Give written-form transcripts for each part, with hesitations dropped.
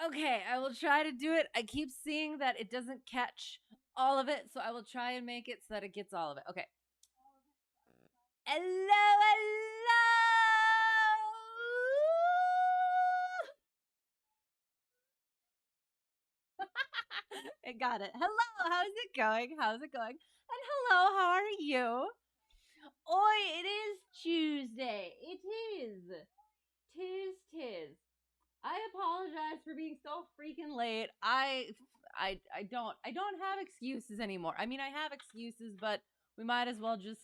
Okay, I will try to do it. I keep seeing that it doesn't catch all of it, so I will try and make it so that it gets all of it. Okay. Hello, hello! It got it. Hello, how's it going? How's it going? And hello, how are you? Oi, it is Tuesday. It is. Tis. I apologize for being so freaking late. I don't have excuses anymore. I mean, I have excuses, but we might as well just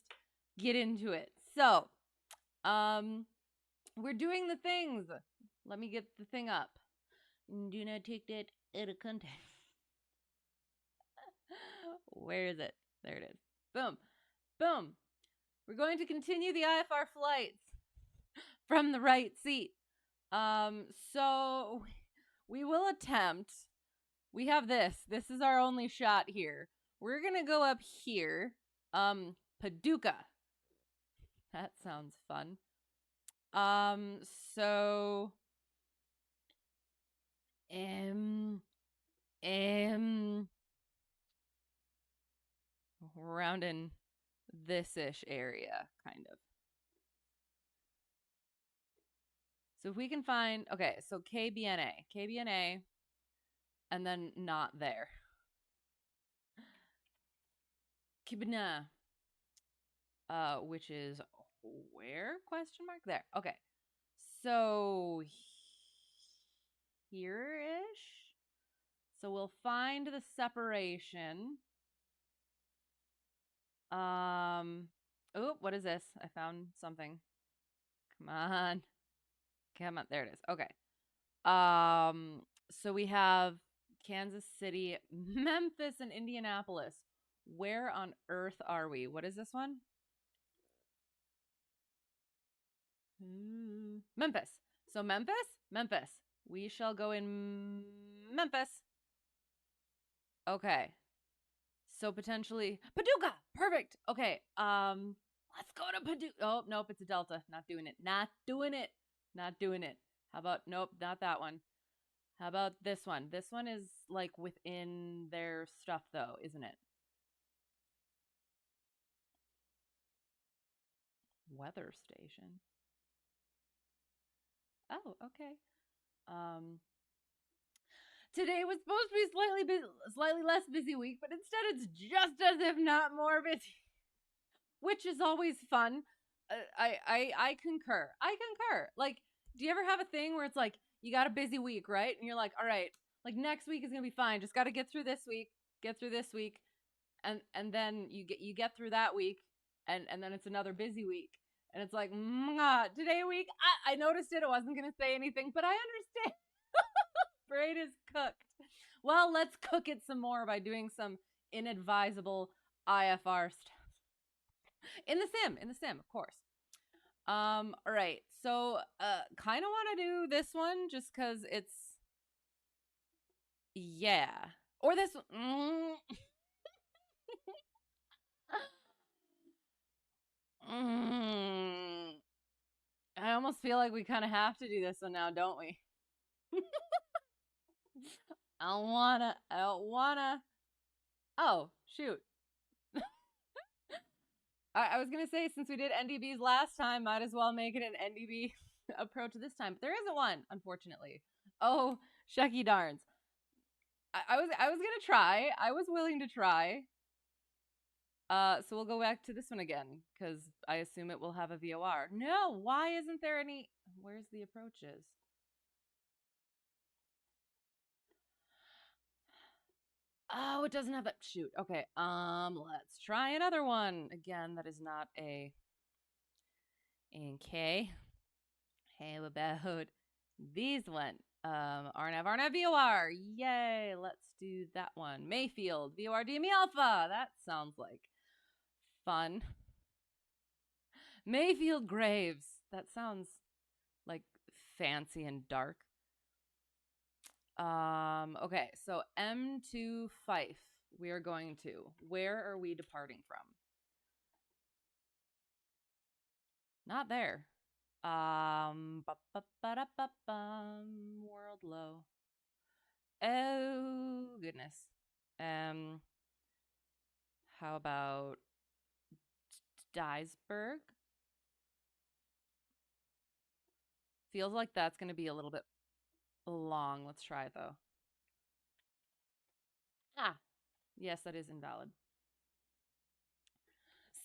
get into it. So, we're doing the things. Let me get the thing up. Do not take that out of context. Where is it? There it is. Boom. Boom. We're going to continue the IFR flights from the right seat. So we will attempt. We have this. This is our only shot here. We're going to go up here. Paducah. That sounds fun. So around in this-ish area, kind of. So if we can find, okay, so KBNA, and then not there. Kibna, which is where? Question mark there. Okay, so here-ish. So we'll find the separation. Oh, what is this? I found something. Come on. There it is. Okay. So we have Kansas City, Memphis, and Indianapolis. Where on earth are we? What is this one? Memphis. So Memphis. We shall go in Memphis. Okay. So potentially Paducah. Perfect. Okay. Let's go to Paducah. Oh, nope, it's a Delta. Not doing it. How about, nope, not that one. How about this one? This one is like within their stuff though, isn't it? Weather station. Oh, okay. Today was supposed to be slightly less busy week, but instead it's just as if not more busy, which is always fun. I concur. Like, do you ever have a thing where it's like you got a busy week, right? And you're like, all right, like next week is gonna be fine. Just got to get through this week, and then you get through that week, and then it's another busy week, and it's like, today week. I noticed it. I wasn't gonna say anything, but I understand. Brain is cooked. Well, let's cook it some more by doing some inadvisable IFR stuff. In the sim, of course. All right. So, kind of want to do this one just because it's, yeah. Or this one. I almost feel like we kind of have to do this one now, don't we? I don't wanna. Oh, shoot. I was going to say, since we did NDBs last time, might as well make it an NDB approach this time. But there isn't one, unfortunately. Oh, shucky darns. I was going to try. I was willing to try. So we'll go back to this one again, because I assume it will have a VOR. No, why isn't there any? Where's the approaches? Oh, it doesn't have that. Shoot. Okay. Let's try another one. Again, that is not a K. How about these one? RNAV VOR. Yay. Let's do that one. Mayfield, VOR DME Alpha. That sounds like fun. Mayfield Graves. That sounds like fancy and dark. Okay, so M2 Fife. We are going to. Where are we departing from? Not there. World low. Oh, goodness. How about Duisburg? Feels like that's going to be a little bit long. Let's try it, though. Ah, yes, that is invalid.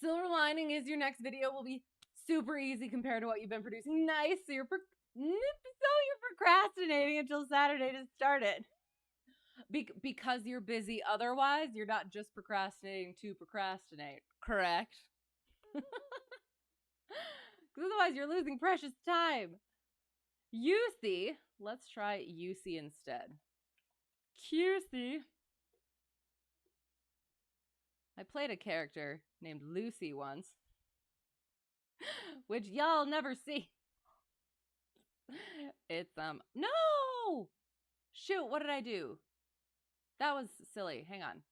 Silver lining is your next video will be super easy compared to what you've been producing. Nice. So you're procrastinating until Saturday to start it. Because you're busy otherwise, you're not just procrastinating to procrastinate, correct? Because otherwise you're losing precious time. UC, let's try UC instead. QC. I played a character named Lucy once, which y'all never see. It's, no! Shoot, what did I do? That was silly. Hang on.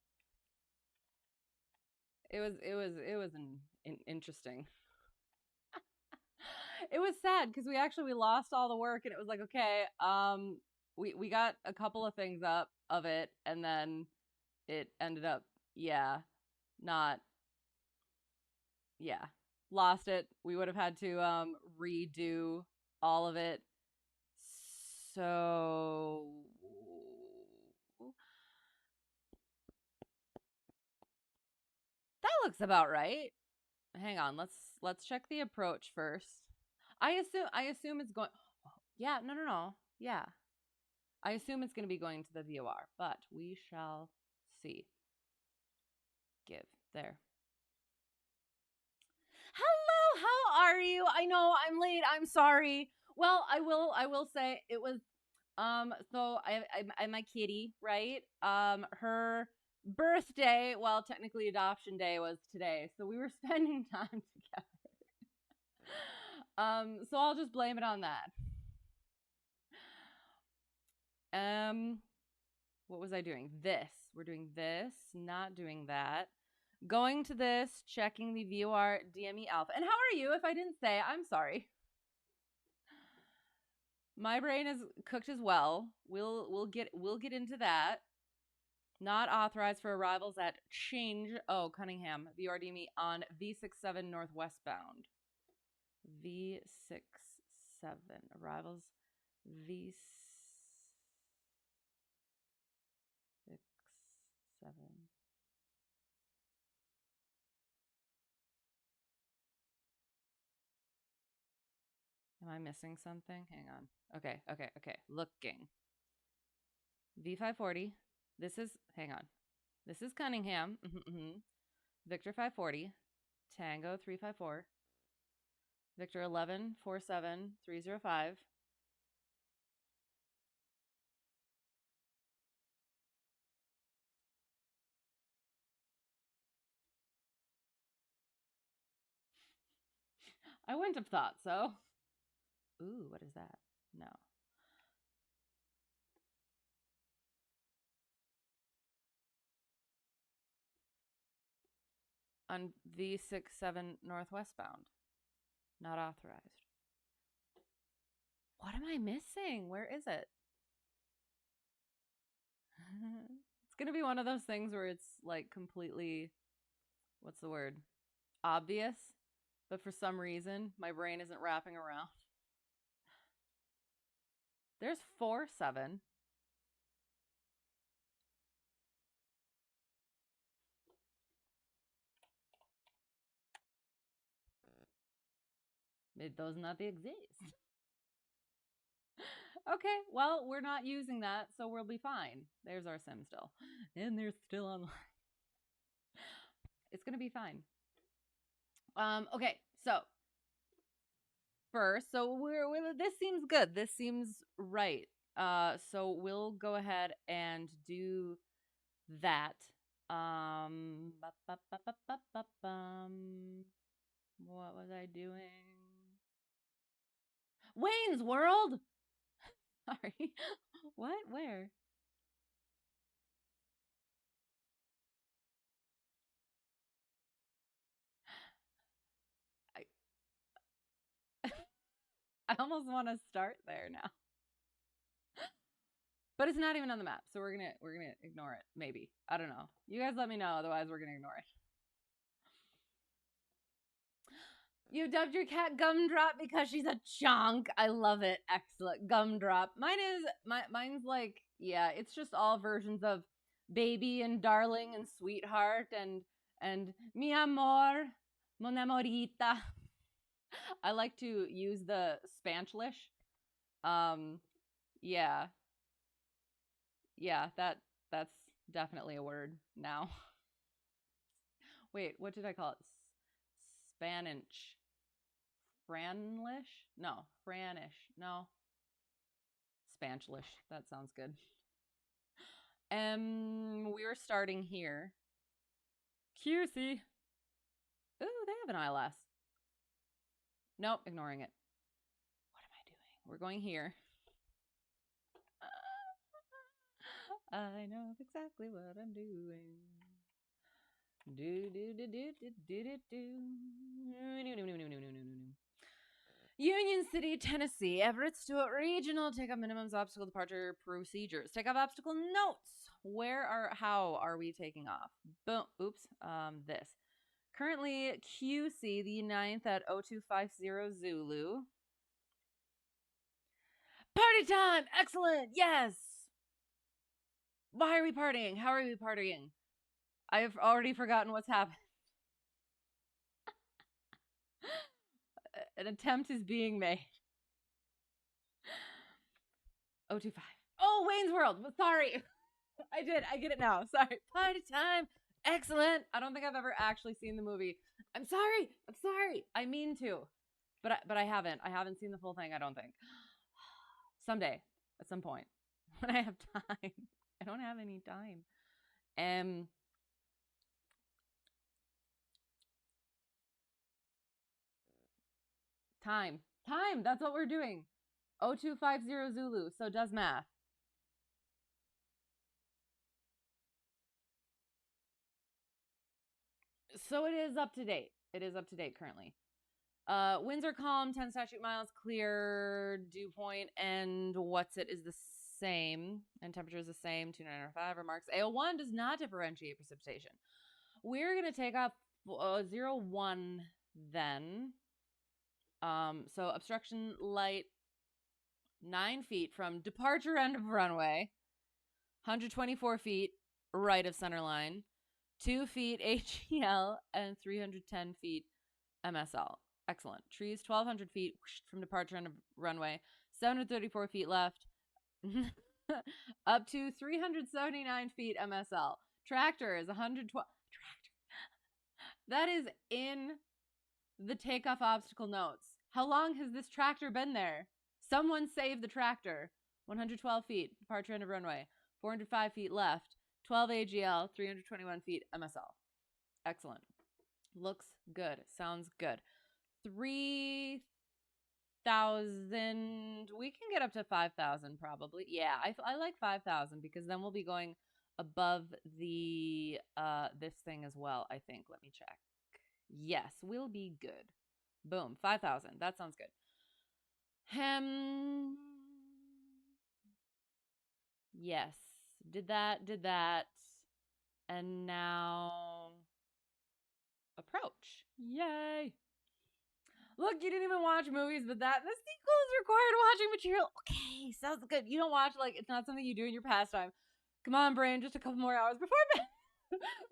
It was interesting. It was sad because we lost all the work and it was like, okay, we got a couple of things up of it and then it ended up, lost it. We would have had to redo all of it. So that looks about right. Hang on, let's check the approach first. I assume it's going. Yeah, no. Yeah, I assume it's going to be going to the VOR, but we shall see. Give there. Hello, how are you? I know I'm late. I'm sorry. Well, I will say it was so I my kitty, right? Her birthday, well, technically adoption day was today. So we were spending time together. So I'll just blame it on that. What was I doing? This. We're doing this, not doing that. Going to this, checking the VOR DME alpha. And how are you? If I didn't say, I'm sorry. My brain is cooked as well. We'll get into that. Not authorized for arrivals at change. Oh, Cunningham VOR DME on V67 northwestbound. V67 arrivals V67. Am I missing something? Hang on. Okay. Looking. V540. This is, hang on. This is Cunningham. Victor 540. Tango 354. Victor 1147 305. I wouldn't have thought so. Ooh, what is that? No. On V67 northwestbound. Not authorized. What am I missing? Where is it? It's going to be one of those things where it's like completely, what's the word? Obvious, but for some reason, my brain isn't wrapping around. There's 4-7. It does not exist. Okay, well, we're not using that, so we'll be fine. There's our sim still. And they're still online. It's going to be fine. Okay, so first, so this seems good. This seems right. So we'll go ahead and do that. What was I doing? Wayne's World. Sorry. What? Where? I almost want to start there now. But it's not even on the map, so we're gonna ignore it. Maybe, I don't know. You guys let me know. Otherwise, we're gonna ignore it. You dubbed your cat Gumdrop because she's a chunk. I love it. Excellent. Gumdrop. Mine's like, yeah, it's just all versions of baby and darling and sweetheart and mi amor, mon amorita. I like to use the Spanglish. Yeah. Yeah, that's definitely a word now. Wait, what did I call it? Spanish. Franlish? No, Franish. No. Spanglish. That sounds good. We were starting here. KUCY. Ooh, they have an ILS. Nope, ignoring it. What am I doing? We're going here. I know exactly what I'm doing. Union City, Tennessee. Everett Stewart Regional. Take up minimums obstacle departure procedures. Take off obstacle notes. How are we taking off? Boom. Oops. This. Currently, KUCY, the 9th at 0250 Zulu. Party time! Excellent! Yes! Why are we partying? How are we partying? I've already forgotten what's happened. An attempt is being made. 025. Oh, Wayne's World. Sorry. I get it now. Sorry. Party time. Excellent. I don't think I've ever actually seen the movie. I'm sorry. I mean to. But I haven't. I haven't seen the full thing, I don't think. Someday. At some point. When I have time. I don't have any time. Time. That's what we're doing. 0250 Zulu. So does math. So it is up to date. Currently. Winds are calm, 10 statute miles, clear, dew point, and what's it is the same, and temperature is the same, 2905 remarks. AO1 does not differentiate precipitation. We're going to take off 01 then. So obstruction light 9 feet from departure end of runway, 124 feet right of center line, 2 feet HEL, and 310 feet MSL. Excellent. Trees 1,200 feet from departure end of runway, 734 feet left, up to 379 feet MSL. Tractor is 112. Tractor. That is in the takeoff obstacle notes. How long has this tractor been there? Someone save the tractor. 112 feet, departure end of runway. 405 feet left. 12 AGL, 321 feet MSL. Excellent. Looks good. Sounds good. 3,000. We can get up to 5,000 probably. Yeah, I like 5,000 because then we'll be going above the this thing as well, I think. Let me check. Yes, we'll be good. Boom, 5,000. That sounds good. Yes, did that. And now approach. Yay. Look, you didn't even watch movies, but the sequel is required watching material. Okay, sounds good. You don't watch, like, it's not something you do in your pastime. Come on, brain, just a couple more hours before bed.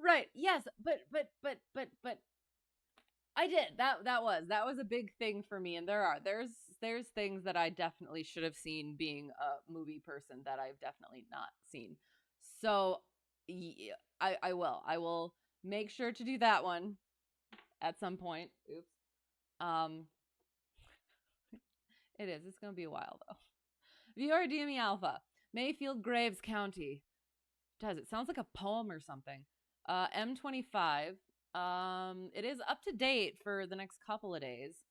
Right, yes, but I did. That was a big thing for me, and there's things that I definitely should have seen being a movie person that I've definitely not seen. So yeah, I will make sure to do that one at some point. Oops. It's gonna be a while though. VR DME Alpha, Mayfield, Graves County. It sounds like a poem or something. M25. It is up to date for the next couple of days.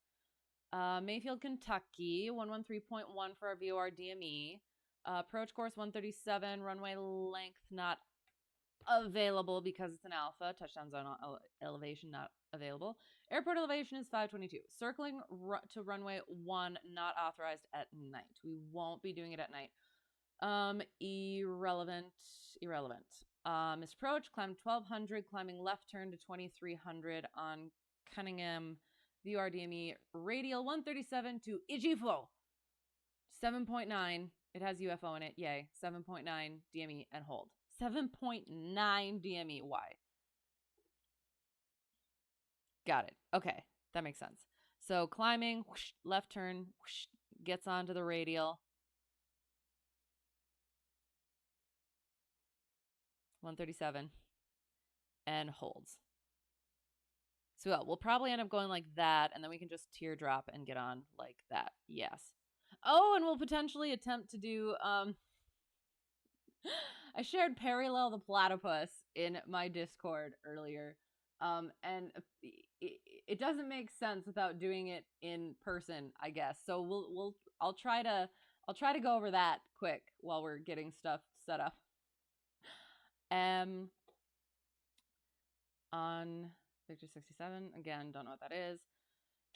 Mayfield, Kentucky, 113.1 for our VOR DME. Approach course 137, runway length not available because it's an alpha. Touchdown zone elevation not available. Airport elevation is 522. Circling to runway 1 not authorized at night. We won't be doing it at night. Irrelevant. Missed approach, climbed 1200, climbing left turn to 2300 on Cunningham VOR DME radial 137 to Ijifo. 7.9. It has UFO in it. Yay. 7.9 DME and hold. 7.9 DME. Why? Got it. Okay. That makes sense. So climbing, whoosh, left turn, whoosh, gets onto the radial. 137 and holds. So we'll probably end up going like that, and then we can just teardrop and get on like that. Yes. Oh, and we'll potentially attempt to do I shared Perryllel the Platypus in my Discord earlier. And it doesn't make sense without doing it in person, I guess. So I'll try to go over that quick while we're getting stuff set up. On Victor 67, again, don't know what that is.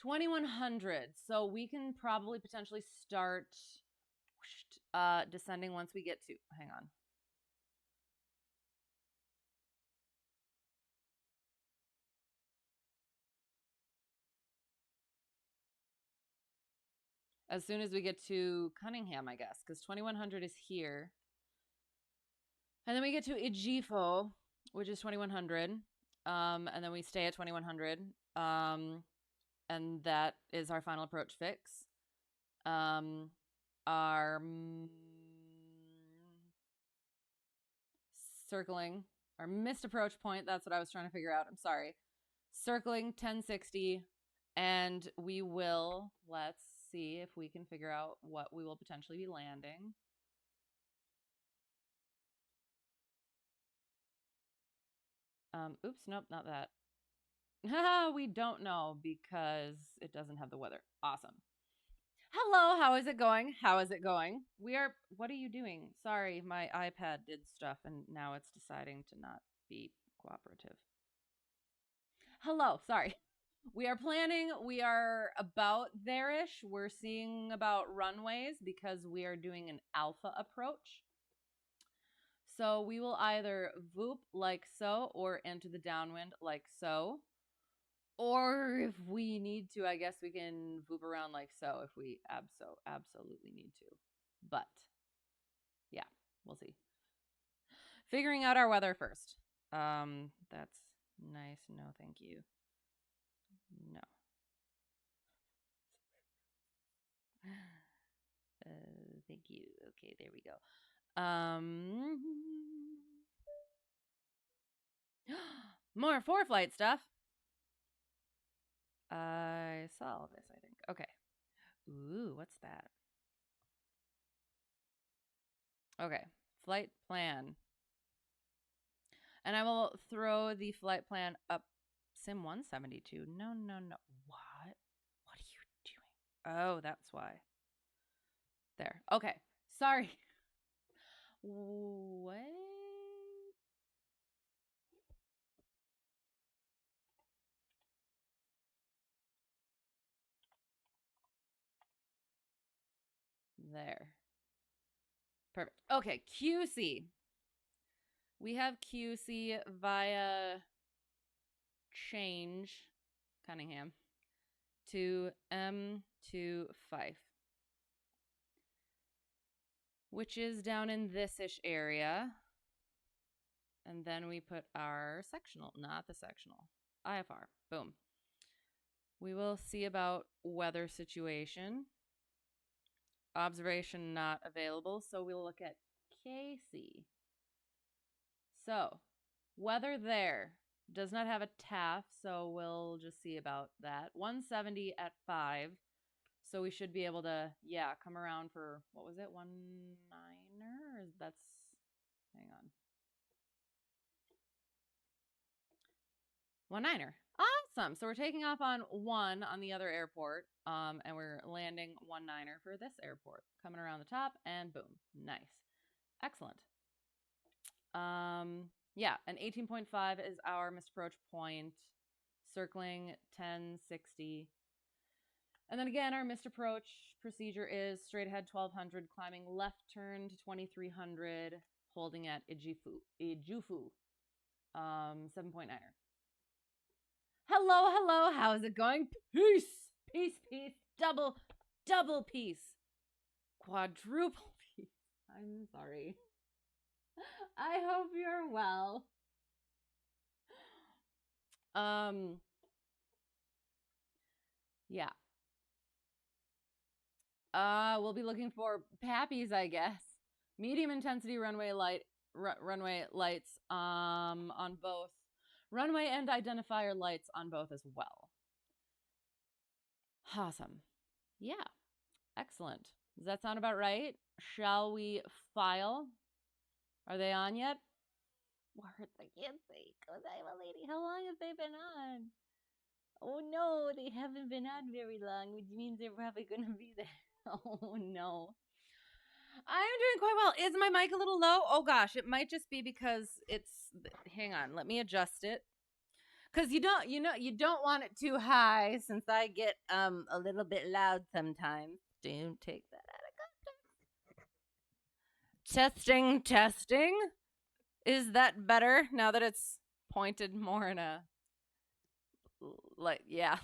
2100. So we can probably potentially start descending once we get to, hang on. As soon as we get to Cunningham, I guess, because 2100 is here. And then we get to Ijifo, which is 2100. And then we stay at 2100. And that is our final approach fix. Our circling, our missed approach point, that's what I was trying to figure out. I'm sorry. Circling 1060, and we will, let's see if we can figure out what we will potentially be landing. Oops, nope, not that. We don't know because it doesn't have the weather. Awesome. Hello, how is it going? How is it going? What are you doing? Sorry, my iPad did stuff and now it's deciding to not be cooperative. Hello, sorry. We are planning, we are about there-ish. We're seeing about runways because we are doing an alpha approach. So we will either VOOP like so or enter the downwind like so. Or if we need to, I guess we can VOOP around like so if we absolutely need to. But yeah, we'll see. Figuring out our weather first. That's nice. No, thank you. No. Thank you. Okay, there we go. More flight stuff. I saw all this, I think. Okay. Ooh, what's that? Okay. Flight plan. And I will throw the flight plan up. Sim 172. No. What? What are you doing? Oh, that's why. There. Okay. Sorry. What? There. Perfect. Okay, KUCY. We have KUCY via change Cunningham to M2 Fife, which is down in this-ish area. And then we put our sectional, not the sectional, IFR. Boom. We will see about weather situation. Observation not available, so we'll look at KC. So, weather there does not have a TAF, so we'll just see about that. 170 at 5, so we should be able to, yeah, come around for, what was it, 1-9er? Or that's, hang on. 1-9er. Awesome. So we're taking off on 1 on the other airport, and we're landing 1-9er for this airport. Coming around the top, and boom. Nice. Excellent. Yeah, and 18.5 is our missed approach point. Circling 1060. And then again, our missed approach procedure is straight ahead 1200, climbing left turn to 2300, holding at Ijufu, 7.9er. Hello, how's it going? Peace, double peace, quadruple peace. I'm sorry. I hope you're well. Yeah. We'll be looking for pappies, I guess. Medium intensity runway lights on both. Runway and identifier lights on both as well. Awesome. Yeah. Excellent. Does that sound about right? Shall we file? Are they on yet? Words, I can't say, because I'm a lady. How long have they been on? Oh no, they haven't been on very long, which means they're probably going to be there. Oh no. I'm doing quite well. Is my mic a little low? Oh gosh, it might just be because it's, hang on, let me adjust it. Because you don't want it too high, since I get a little bit loud sometimes. Don't take that out of context. Testing. Is that better now that it's pointed more in a, like, yeah.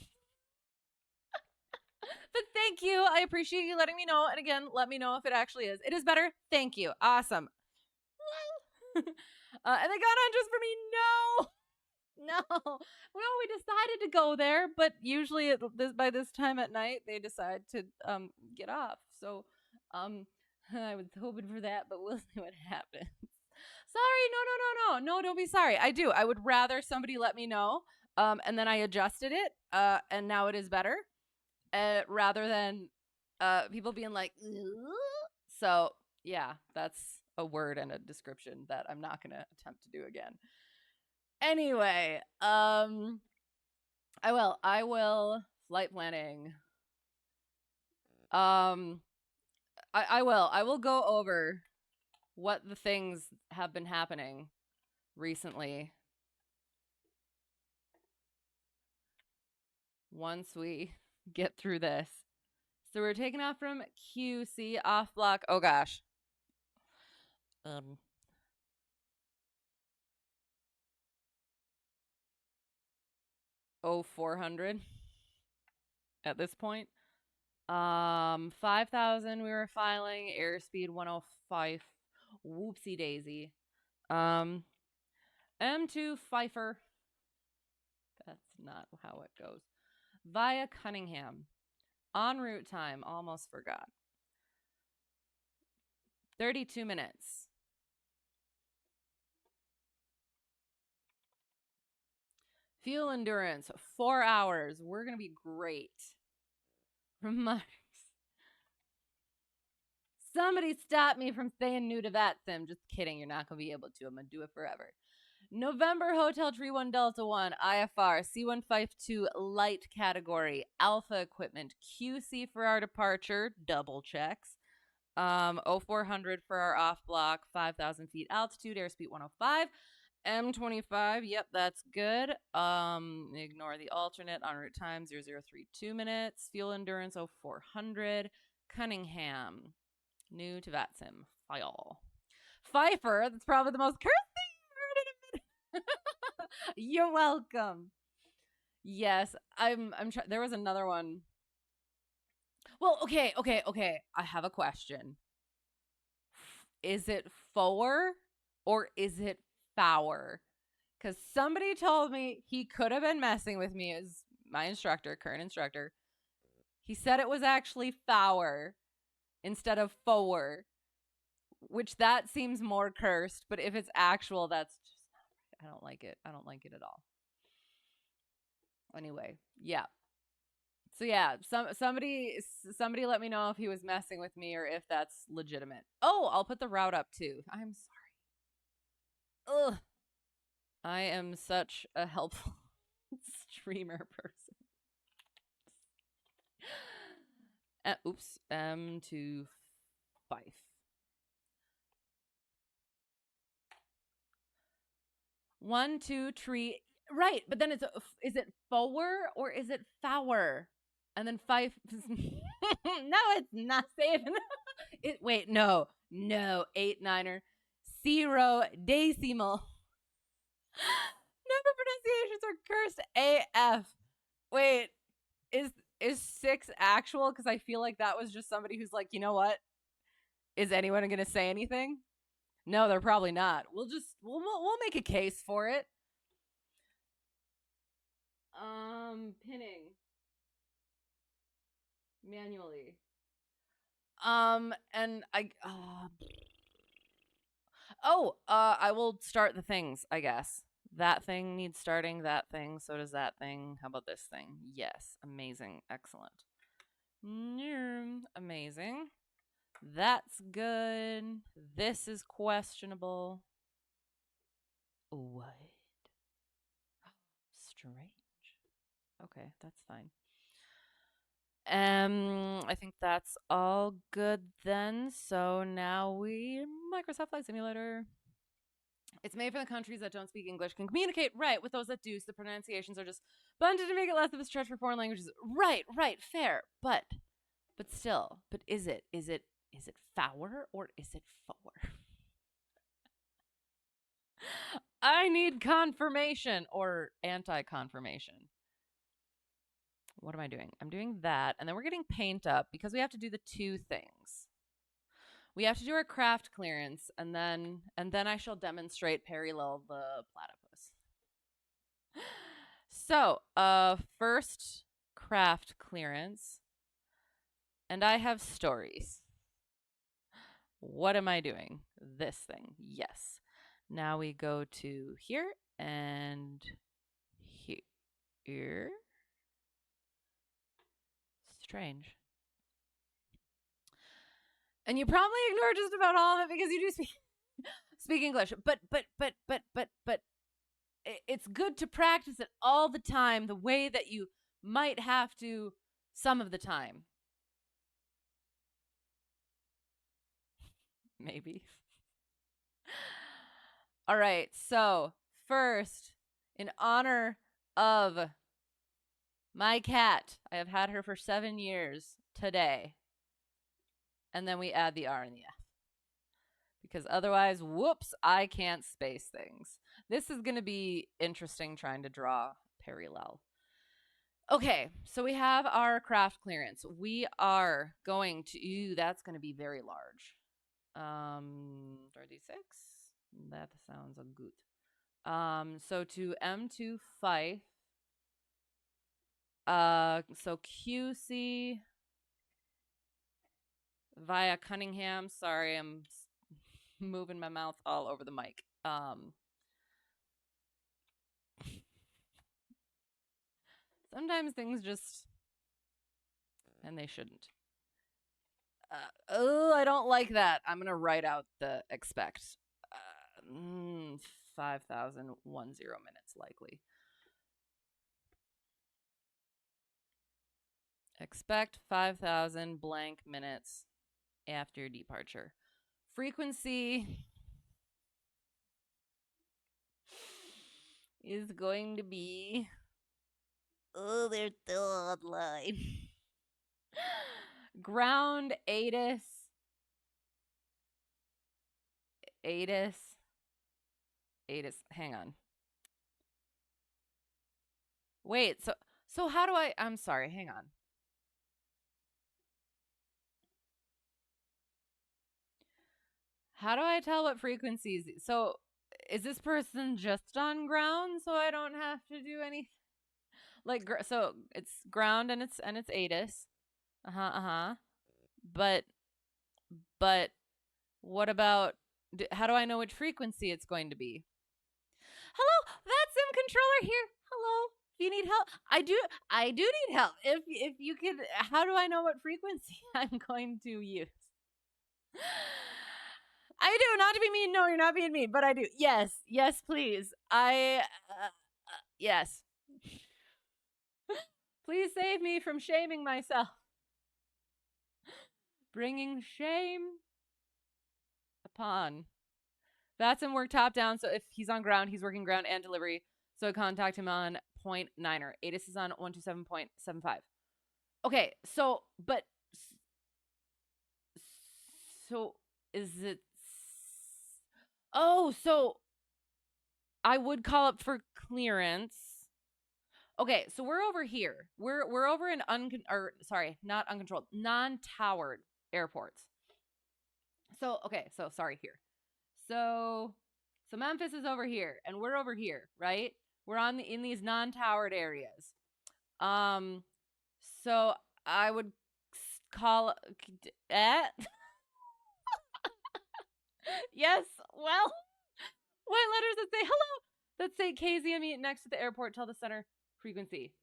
But thank you. I appreciate you letting me know. And again, let me know if it actually is. It is better. Thank you. Awesome. And they got on just for me. No. Well, we decided to go there, but usually by this time at night, they decide to get off. So I was hoping for that, but we'll see what happens. Sorry. No, don't be sorry. I do. I would rather somebody let me know. And then I adjusted it. And now it is better. Rather than people being like, ugh. So yeah, that's a word and a description that I'm not going to attempt to do again. Anyway, I will flight planning. I will go over what the things have been happening recently. Once we get through this. So we're taking off from KUCY, off block. Oh gosh. 400 at this point. 5,000 we were filing, airspeed 105. Whoopsie daisy. M2 Pfeiffer. That's not how it goes. Via Cunningham. En route time, almost forgot. 32 minutes. Fuel endurance, 4 hours. We're going to be great. Remarks. Somebody stop me from saying new to VATSIM. Just kidding. You're not going to be able to. I'm going to do it forever. November Hotel Tree 1 Delta 1 IFR C152 light category alpha equipment QC for our departure double checks 0400 for our off block 5,000 feet altitude airspeed 105 M25 yep that's good ignore the alternate en route time 0032 minutes fuel endurance 0400 Cunningham new to VATSIM file Pfeiffer that's probably the most cursed thing you're welcome. Yes, I'm there was another one. Well, okay. I have a question. Is it FOR or is it FOUR? Because somebody told me he could have been messing with me as my instructor, current instructor. He said it was actually FOUR instead of FOR, which that seems more cursed. But if it's actual, that's just I don't like it. I don't like it at all. Anyway, yeah. So yeah, somebody let me know if he was messing with me or if that's legitimate. Oh, I'll put the route up too. I'm sorry. Ugh. I am such a helpful streamer person. Oops. M2 Fife. One, two, tree. Right, but then is it FOUR or is it FOUR? And then 5. No, it's not saving. Wait, no. 8-9er. 0 decimal. Number pronunciations are cursed AF. Wait, is 6 actual? Because I feel like that was just somebody who's like, you know what? Is anyone gonna say anything? No, they're probably not. We'll make a case for it. Pinning manually. And I will start the things, I guess. That thing needs starting, that thing, so does that thing. How about this thing? Yes, amazing, excellent. Amazing. That's good. This is questionable. What? Strange. Okay, that's fine. I think that's all good then. So now Microsoft Flight Simulator. It's made for the countries that don't speak English can communicate right with those that do. So the pronunciations are just blended to make it less of a stretch for foreign languages. Right, fair. But still, is it fower or is it four? I need confirmation or anti-confirmation. What am I doing? I'm doing that, and then we're getting paint up because we have to do the 2 things. We have to do our craft clearance, and then I shall demonstrate Perryllel the Platypus. So, first craft clearance, and I have stories. What am I doing? This thing. Yes. Now we go to here and here. Strange. And you probably ignore just about all of it because you do speak English. But it's good to practice it all the time the way that you might have to some of the time. Maybe. All right, so first, in honor of my cat, I have had her for 7 years today. And then we add the R and the F. Because otherwise, whoops, I can't space things. This is going to be interesting trying to draw Perryllel. Okay, so we have our craft clearance. We are going to, that's going to be very large. 36. That sounds good. So to M2 Fife. So KUCY via Cunningham. Sorry, I'm moving my mouth all over the mic. Sometimes things just, and they shouldn't. I don't like that. I'm gonna write out the expect. 5,010 minutes likely. Expect 5,000 blank minutes after departure. Frequency is going to be, they're still online. Ground ATIS. Hang on. Wait, so how do I'm sorry, hang on. How do I tell what frequencies? So is this person just on ground so I don't have to do anything? Like, so it's ground and it's ATIS. But what about, how do I know which frequency it's going to be? Hello, VATSIM controller here. Hello. If you need help, I do need help. If you could, how do I know what frequency I'm going to use? I do, not to be mean. No, you're not being mean, but I do. Yes, please. Yes. Please save me from shaming myself. Bringing shame upon. VATSIM work top down, so if he's on ground, he's working ground and delivery. So contact him on 0.9er. ATIS is on 127.75. Okay, so, but, so is it, oh, so I would call up for clearance. Okay, so we're over here. We're over in not uncontrolled, non-towered airports. So, okay, so sorry here. So Memphis is over here and we're over here, right? We're in these non-towered areas. So I would call yes, well, what letters that say hello? That say KZME next to the airport, tell the center frequency.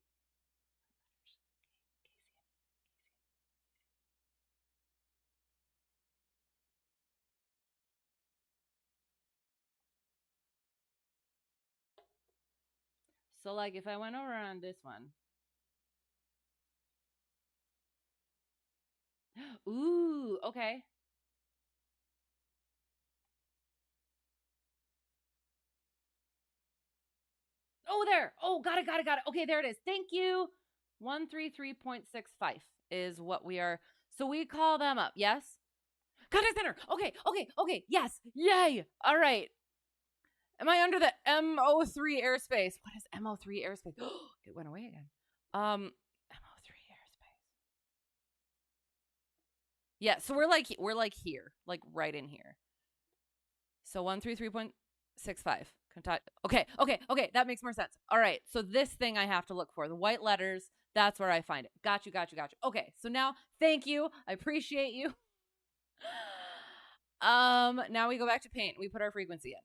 So like if I went over on this one. Ooh, okay. Oh, there. Oh, got it. Okay, there it is. Thank you. 133.65 is what we are. So we call them up. Yes? Contact center. Okay. Yes. Yay. All right. Am I under the MO3 airspace? What is MO3 airspace? It went away again. MO3 airspace. Yeah, so we're like here, like right in here. So 133.65. Okay. That makes more sense. All right. So this thing I have to look for, the white letters, that's where I find it. Got you. Okay. So now, thank you. I appreciate you. Now we go back to paint. We put our frequency in.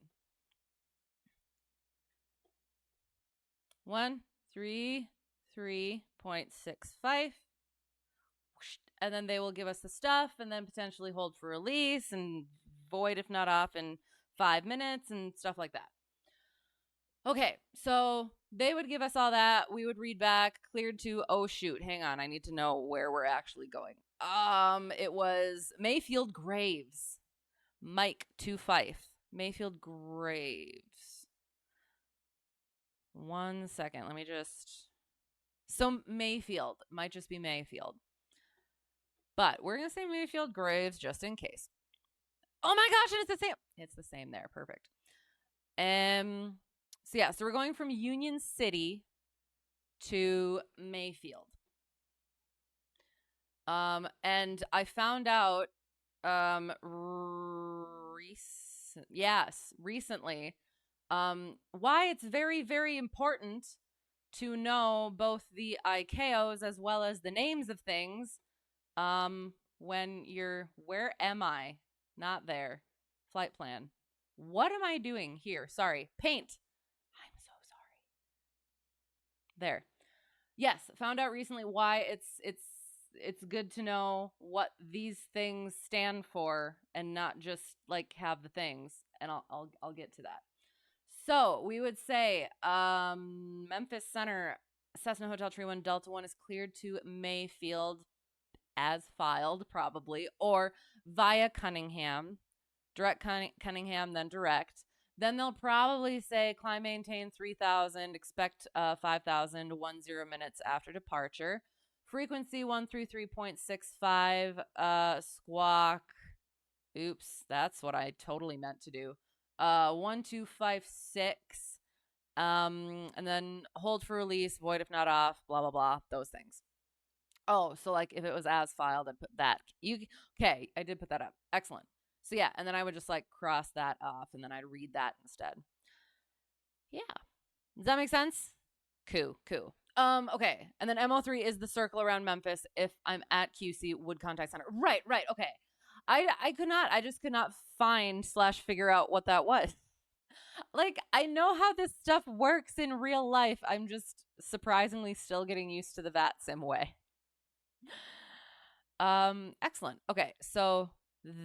133.65. And then they will give us the stuff and then potentially hold for release and void if not off in 5 minutes and stuff like that. Okay, so they would give us all that. We would read back, cleared to, oh shoot, hang on, I need to know where we're actually going. It was Mayfield Graves. Mike to Fife. Mayfield Graves. 1 second, let me just. So Mayfield might just be Mayfield. But we're going to say Mayfield Graves just in case. Oh my gosh, and it's the same. It's the same there. Perfect. So yeah, so we're going from Union City to Mayfield. And I found out recently why it's very, very important to know both the ICAOs as well as the names of things when you're, where am I? Not there. Flight plan. What am I doing here? Sorry. Paint. I'm so sorry. There. Yes, found out recently why it's good to know what these things stand for and not just like have the things. And I'll get to that. So we would say Memphis Center, Cessna Hotel Tree 1 Delta 1 is cleared to Mayfield as filed, probably, or via Cunningham, direct Cunningham, then direct. Then they'll probably say climb, maintain 3,000, expect 5,000, 10 minutes after departure. Frequency 133.65, squawk. Oops, that's what I totally meant to do. 1256. And then hold for release, void if not off, blah, blah, blah, those things. Oh, so like if it was as filed, I'd put that. Okay, I did put that up. Excellent. So yeah, and then I would just like cross that off and then I'd read that instead. Yeah. Does that make sense? Cool. Okay. And then MO3 is the circle around Memphis if I'm at KUCY Wood Contact Center. Right. Okay. I just could not find / figure out what that was. Like, I know how this stuff works in real life. I'm just surprisingly still getting used to the VATSIM way. Excellent. Okay, so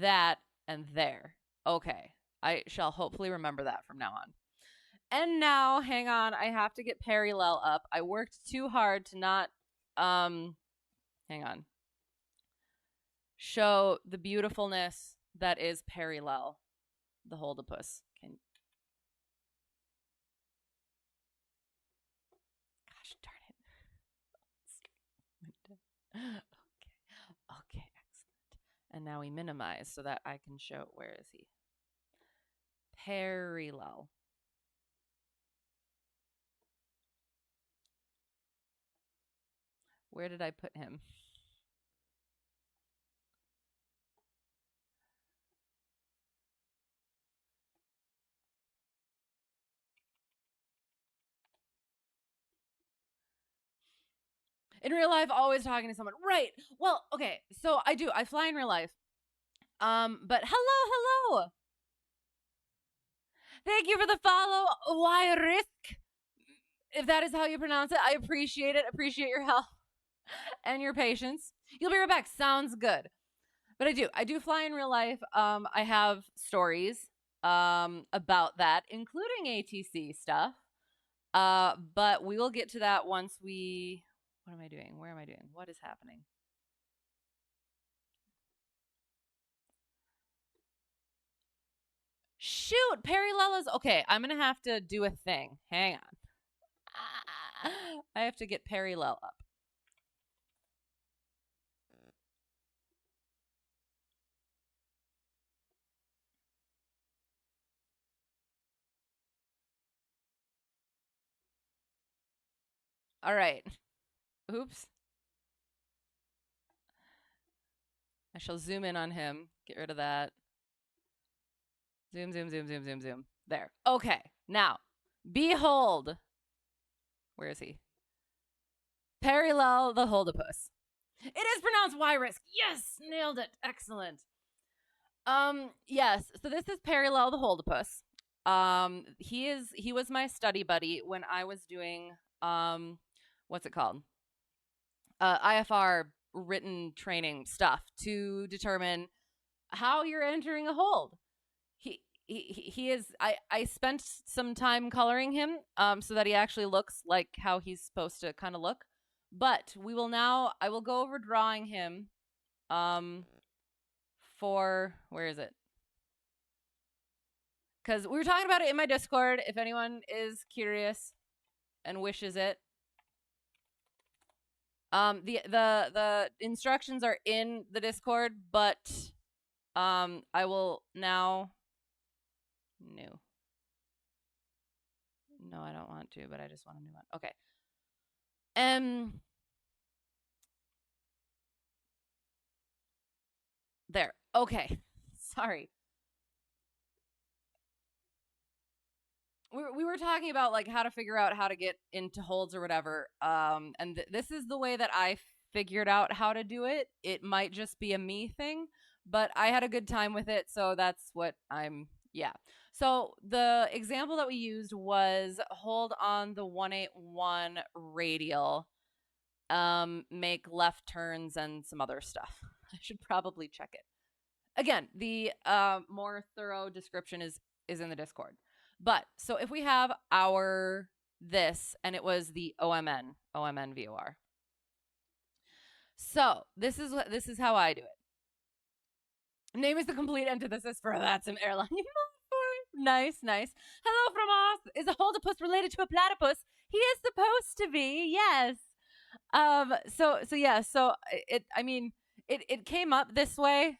that and there. Okay, I shall hopefully remember that from now on. And now, hang on, I have to get Perryllel up. I worked too hard to not, hang on, show the beautifulness that is Perryllel the Holdapus. Gosh darn it. And now we minimize so that I can show, where is he? Perryllel. Where did I put him? In real life, always talking to someone. Right. Well, okay. So I do. I fly in real life. But hello. Thank you for the follow. Why risk? If that is how you pronounce it, I appreciate it. Appreciate your help and your patience. You'll be right back. Sounds good. But I do fly in real life. I have stories about that, including ATC stuff. But we will get to that once we, what am I doing? Where am I doing? What is happening? Shoot, Perryllel is, okay, I'm going to have to do a thing. Hang on. I have to get Perryllel up. All right. Oops. I shall zoom in on him. Get rid of that. Zoom. There. Okay. Now, behold. Where is he? Perryllel the Holdapus. It is pronounced Y-risk. Yes, nailed it. Excellent. Yes. So this is Perryllel the Holdapus. He was my study buddy when I was doing what's it called? IFR written training stuff to determine how you're entering a hold. He is, I spent some time coloring him so that he actually looks like how he's supposed to kind of look. But I will go over drawing him for, where is it? Because we were talking about it in my Discord, if anyone is curious and wishes it. The instructions are in the Discord, but I will now. No, I don't want to, but I just want a new one. Okay. There. Okay. Sorry. We were talking about like how to figure out how to get into holds or whatever. And this is the way that I figured out how to do it. It might just be a me thing, but I had a good time with it, so that's what yeah. So the example that we used was hold on the 181 radial, make left turns and some other stuff. I should probably check it. Again, the more thorough description is in the Discord. But so if we have our this, and it was the OMN VOR. So this is how I do it. Name is the complete antithesis for VATSIM airline. Nice. Hello from us. Is a Holdapus related to a platypus? He is supposed to be, yes. So it came up this way.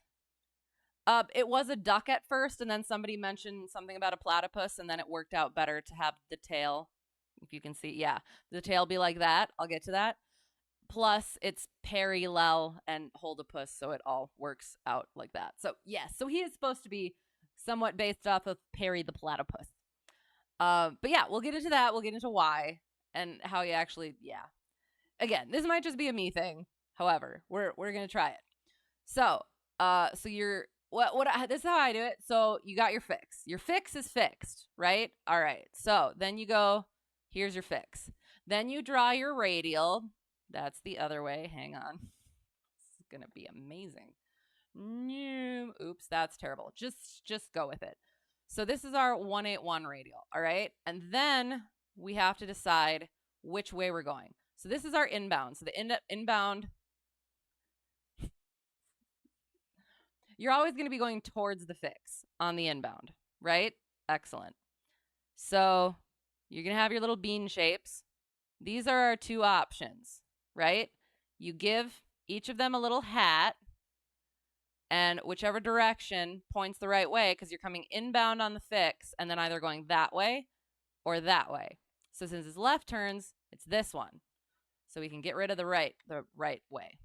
It was a duck at first, and then somebody mentioned something about a platypus, and then it worked out better to have the tail, if you can see, yeah, the tail be like that. I'll get to that. Plus, it's Perryllel and Holdapus, so it all works out like that. So, yes, so he is supposed to be somewhat based off of Perry the platypus. But yeah, we'll get into that. We'll get into why and how you actually, yeah. Again, this might just be a me thing. However, we're going to try it. So you're... this is how I do it. So you got your fix. Your fix is fixed, right? All right. So then you go, here's your fix. Then you draw your radial. That's the other way. Hang on. This is going to be amazing. Oops, that's terrible. Just go with it. So this is our 181 radial, all right? And then we have to decide which way we're going. So this is our inbound. So the inbound, you're always going to be going towards the fix on the inbound, right? Excellent. So you're going to have your little bean shapes. These are our two options, right? You give each of them a little hat. And whichever direction points the right way, because you're coming inbound on the fix and then either going that way or that way. So since it's left turns, it's this one. So we can get rid of the right way.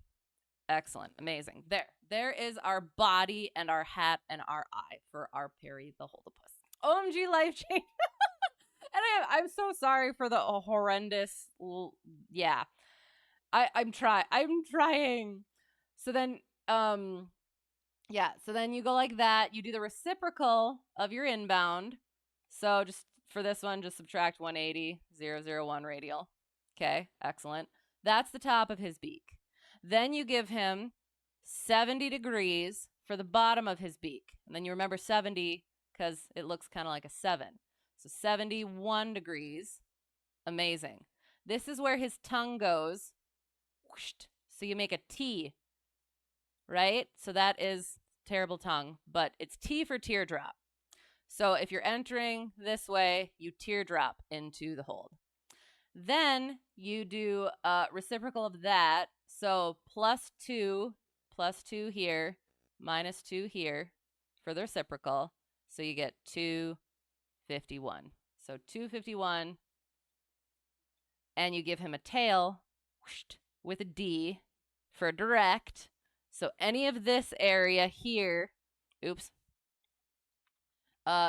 Excellent. Amazing. There is our body and our hat and our eye for our Perry the Holdapus. OMG, life change. And I'm so sorry for the horrendous. Yeah, I'm trying. So then, yeah. So then you go like that. You do the reciprocal of your inbound. So just for this one, just subtract 180, 001 radial. Okay, excellent. That's the top of his beak. Then you give him 70 degrees for the bottom of his beak. And then you remember 70 because it looks kind of like a 7. So 71 degrees. Amazing. This is where his tongue goes. So you make a T, right? So that is terrible tongue, but it's T for teardrop. So if you're entering this way, you teardrop into the hold. Then you do reciprocal of that. So +2 here, -2 here for the reciprocal. So you get 251. So 251. And you give him a tail with a D for direct. So any of this area here, oops,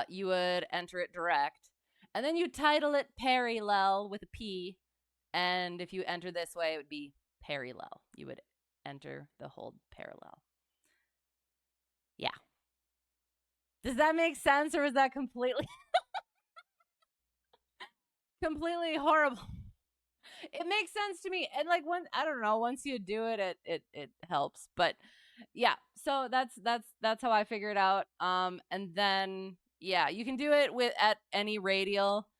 you would enter it direct. And then you title it Perryllel with a P. And if you enter this way, it would be Perryllel. You would enter the hold parallel. Yeah. Does that make sense, or is that completely completely horrible? It makes sense to me. And like I don't know, once you do it, it helps. But yeah, so that's how I figure it out. And then yeah, you can do it at any radial,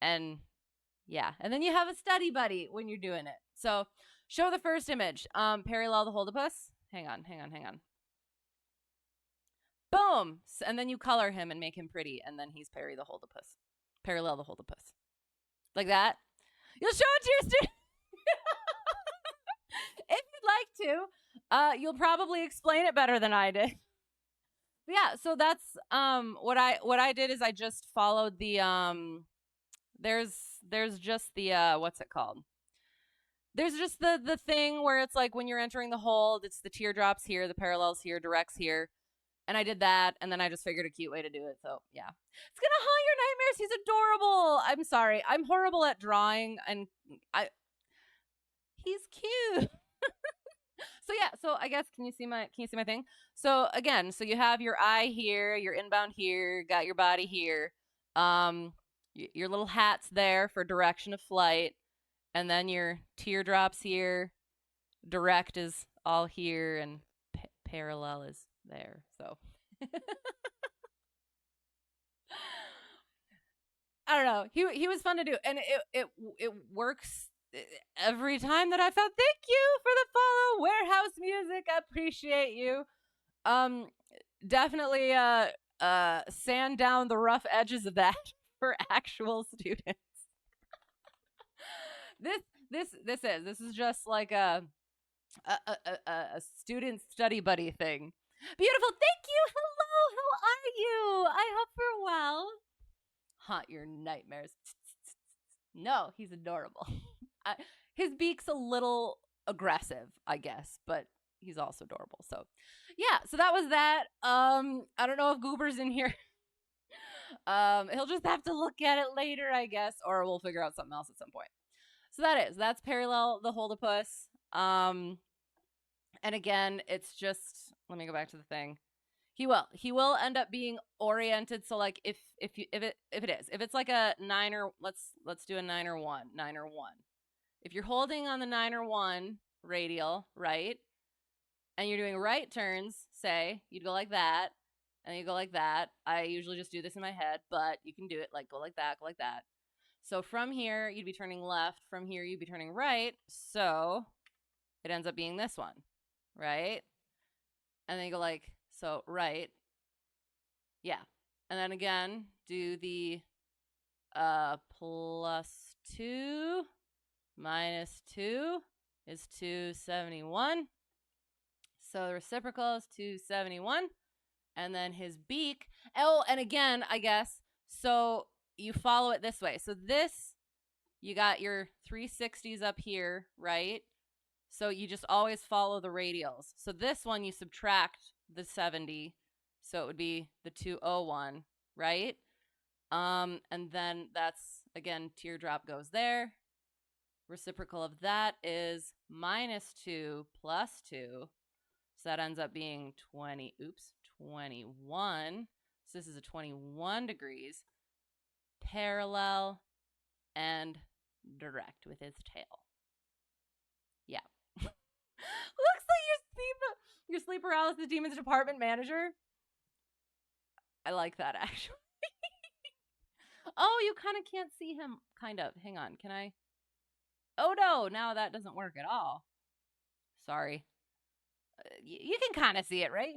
and yeah, and then you have a study buddy when you're doing it. So show the first image. Perryllel the Holdapus. Hang on. Boom! And then you color him and make him pretty, and then he's Perry the Holdapus. Perryllel the Holdapus. Like that. You'll show it to your students. If you'd like to. You'll probably explain it better than I did. But yeah, so that's what I did is I just followed the there's just the what's it called? There's just the thing where it's like when you're entering the hold, it's the teardrops here, the parallels here, directs here. And I did that, and then I just figured a cute way to do it. So yeah, it's gonna haunt your nightmares. He's adorable. I'm sorry, I'm horrible at drawing, and he's cute. So yeah, so I guess can you see my thing? So again, so you have your eye here, your inbound here, got your body here, your little hats there for direction of flight, and then your teardrops here. Direct is all here, and parallel is there. So I don't know. He was fun to do, and it works every time that I found. Thank you for the follow, Warehouse Music. I appreciate you. Definitely sand down the rough edges of that for actual students. This is just like a student study buddy thing. Beautiful. Thank you. Hello. How are you? I hope you're well. Haunt your nightmares. No, he's adorable. His beak's a little aggressive, I guess, but he's also adorable. So yeah, so that was that. I don't know if Goober's in here. He'll just have to look at it later, I guess, or we'll figure out something else at some point. So that's Perryllel the Holdapus. And again, it's just, let me go back to the thing. He will end up being oriented. So like if it's like a 9 or let's do a 9 or 1. If you're holding on the 9 or 1 radial, right? And you're doing right turns, say, you'd go like that, and you go like that. I usually just do this in my head, but you can do it like go like that. So from here, you'd be turning left. From here, you'd be turning right. So it ends up being this one, right? And then you go like, so right. Yeah. And then again, do the +2 - 2 is 271. So the reciprocal is 271. And then his beak. Oh, and again, I guess, so you follow it this way. So this, you got your 360s up here, right? So you just always follow the radials. So this one, you subtract the 70. So it would be the 201, right? And then that's, again, teardrop goes there. Reciprocal of that is -2 plus 2. So that ends up being 21. So this is a 21 degrees, parallel and direct with his tail. Yeah. Looks like your sleep paralysis demons department manager. I like that, actually. Oh, you kind of can't see him. Kind of. Hang on. Can I? Oh, no. Now that doesn't work at all. Sorry. You can kind of see it, right?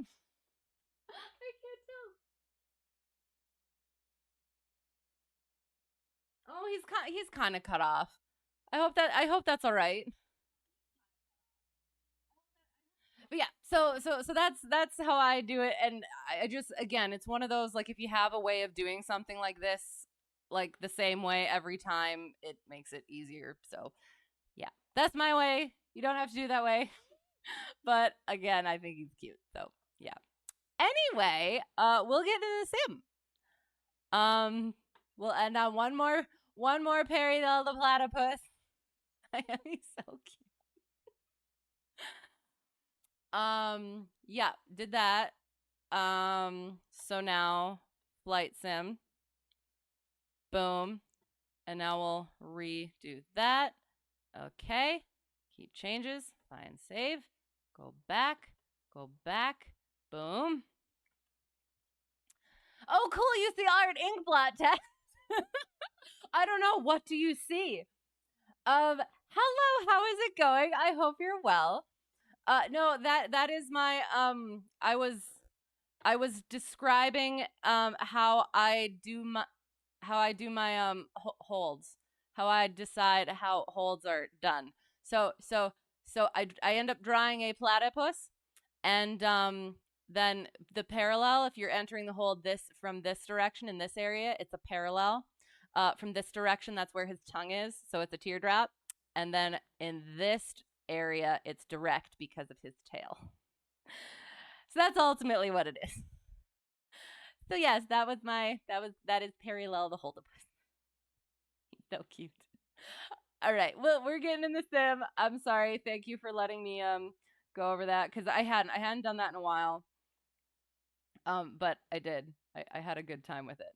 I can't tell. Oh, he's kind of cut off. I hope that's all right. But yeah, so that's how I do it, and I just, again, it's one of those, like, if you have a way of doing something like this, like the same way every time, it makes it easier. So yeah, that's my way. You don't have to do that way. But again, I think he's cute. So yeah. Anyway, we'll get into the sim. We'll end on one more Perryllel the Platypus. He's so cute. Yeah, did that. So now flight sim. Boom. And now we'll redo that. Okay. Keep changes. Find save. Go back. Boom. Oh, cool. Use the art ink blot test. I don't know. What do you see? Hello. How is it going? I hope you're well. No, that is my, I was describing, how I do my holds, how I decide how holds are done. So I end up drawing a platypus, and then the parallel, if you're entering the hold from this direction in this area, it's a parallel. From this direction, that's where his tongue is, so it's a teardrop. And then in this area, it's direct because of his tail. So that's ultimately what it is. So yes, that is Perryllel the Holdapus. He's so cute. All right, well, we're getting in the sim. I'm sorry. Thank you for letting me go over that, because I hadn't done that in a while. But I did. I had a good time with it.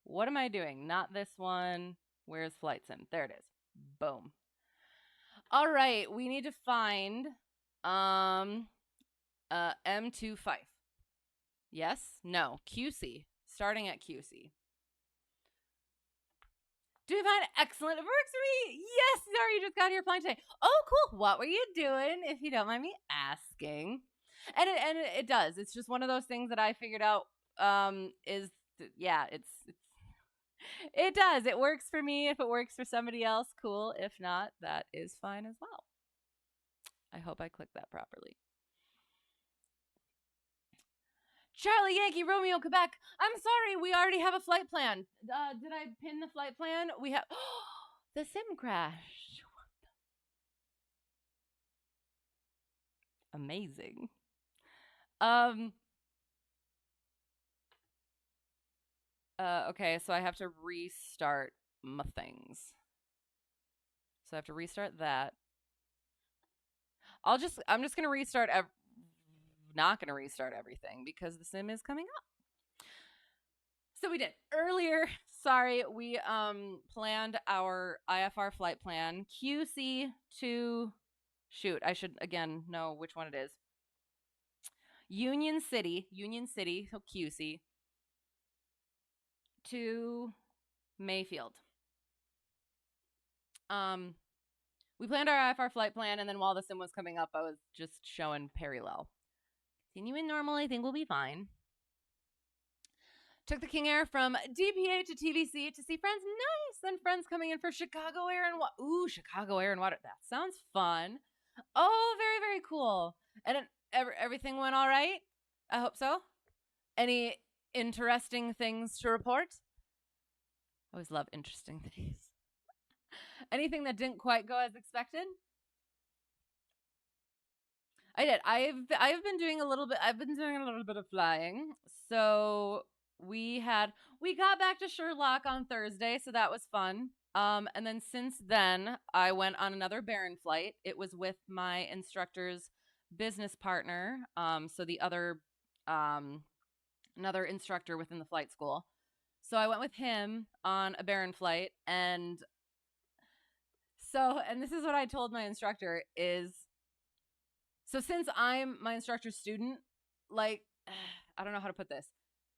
What am I doing? Not this one. Where's flight sim? There it is. Boom. All right, we need to find M25. Yes? No. KUCY. Starting at KUCY. Do you find it excellent? It works for me. Yes, sorry, you just got here flying today. Oh, cool. What were you doing, if you don't mind me asking? And it does. It's just one of those things that I figured out. It does. It works for me. If it works for somebody else, cool. If not, that is fine as well. I hope I clicked that properly. Charlie Yankee Romeo Quebec. I'm sorry, we already have a flight plan. Did I pin the flight plan? We have the sim crashed. Amazing. Okay, so I have to restart my things. So I have to restart that. I'm just gonna restart not gonna restart everything because the sim is coming up. So we did earlier. Sorry, we planned our IFR flight plan. KUCY to shoot. I should again know which one it is. Union City, so KUCY to Mayfield. We planned our IFR flight plan, and then while the sim was coming up, I was just showing Perryllel. Continuing normal, I think we'll be fine. Took the King Air from DPA to TVC to see friends. Nice! Then friends coming in for Chicago Air and Chicago Air and Water. That sounds fun. Oh, very, very cool. And everything went all right? I hope so. Any interesting things to report? I always love interesting things. Anything that didn't quite go as expected? I did. I've been doing a little bit. I've been doing a little bit of flying. So we got back to Sherlock on Thursday, so that was fun. And then since then, I went on another Baron flight. It was with my instructor's business partner. So the other another instructor within the flight school. So I went with him on a Baron flight, and this is what I told my instructor is. So since I'm my instructor's student, like, I don't know how to put this.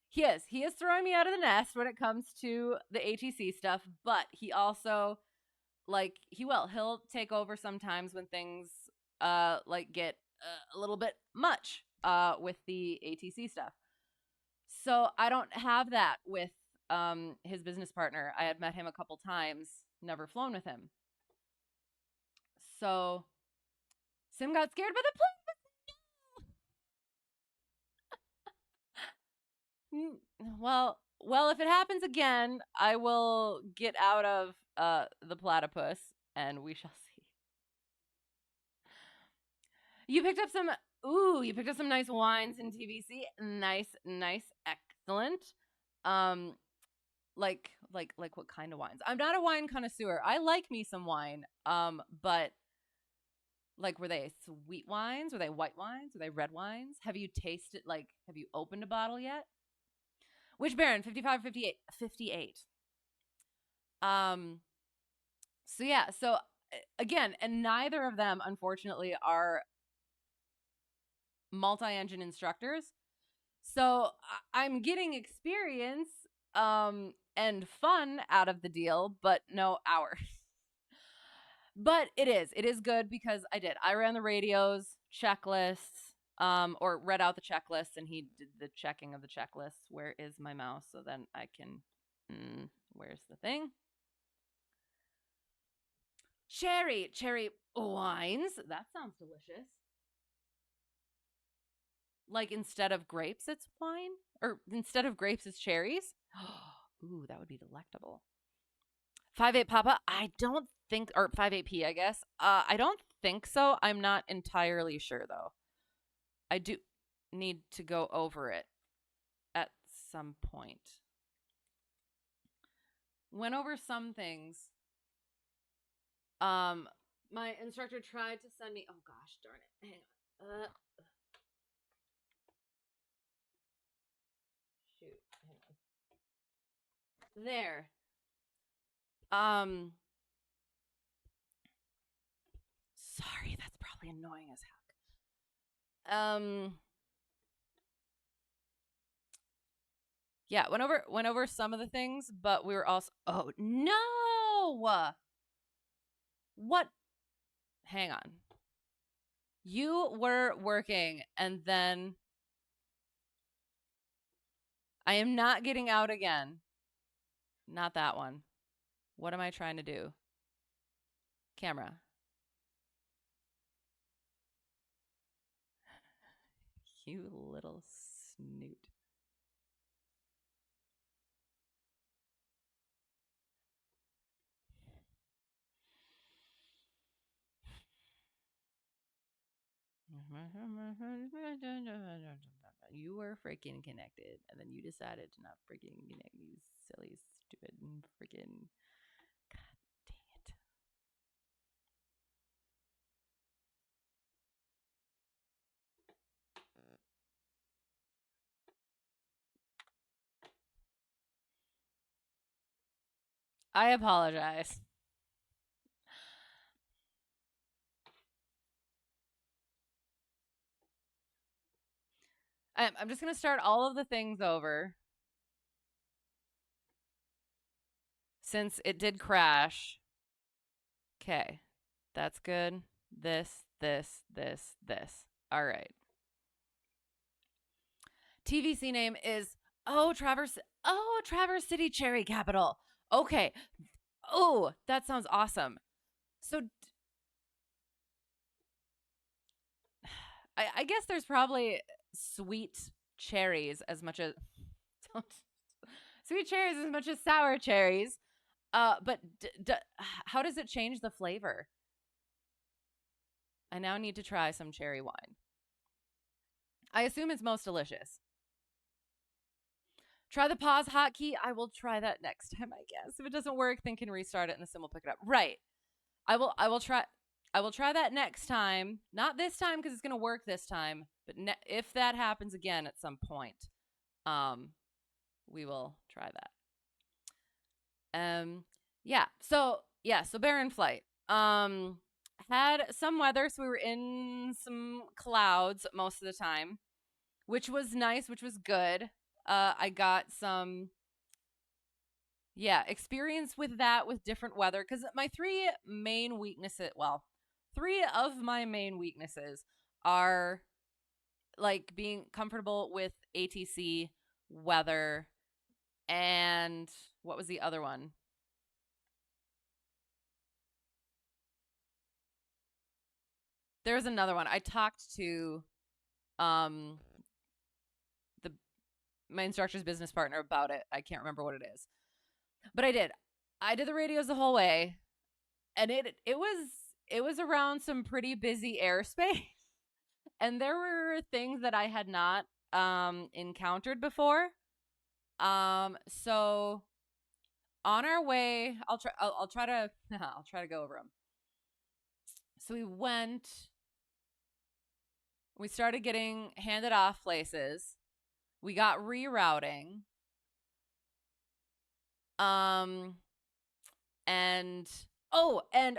He is throwing me out of the nest when it comes to the ATC stuff, but he also, like, he'll take over sometimes when things, like, get a little bit much, with the ATC stuff. So I don't have that with, his business partner. I had met him a couple times, never flown with him. So Sim got scared by the plane. Well, if it happens again, I will get out of the platypus, and we shall see. You picked up some nice wines in TVC. Nice, excellent. Like what kind of wines? I'm not a wine connoisseur. I like me some wine. But like, were they sweet wines? Were they white wines? Were they red wines? Have you tasted, like, have you opened a bottle yet? Which Baron? 55 or 58? 58. So yeah, so again, and neither of them, unfortunately, are multi-engine instructors. So I'm getting experience and fun out of the deal, but no hours. But it is good because I ran the radios, checklists, or read out the checklists, and he did the checking of the checklists. Where is my mouse? So then I can, where's the thing? Cherry wines. That sounds delicious. Like, instead of grapes, it's wine? Or instead of grapes, it's cherries? Ooh, that would be delectable. 5-8 Papa, I don't think, or 5-8P, I guess. I don't think so. I'm not entirely sure, though. I do need to go over it at some point. Went over some things. My instructor tried to send me, oh gosh, darn it. Hang on. Shoot. Hang on. There. Sorry, that's probably annoying as heck. Yeah, went over some of the things, but we were also, oh no! What? Hang on. You were working, and then I am not getting out again. Not that one. What am I trying to do? Camera. You little snoot. You were freaking connected, and then you decided to not freaking connect. You silly, stupid, freaking. God dang it. I apologize. I'm just going to start all of the things over. Since it did crash. Okay. That's good. This. All right. TVC name is, Traverse City Cherry Capital. Okay. Oh, that sounds awesome. So I guess there's probably sweet cherries as much as sweet cherries as much as sour cherries. But how does it change the flavor? I now need to try some cherry wine. I assume it's most delicious. Try the pause hotkey. I will try that next time, I guess. If it doesn't work, then can restart it and the sim will pick it up. Right. I will try that next time. Not this time because it's going to work this time, but if that happens again at some point, we will try that. So barren flight. Had some weather, so we were in some clouds most of the time, which was nice, which was good. I got some experience with that with different weather, because my three of my main weaknesses are like being comfortable with ATC, weather, and what was the other one? There's another one. I talked to my instructor's business partner about it. I can't remember what it is, but I did the radios the whole way, and it was around some pretty busy airspace, and there were things that I had not encountered before. So on our way, I'll try to go over them. So we started getting handed off places. We got rerouting.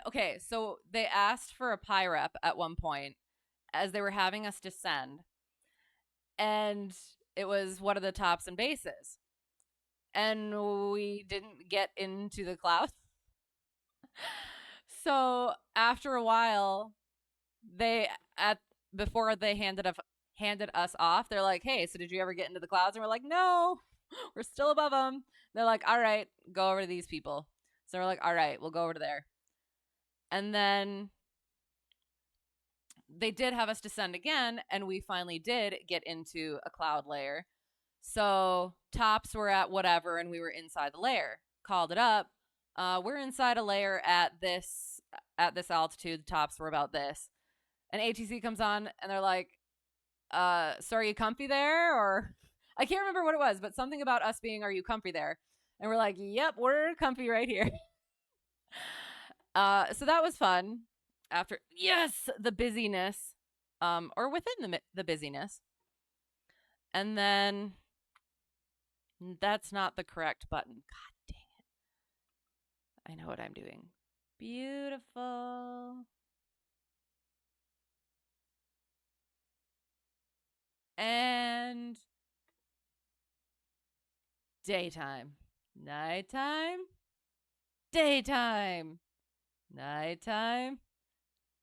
Okay, so they asked for a PIREP at one point as they were having us descend. And it was what are the tops and bases? And we didn't get into the clouds. So after a while, before they handed us off, they're like, hey, so did you ever get into the clouds? And we're like, no, we're still above them. They're like, all right, go over to these people. So we're like, all right, we'll go over to there. And then they did have us descend again, and we finally did get into a cloud layer. So tops were at whatever, and we were inside the layer. Called it up. We're inside a layer at this altitude. The tops were about this. And ATC comes on, and they're like, so are you comfy there? Or I can't remember what it was, but something about us being, are you comfy there? And we're like, yep, we're comfy right here. So that was fun. After, the busyness, or within the busyness. And then that's not the correct button. God dang it. I know what I'm doing. Beautiful. And daytime, nighttime, daytime, nighttime,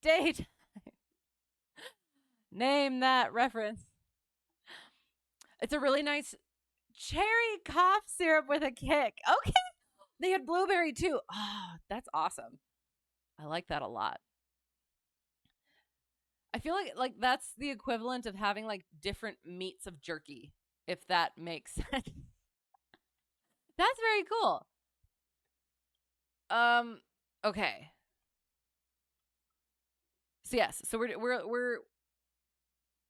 daytime. Name that reference. It's a really nice cherry cough syrup with a kick. Okay. They had blueberry too. Oh, that's awesome. I like that a lot. I feel like that's the equivalent of having like different meats of jerky, if that makes sense. That's very cool. Okay. So yes, so we're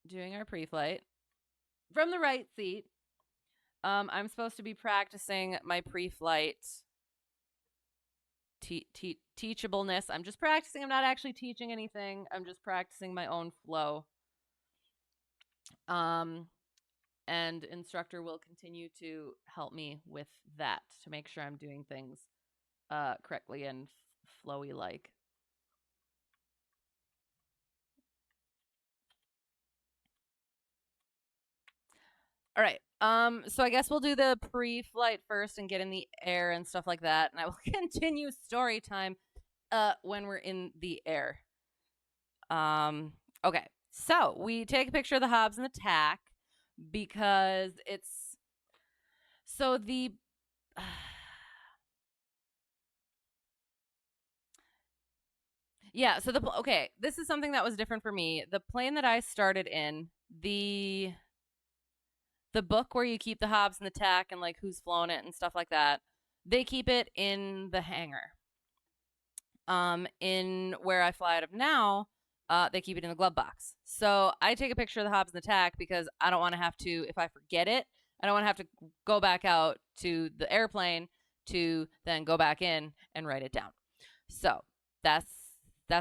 doing our pre-flight from the right seat. I'm supposed to be practicing my pre-flight teachableness. I'm just practicing. I'm not actually teaching anything. I'm just practicing my own flow. And instructor will continue to help me with that to make sure I'm doing things correctly and flowy like. All right. So I guess we'll do the pre-flight first and get in the air and stuff like that, and I will continue story time when we're in the air. Okay. So we take a picture of the hobs and the tack because it's so the Yeah, so okay, this is something that was different for me. The plane that I started in, the book where you keep the hobs and the tack and like who's flown it and stuff like that, they keep it in the hangar. In where I fly out of now, they keep it in the glove box. So I take a picture of the hobs and the tack because I don't want to have to, if I forget it, I don't want to have to go back out to the airplane to then go back in and write it down. So that's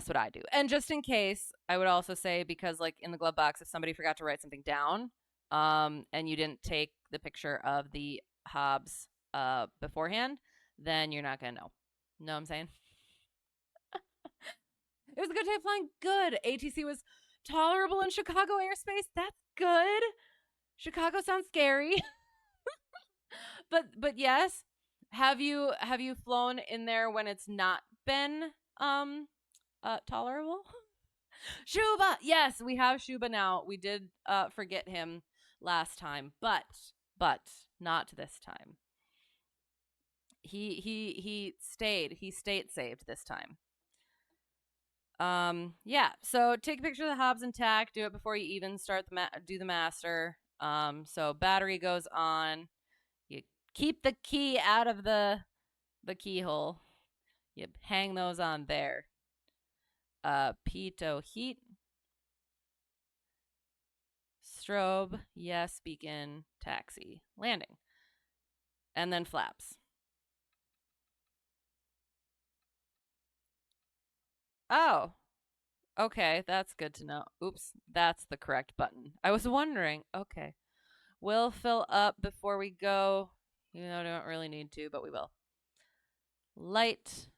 what I do. And just in case, I would also say, because like in the glove box, if somebody forgot to write something down, and you didn't take the picture of the hobs beforehand, then you're not gonna know. Know what I'm saying? It was a good day flying. Good. ATC was tolerable in Chicago airspace. That's good. Chicago sounds scary. but yes. Have you flown in there when it's not been tolerable? Shuba. Yes, we have Shuba now. We did forget him last time, but not this time. He stayed saved this time. Yeah, so take a picture of the hobs and tack. Do it before you even start do the master. So battery goes on. You keep the key out of the keyhole. You hang those on there. Pitot heat. Strobe, yes, beacon, taxi, landing. And then flaps. Oh, okay, that's good to know. Oops, that's the correct button. I was wondering. Okay. We'll fill up before we go. You know, don't really need to, but we will. Light.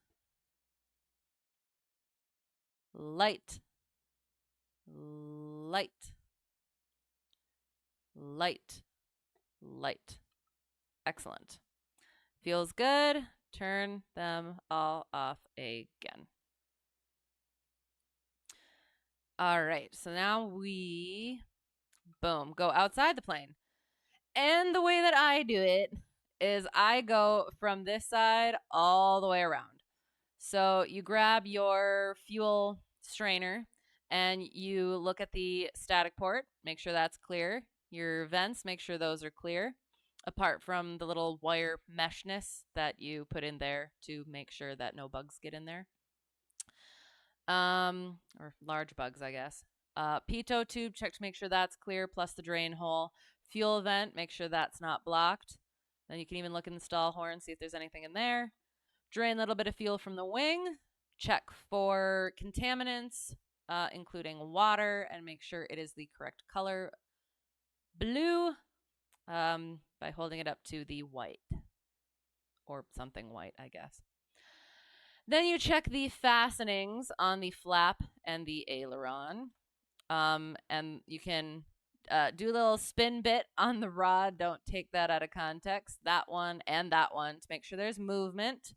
Light. Light. Light. Light. Excellent. Feels good. Turn them all off again. All right, so now we, boom, go outside the plane. And the way that I do it is I go from this side all the way around. So you grab your fuel strainer and you look at the static port, make sure that's clear. Your vents, make sure those are clear, apart from the little wire meshness that you put in there to make sure that no bugs get in there. Or large bugs, I guess. Pitot tube, check to make sure that's clear, plus the drain hole. Fuel vent, make sure that's not blocked. Then you can even look in the stall horn, see if there's anything in there. Drain a little bit of fuel from the wing. Check for contaminants, including water, and make sure it is the correct color, blue, by holding it up to the white, or something white, I guess. Then you check the fastenings on the flap and the aileron. And you can do a little spin bit on the rod. Don't take that out of context. That one and that one to make sure there's movement.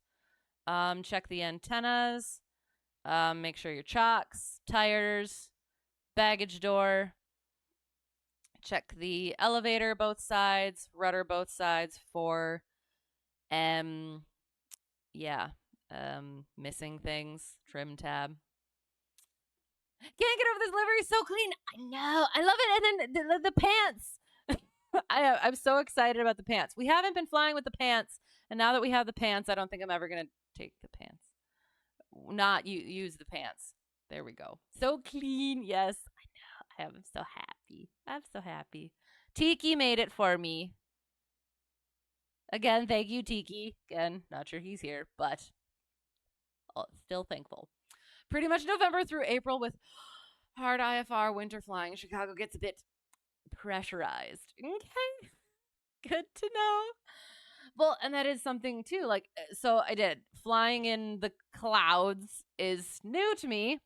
Check the antennas. Make sure your chocks, tires, baggage door. Check the elevator both sides, rudder both sides for, missing things, trim tab. Can't get over this livery, so clean. I know, I love it. And then the pants. I'm so excited about the pants. We haven't been flying with the pants, and now that we have the pants, I don't think I'm ever gonna take the pants. Not use the pants. There we go. So clean. Yes, I know. I'm so happy. I'm so happy. Tiki made it for me. Again, thank you, Tiki. Again, not sure he's here, but still thankful. Pretty much November through April with hard IFR winter flying. Chicago gets a bit pressurized. Okay. Good to know. Well, and that is something too. Like, so I did flying in the clouds is new to me.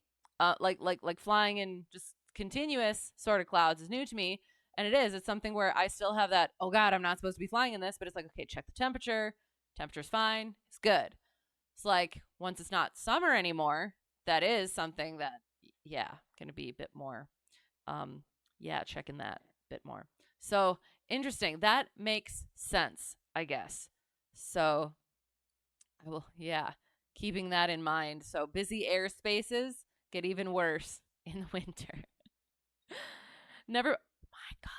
Like flying in just continuous sort of clouds is new to me. And it is. It's something where I still have that, oh God, I'm not supposed to be flying in this, but it's like, okay, check the temperature. Temperature's fine. It's good. It's like once it's not summer anymore, that is something that, going to be a bit more, checking that a bit more. So interesting. That makes sense, I guess. So I will, keeping that in mind. So busy airspaces get even worse in the winter. Never, my God.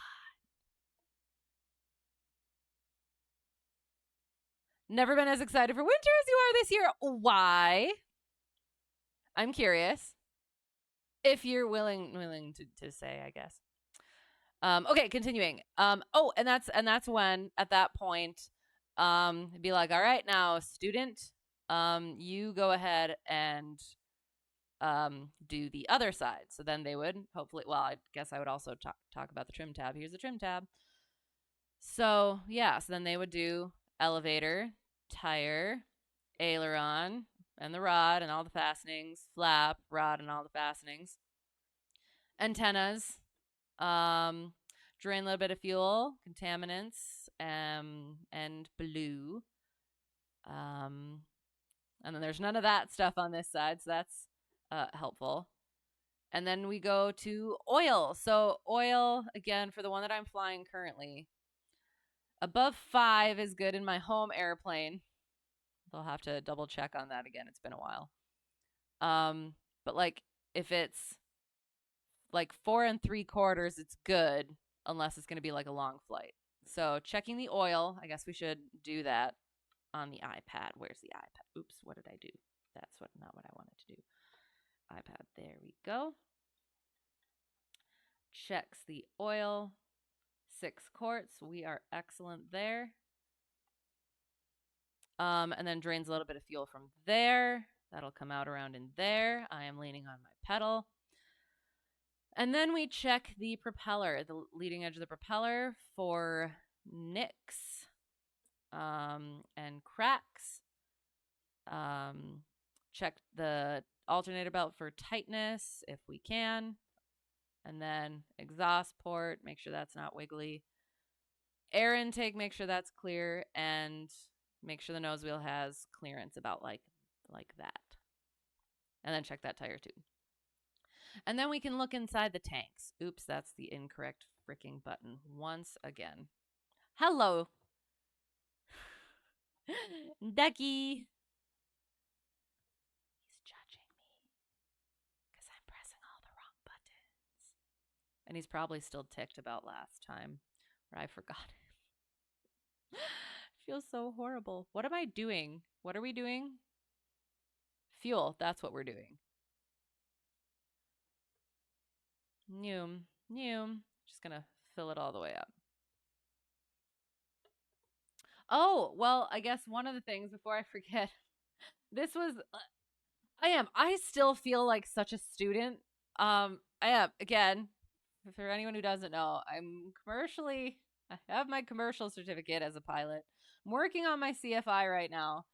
Never been as excited for winter as you are this year. Why? I'm curious. If you're willing to say, I guess. Okay, continuing. Oh, and that's when at that point, be like, all right, now student, you go ahead and do the other side. So then they would hopefully, well, I guess I would also talk about the trim tab. Here's the trim tab. So yeah, so then they would do elevator, tire, aileron, and the rod and all the fastenings, flap, rod and all the fastenings, antennas, drain a little bit of fuel, contaminants, and blue. And then there's none of that stuff on this side, so that's helpful. And then we go to oil. So oil, again, for the one that I'm flying currently, above 5 is good in my home airplane. They'll have to double check on that again. It's been a while. But like if it's like 4 3/4, it's good unless it's going to be like a long flight. So checking the oil, I guess we should do that on the iPad. Where's the iPad? Oops, what did I do? That's not what I wanted to do. iPad, there we go. Checks the oil. 6 quarts, we are excellent there. And then drains a little bit of fuel from there. That'll come out around in there. I am leaning on my pedal. And then we check the propeller, the leading edge of the propeller for nicks and cracks. Check the alternator belt for tightness if we can. And then exhaust port, make sure that's not wiggly. Air intake, make sure that's clear, and make sure the nose wheel has clearance about like that. And then check that tire tube. And then we can look inside the tanks. Oops, that's the incorrect freaking button once again. Hello. Ducky. He's judging me because I'm pressing all the wrong buttons. And he's probably still ticked about last time where I forgot it. Feels so horrible. What am I doing? What are we doing? Fuel. That's what we're doing. Noom. Just gonna fill it all the way up. Oh, well, I guess one of the things before I forget, this was, I still feel like such a student. I am, again, for anyone who doesn't know, I have my commercial certificate as a pilot. I'm working on my CFI right now,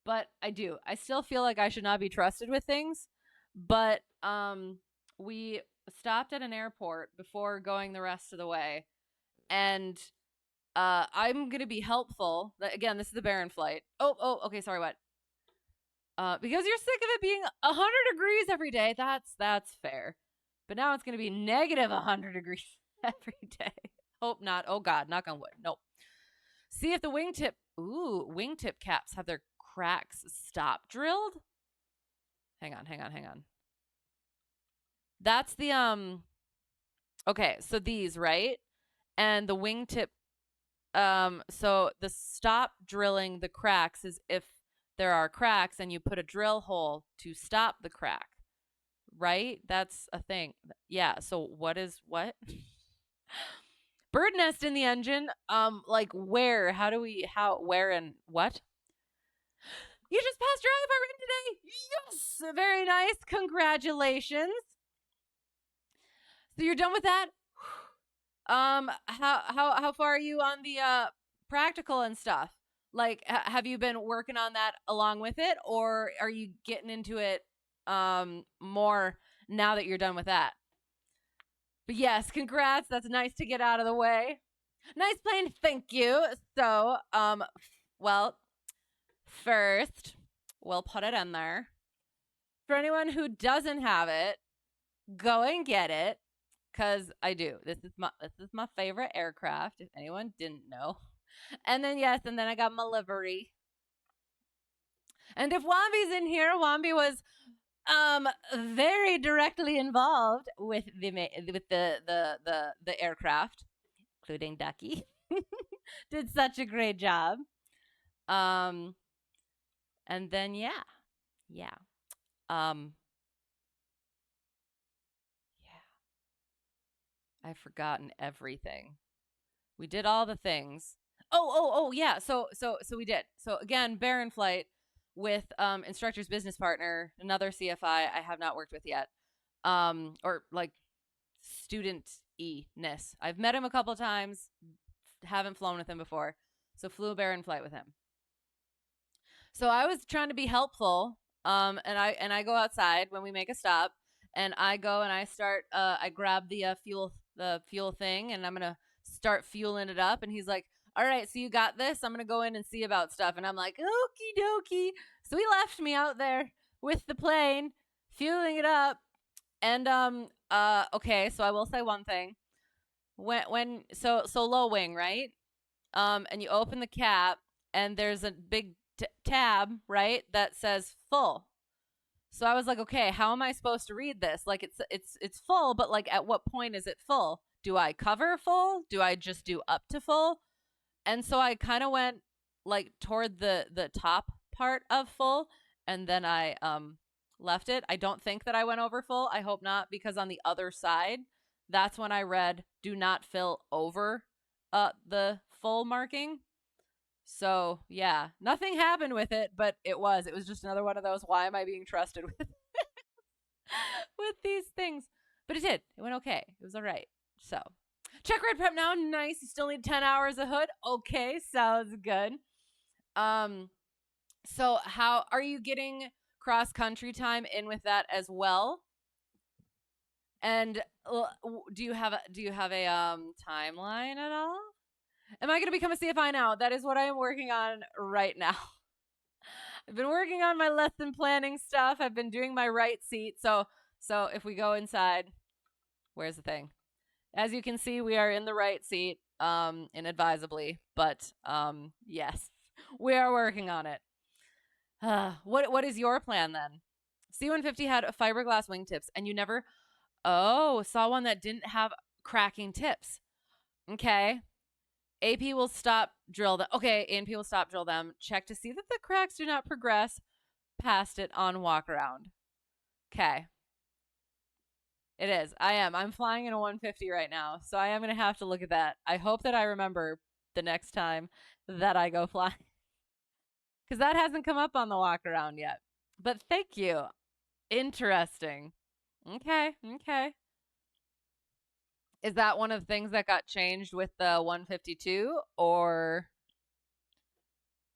but I still feel like I should not be trusted with things. But we stopped at an airport before going the rest of the way, and I'm gonna be helpful. Again, this is the Baron flight. Oh, okay, sorry, what? Because you're sick of it being 100 degrees every day. That's fair. But now it's gonna be negative 100 degrees every day. Hope not. Oh God, knock on wood. Nope. See if the wingtip caps have their cracks stop drilled. Hang on. That's the okay, so these, right? And the wingtip, so the stop drilling the cracks is if there are cracks and you put a drill hole to stop the crack, right? That's a thing. Yeah, so what? Bird nest in the engine, like where? Where and what? You just passed your IFR in today. Yes, very nice. Congratulations. So you're done with that? How far are you on the practical and stuff? Like, have you been working on that along with it, or are you getting into it more now that you're done with that? But yes, congrats. That's nice to get out of the way. Nice plane, thank you. So, well, first, we'll put it in there. For anyone who doesn't have it, go and get it, because I do. This is my favorite aircraft, if anyone didn't know. And then, yes, and then I got my livery. And if Wambi's in here, Wambi was very directly involved with the aircraft, including Ducky. Did such a great job. And then yeah. I've forgotten everything. We did all the things. Oh, yeah. So we did. So again, Baron flight with instructor's business partner, another CFI I have not worked with yet. Or like student-y-ness. I've met him a couple times, haven't flown with him before. So flew Baron flight with him. So I was trying to be helpful. And I go outside when we make a stop, and I go and I start I grab the fuel thing, and I'm gonna start fueling it up. And he's like, all right, so you got this. I'm gonna go in and see about stuff. And I'm like, okie dokie. So he left me out there with the plane, fueling it up. And okay, so I will say one thing. When so low wing, right? And you open the cap, and there's a big tab, right, that says full. So I was like, okay, how am I supposed to read this? Like it's full, but like at what point is it full? Do I cover full? Do I just do up to full? And so I kind of went like toward the top part of full, and then I left it. I don't think that I went over full. I hope not, because on the other side, that's when I read do not fill over the full marking. So yeah, nothing happened with it, but it was just another one of those, why am I being trusted with with these things? But it did. It went okay. It was all right. So check ride prep now. Nice. You still need 10 hours of hood. Okay, sounds good. So how are you getting cross country time in with that as well? And do you have a timeline at all? Am I going to become a CFI now? That is what I am working on right now. I've been working on my lesson planning stuff. I've been doing my right seat. So if we go inside, where's the thing? As you can see, we are in the right seat, inadvisably, but yes, we are working on it. What is your plan then? C-150 had a fiberglass wingtips, and you never saw one that didn't have cracking tips. Okay. AP will stop drill them. Okay, ANP will stop drill them. Check to see that the cracks do not progress past it on walk around. Okay. It is. I'm flying in a 150 right now, so I am going to have to look at that. I hope that I remember the next time that I go flying, because that hasn't come up on the walk around yet. But thank you. Interesting. Okay. Is that one of the things that got changed with the 152, or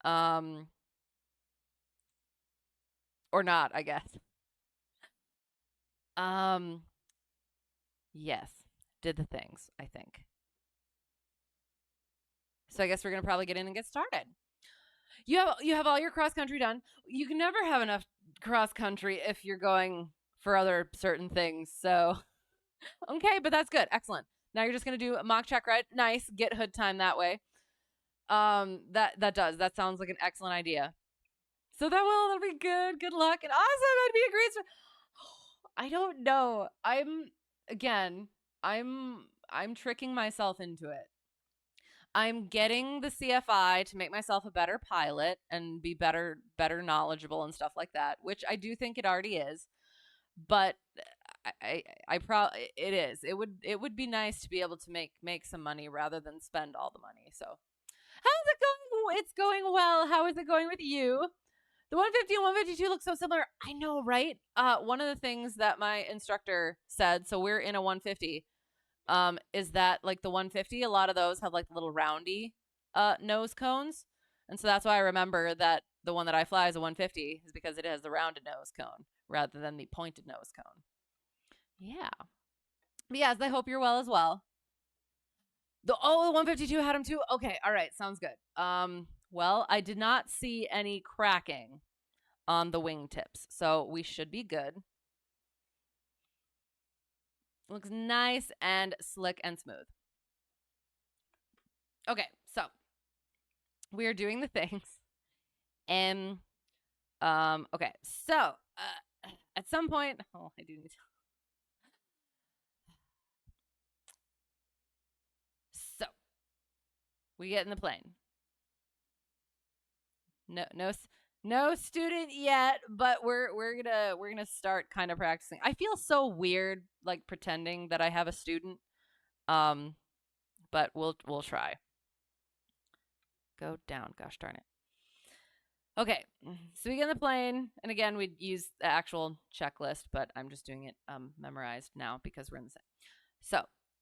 not, I guess? Yes, did the things, I think. So I guess we're going to probably get in and get started. You have all your cross country done. You can never have enough cross country if you're going for other certain things. So okay, but that's good. Excellent. Now you're just going to do a mock check ride. Nice. Get hood time that way. That sounds like an excellent idea. So that'll be good. Good luck. And awesome. That'd be a great I don't know. I'm tricking myself into it. I'm getting the CFI to make myself a better pilot and be better knowledgeable and stuff like that, which I do think it already is. But it is. It would be nice to be able to make some money rather than spend all the money. So how's it going? It's going well. How is it going with you? The 150 and 152 look so similar. I know, right? One of the things that my instructor said, so we're in a 150, is that like the 150, a lot of those have like little roundy nose cones. And so that's why I remember that the one that I fly is a 150 is because it has the rounded nose cone rather than the pointed nose cone. Yeah. But yes, I hope you're well as well. The 152 had them too? Okay, all right, sounds good. Well, I did not see any cracking on the wingtips, so we should be good. Looks nice and slick and smooth. Okay, so we are doing the things. And Okay, so at some point, oh, I do need to. So we get in the plane. No student yet, but we're gonna start kind of practicing. I feel so weird like pretending that I have a student. But we'll try. Go down, gosh darn it. Okay, so we get in the plane, and again, we'd use the actual checklist, but I'm just doing it memorized now because we're in the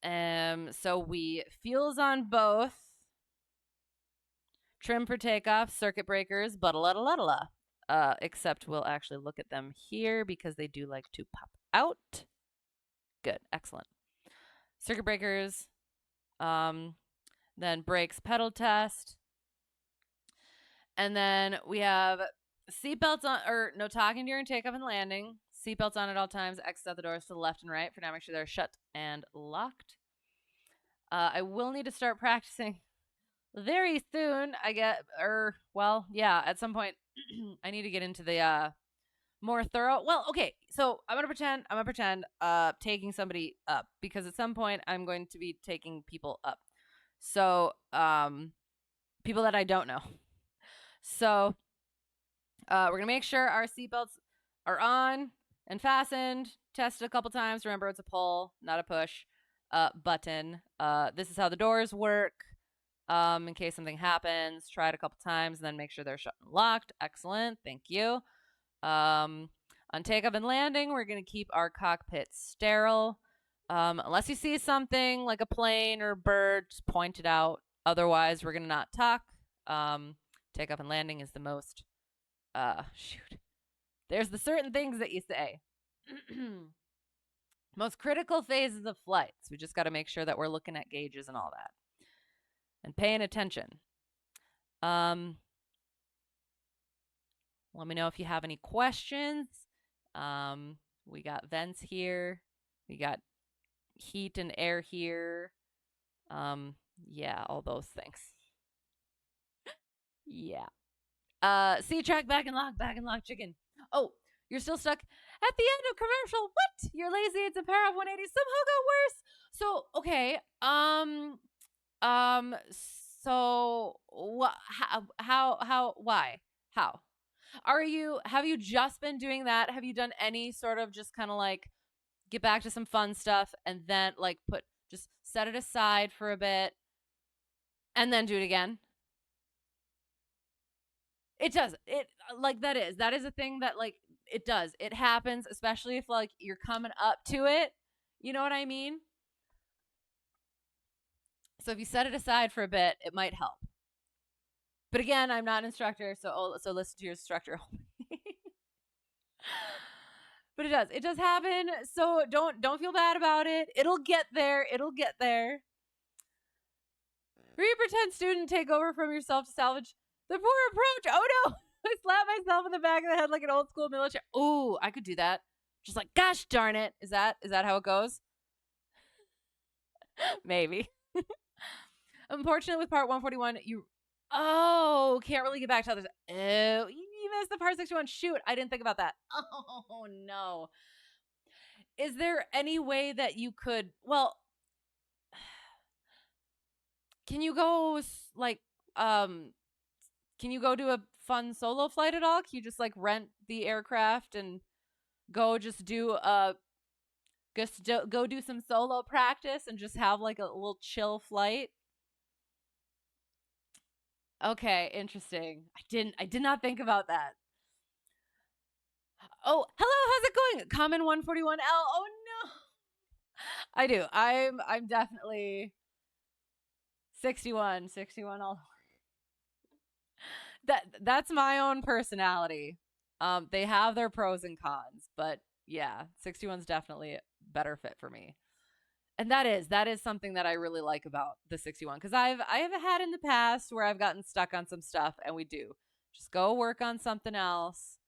same. So we fuels on both, trim for takeoff, circuit breakers, blah. Except we'll actually look at them here because they do like to pop out. Good, excellent. Circuit breakers, then brakes, pedal test. And then we have seatbelts on, or no talking during takeoff and landing. Seatbelts on at all times. Exit out the doors to the left and right. For now, make sure they're shut and locked. I will need to start practicing very soon. At some point, I need to get into the more thorough. Well, okay, so I'm gonna pretend taking somebody up, because at some point I'm going to be taking people up. So people that I don't know. So we're going to make sure our seatbelts are on and fastened. Test it a couple times. Remember, it's a pull, not a push button. This is how the doors work. In case something happens, try it a couple times and then make sure they're shut and locked. Excellent. Thank you. On takeoff and landing, we're going to keep our cockpit sterile. Unless you see something like a plane or a bird, just point it out. Otherwise, we're going to not talk. Takeoff and landing is the most, there's the certain things that you say. Most critical phases of flights. We just got to make sure that we're looking at gauges and all that. And paying attention. Let me know if you have any questions. We got vents here. We got heat and air here. Yeah, all those things. Yeah. C-track, back and lock, chicken. Oh, you're still stuck at the end of commercial. What? Your lazy aids and power off 180 somehow got worse. So, okay. So why? How? Have you just been doing that? Have you done any sort of just kind of like get back to some fun stuff and then like just set it aside for a bit and then do it again? It does. That is a thing that like it does. It happens, especially if like you're coming up to it. You know what I mean? So if you set it aside for a bit, it might help. But again, I'm not an instructor, so listen to your instructor only. But it does happen. So don't feel bad about it. It'll get there. Pretend student take over from yourself to salvage the poor approach. Oh no! I slapped myself in the back of the head like an old school military. Ooh, I could do that. Just like, gosh darn it. Is that how it goes? Maybe. Unfortunately, with part 141, can't really get back to others. Oh, you missed the part 61. Shoot, I didn't think about that. Oh no. Is there any way that you could, can you go like, can you go do a fun solo flight at all? Can you just like rent the aircraft and go just do go do some solo practice and just have like a little chill flight? Okay, interesting. I did not think about that. Oh, hello, how's it going? Common 141L. Oh no. I do. I'm definitely 61 all. That's my own personality. They have their pros and cons, but yeah, 61's definitely a better fit for me. And that is something that I really like about the 61, because I have had in the past where I've gotten stuck on some stuff, and we do just go work on something else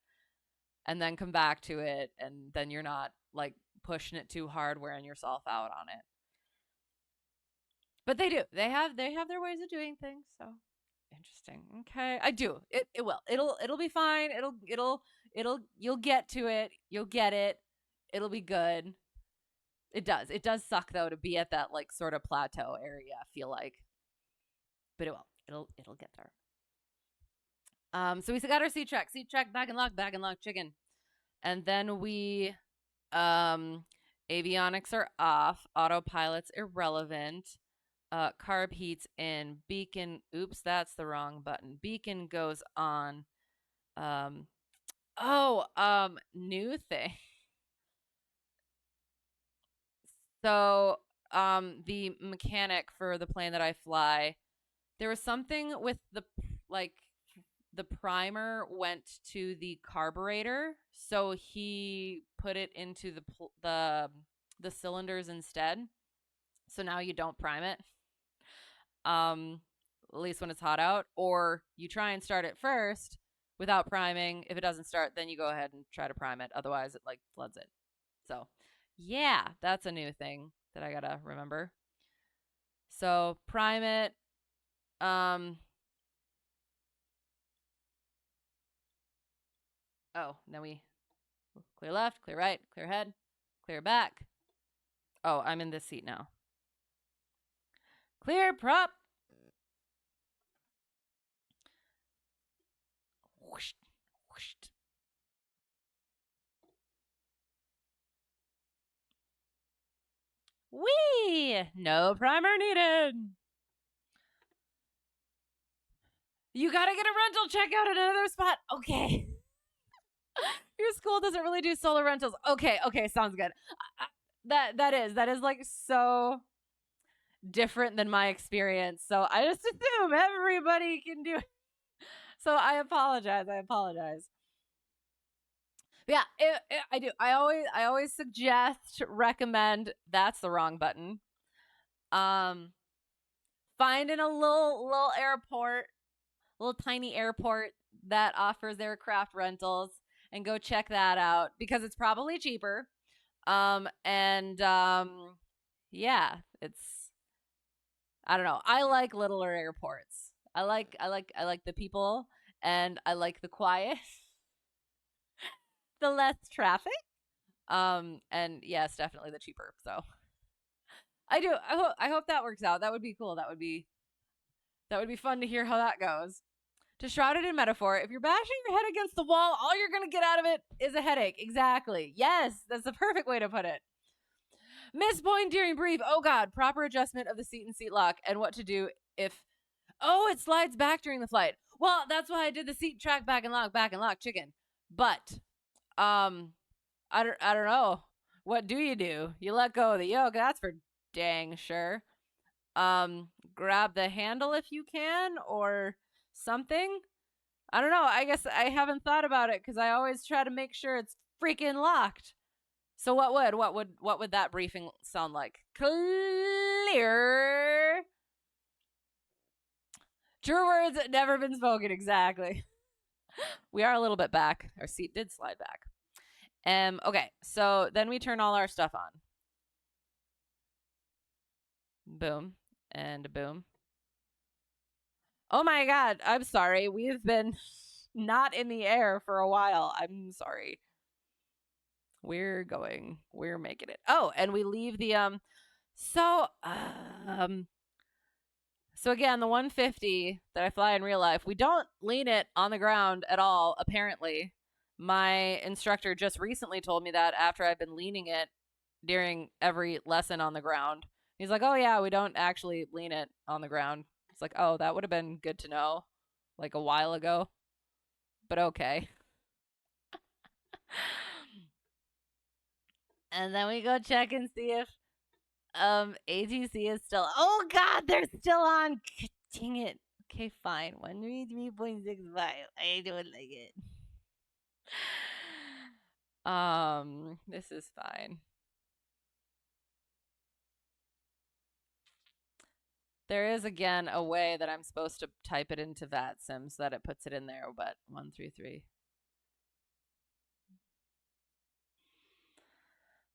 and then come back to it, and then you're not like pushing it too hard, wearing yourself out on it. But they have their ways of doing things, so Interesting. Okay. I do. It will. It'll be fine. You'll get to it. You'll get it. It'll be good. It does. It does suck though to be at that like sort of plateau area, I feel like. But it will. It'll get there. So we got our seat track, back and lock, chicken. And then we avionics are off, autopilot's irrelevant. Carb heats in, beacon, oops, that's the wrong button. Beacon goes on. New thing. So, the mechanic for the plane that I fly, there was something with the primer went to the carburetor, so he put it into the cylinders instead. So now you don't prime it. At least when it's hot out, or you try and start it first without priming. If it doesn't start, then you go ahead and try to prime it. Otherwise, it like floods it. So, yeah, that's a new thing that I gotta remember. So prime it. Then we clear left, clear right, clear head, clear back. Oh, I'm in this seat now. Clear prop. Whoosh, whoosh. Whee! No primer needed. You gotta get a rental check out at another spot. Okay. Your school doesn't really do solar rentals. Okay, sounds good. That is like so different than my experience. So I just assume everybody can do it. So I apologize. Yeah, I do. I always suggest, recommend. That's the wrong button. Finding a little airport, little tiny airport that offers aircraft rentals, and go check that out because it's probably cheaper. Yeah, it's. I don't know. I like littler airports. I like the people, and I like the quiet. The less traffic. And yes, definitely the cheaper. So I do. I hope that works out. That would be cool. That would be fun to hear how that goes. To shroud it in metaphor, if you're bashing your head against the wall, all you're gonna get out of it is a headache. Exactly. Yes, that's the perfect way to put it. Miss point during brief. Oh God, proper adjustment of the seat and seat lock, and what to do if it slides back during the flight. Well, that's why I did the seat track back and lock chicken. But I don't know. What do? You let go of the yoke. That's for dang sure. Grab the handle if you can, or something. I don't know. I guess I haven't thought about it because I always try to make sure it's freaking locked. So what would that briefing sound like? Clear. True words never been spoken. Exactly. We are a little bit back. Our seat did slide back. Okay, so then we turn all our stuff on. Boom and boom. Oh my God, I'm sorry. We've been not in the air for a while. I'm sorry. We're making it. Oh, and we leave the so again, the 150 that I fly in real life, we don't lean it on the ground at all, apparently. My instructor just recently told me that after I've been leaning it during every lesson on the ground. He's like, "Oh yeah, we don't actually lean it on the ground." It's like, "Oh, that would have been good to know like a while ago." But okay. And then we go check and see if ATC is still. Oh God, they're still on. Dang it. Okay, fine. 133.65. I don't like it. This is fine. There is again a way that I'm supposed to type it into VATSIM so that it puts it in there, but 133.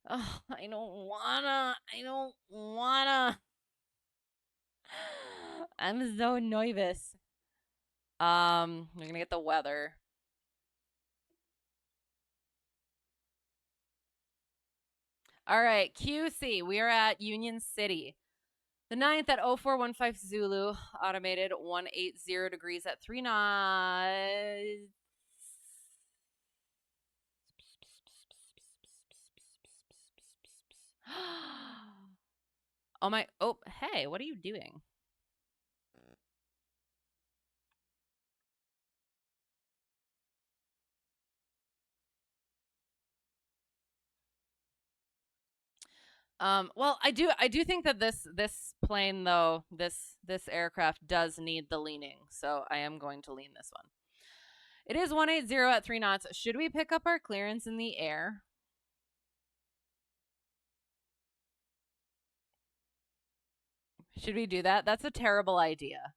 Oh, I don't wanna. I'm so nervous. We're gonna get the weather. All right, KUCY. We are at Union City. The 9th at 0415 Zulu, automated 180 degrees at 3 knots. Oh my, oh, hey, what are you doing? Well, I do think that this plane though, this aircraft does need the leaning, so I am going to lean this one. It is 180 at 3 knots. Should we pick up our clearance in the air? Should we do that? That's a terrible idea.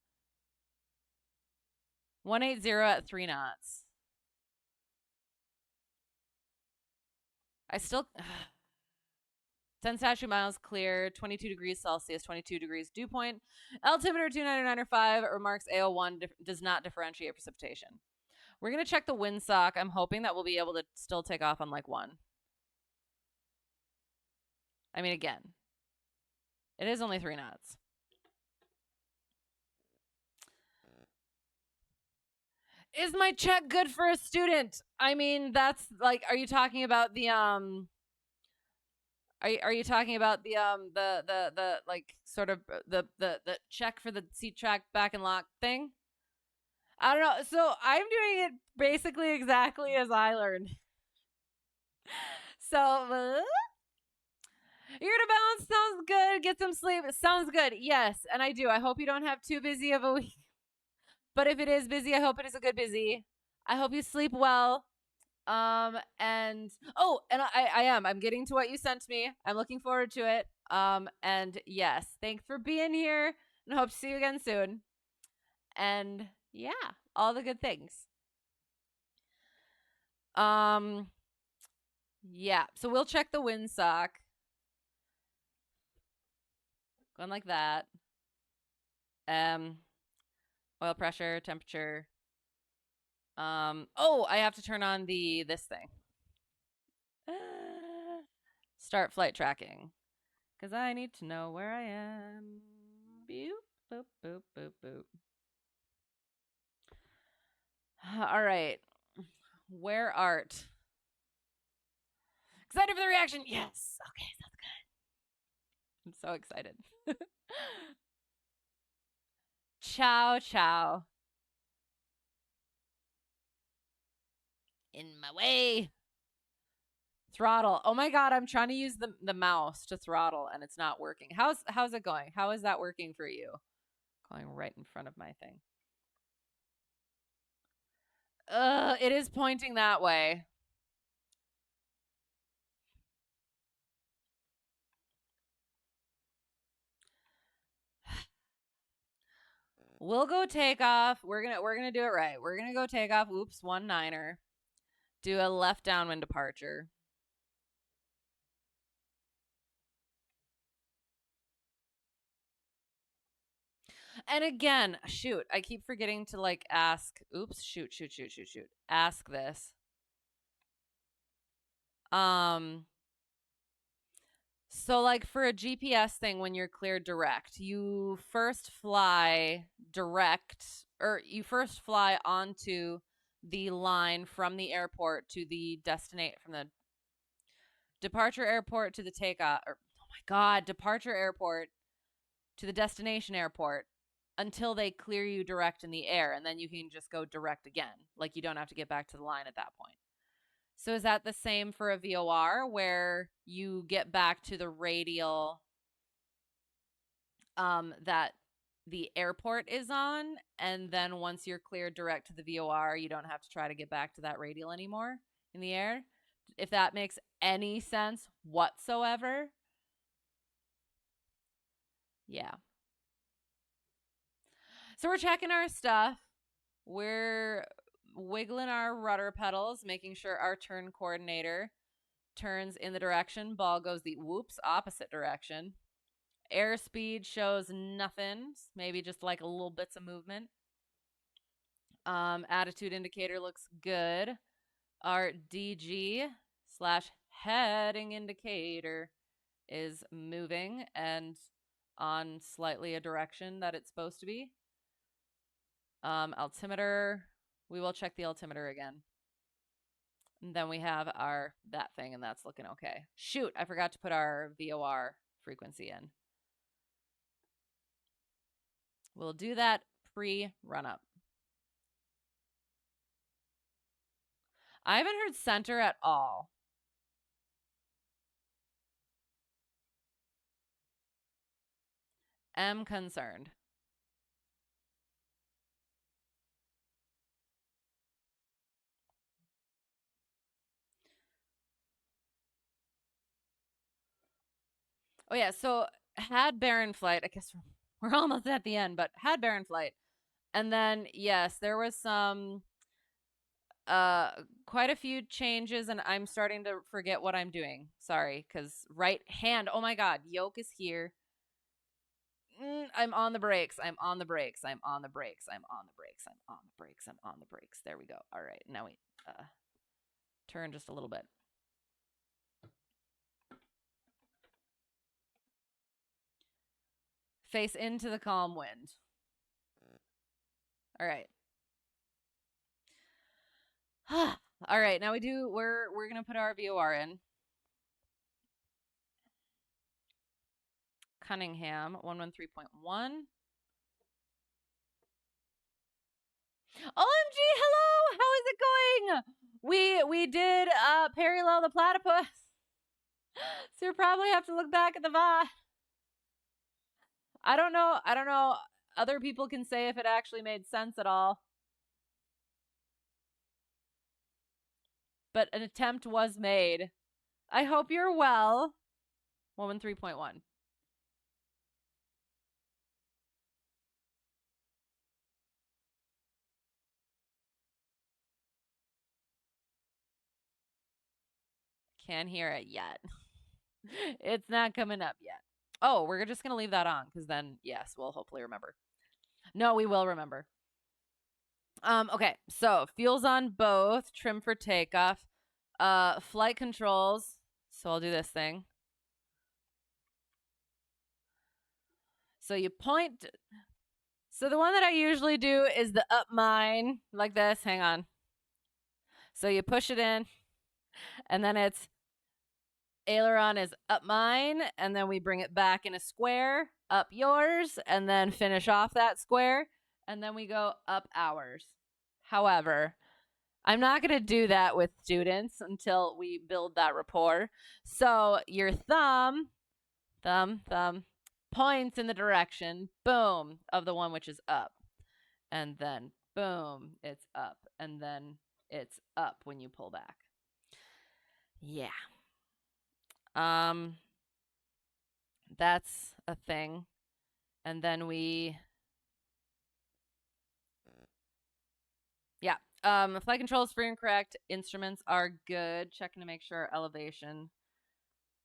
180 at 3 knots. I still 10 statute miles clear, 22 degrees Celsius, 22 degrees dew point. Altimeter 299.5 remarks AO1 does not differentiate precipitation. We're going to check the windsock. I'm hoping that we'll be able to still take off on like 1. I mean, again, it is only 3 knots. Is my check good for a student? I mean, that's like, are you talking about the Are you talking about the like sort of the check for the seat track back and lock thing? I don't know. So I'm doing it basically exactly as I learned. So you're gonna bounce. Sounds good. Get some sleep. Sounds good. Yes, and I do. I hope you don't have too busy of a week. But if it is busy, I hope it is a good busy. I hope you sleep well. And I'm getting to what you sent me. I'm looking forward to it. And yes, thanks for being here and hope to see you again soon. And yeah, all the good things. Yeah, so we'll check the windsock. Going like that. Oil pressure, temperature. Oh, I have to turn on this thing. Start flight tracking. Because I need to know where I am. Boop, boop, boop, boop, boop. All right. Where art? Excited for the reaction. Yes. Okay, sounds good. I'm so excited. Ciao, ciao. In my way. Throttle. Oh my god, I'm trying to use the mouse to throttle and it's not working. How's it going? How is that working for you? Going right in front of my thing. It is pointing that way. We'll go take off. We're gonna do it right. We're gonna go take off. Oops, 19er. Do a left downwind departure. And again, shoot, I keep forgetting to like ask. Oops, shoot. Ask this. So like for a GPS thing, when you're cleared direct, you first fly direct, or you first fly onto the line from the airport to the destination, from the departure airport to the takeoff, or oh my god, departure airport to the destination airport until they clear you direct in the air, and then you can just go direct again. Like you don't have to get back to the line at that point. So is that the same for a VOR where you get back to the radial that the airport is on, and then once you're cleared direct to the VOR, you don't have to try to get back to that radial anymore in the air? If that makes any sense whatsoever. Yeah. So we're checking our stuff. We're wiggling our rudder pedals, making sure our turn coordinator turns in the direction. Ball goes the opposite direction. Airspeed shows nothing. Maybe just like a little bits of movement. Attitude indicator looks good. Our DG/heading indicator is moving and on slightly a direction that it's supposed to be. Altimeter, we will check the altimeter again. And then we have that thing, and that's looking okay. Shoot, I forgot to put our VOR frequency in. We'll do that pre-run up. I haven't heard center at all. Am concerned. Oh yeah, so had barren flight. I guess we're almost at the end, but had barren flight. And then yes, there was some quite a few changes, and I'm starting to forget what I'm doing. Sorry, because right hand, oh my god, yoke is here. I'm on the brakes. I'm on the brakes. I'm on the brakes. I'm on the brakes. I'm on the brakes. I'm on the brakes. There we go. All right, now we turn just a little bit. Face into the calm wind. All right. All right, now we're gonna put our VOR in. Cunningham 113.1. OMG, hello! How is it going? We did Perryllel the Platypus. So you probably have to look back at the VOD. I don't know. Other people can say if it actually made sense at all. But an attempt was made. I hope you're well. 113.1. Can't hear it yet. It's not coming up yet. Oh, we're just going to leave that on because then, yes, we'll hopefully remember. No, we will remember. Okay, so fuel's on both. Trim for takeoff. Flight controls. So I'll do this thing. So you point. So the one that I usually do is the up mine, like this. Hang on. So you push it in, and then it's aileron is up mine, and then we bring it back in a square, up yours, and then finish off that square, and then we go up ours. However, I'm not going to do that with students until we build that rapport. So your thumb points in the direction, boom, of the one which is up. And then, boom, it's up. And then it's up when you pull back. Yeah. That's a thing. And then we... Yeah. Flight controls free and correct. Instruments are good. Checking to make sure our elevation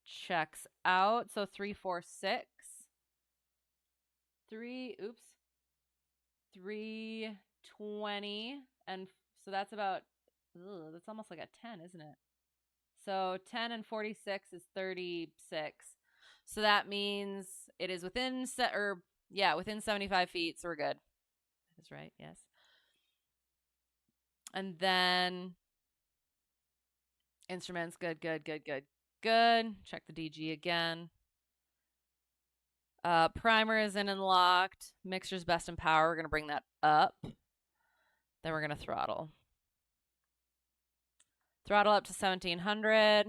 checks out. So 346. 320. And so that's about, that's almost like a 10, isn't it? So 10 and 46 is 36. So that means it is within within 75 feet. So we're good. That's right. Yes. And then instruments, good. Check the DG again. Primer is in and locked. Mixer's best in power. We're going to bring that up. Then we're going to throttle. Throttle up to 1700.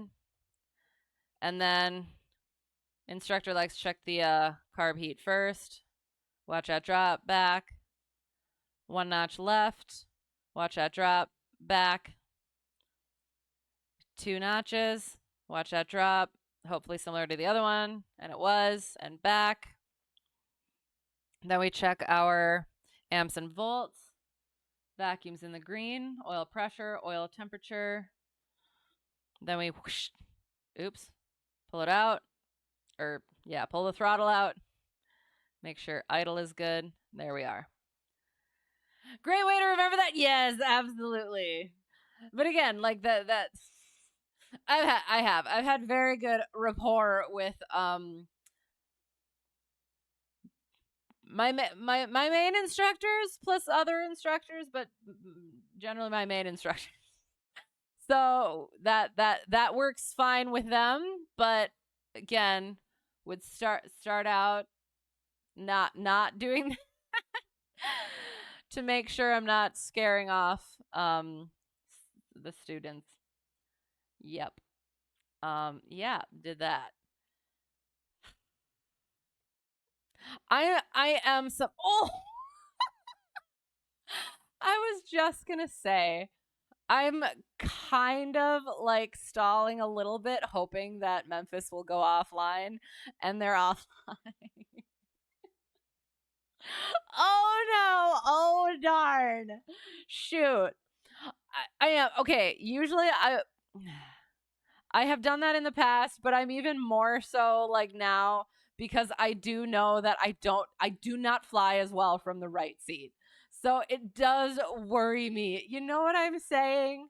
And then instructor likes to check the carb heat first. Watch that drop back. 1 notch left. Watch that drop back. 2 notches. Watch that drop. Hopefully similar to the other one. And it was. And back. Then we check our amps and volts. Vacuum's in the green. Oil pressure. Oil temperature. Then we whoosh, pull it out. Pull the throttle out. Make sure idle is good. There we are. Great way to remember that. Yes, absolutely. But again, like that I've had very good rapport with my main instructors plus other instructors, but generally my main instructors. So that works fine with them, but again, would start out not doing that to make sure I'm not scaring off the students. Yep. Yeah, did that. I am some oh I was just gonna say I'm kind of like stalling a little bit, hoping that Memphis will go offline, and they're offline. Oh no! Oh darn! Shoot! I am okay. Usually I have done that in the past, but I'm even more so like now because I do know that I do not fly as well from the right seat. So it does worry me. You know what I'm saying?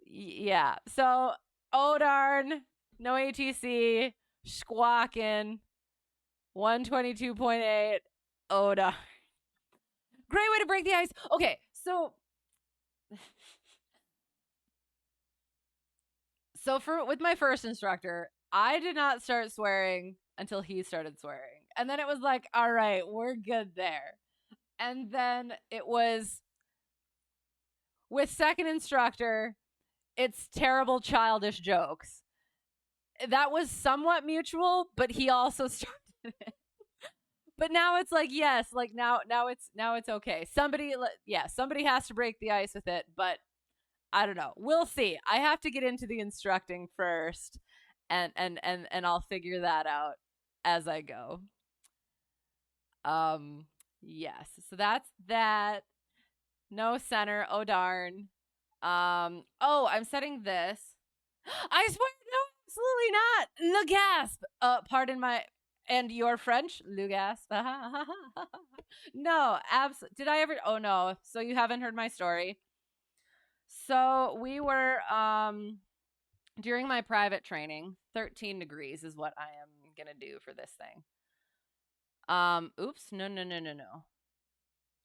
Yeah. So, oh darn, no ATC, squawking, 122.8. Oh darn. Great way to break the ice. Okay, so with my first instructor, I did not start swearing until he started swearing. And then it was like, all right, we're good there. And then it was with second instructor, it's terrible childish jokes. That was somewhat mutual, but he also started it. But now it's like, yes, like now it's okay. Somebody has to break the ice with it, but I don't know. We'll see. I have to get into the instructing first, and I'll figure that out as I go. Yes. So that's that. No center. Oh darn. Oh, I'm setting this. I swear, no, absolutely not. Le gasp. Pardon my and your French, le gasp. No, did I ever? Oh no. So you haven't heard my story. So we were during my private training, 13 degrees is what I am gonna do for this thing. Oops, no.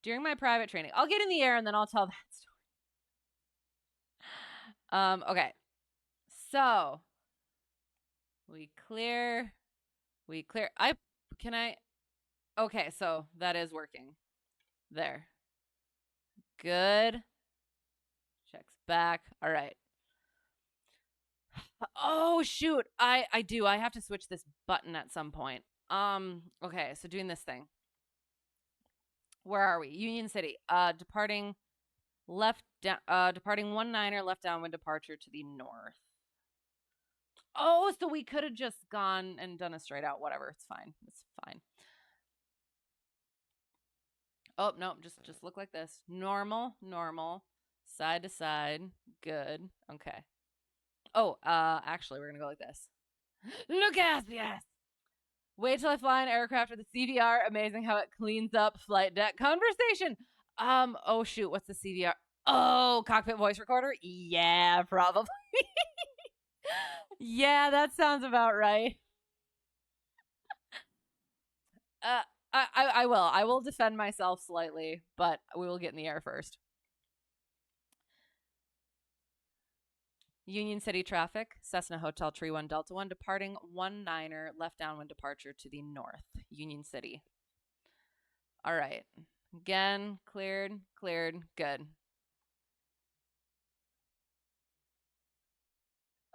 During my private training, I'll get in the air and then I'll tell that story. Okay. So we clear. Okay, so that is working. There. Good. Checks back. All right. Oh shoot. I have to switch this button at some point. Okay, so doing this thing. Where are we? Union City. Departing 19er left downwind departure to the north. Oh, so we could have just gone and done a straight out whatever. It's fine. Oh, no, just look like this. Normal, side to side. Good. Okay. Oh, actually, we're going to go like this. Look at yes. Wait till I fly an aircraft with a CVR. Amazing how it cleans up flight deck conversation. Oh shoot, what's the CVR? Oh, cockpit voice recorder? Yeah, probably. Yeah, that sounds about right. I will. I will defend myself slightly, but we will get in the air first. Union City traffic, Cessna Hotel Tree 1 Delta 1, departing 19er, left downwind departure to the north, Union City. All right. Again, cleared, good.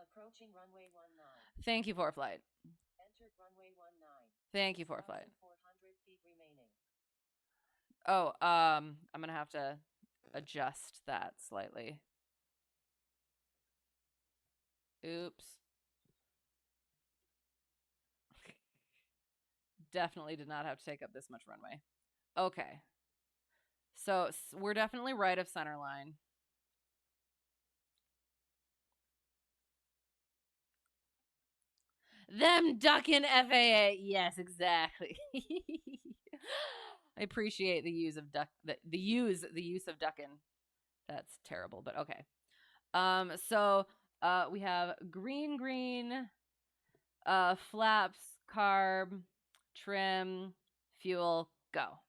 Approaching runway 19. Thank you, Preflight. Entered runway 19. Thank you, Preflight. 400 feet remaining. Oh, I'm going to have to adjust that slightly. Oops. Definitely did not have to take up this much runway. Okay. So we're definitely right of center line. Them ducking FAA. Yes, exactly. I appreciate the use of the use of duckin. That's terrible, but okay. So we have green, flaps, carb, trim, fuel, go.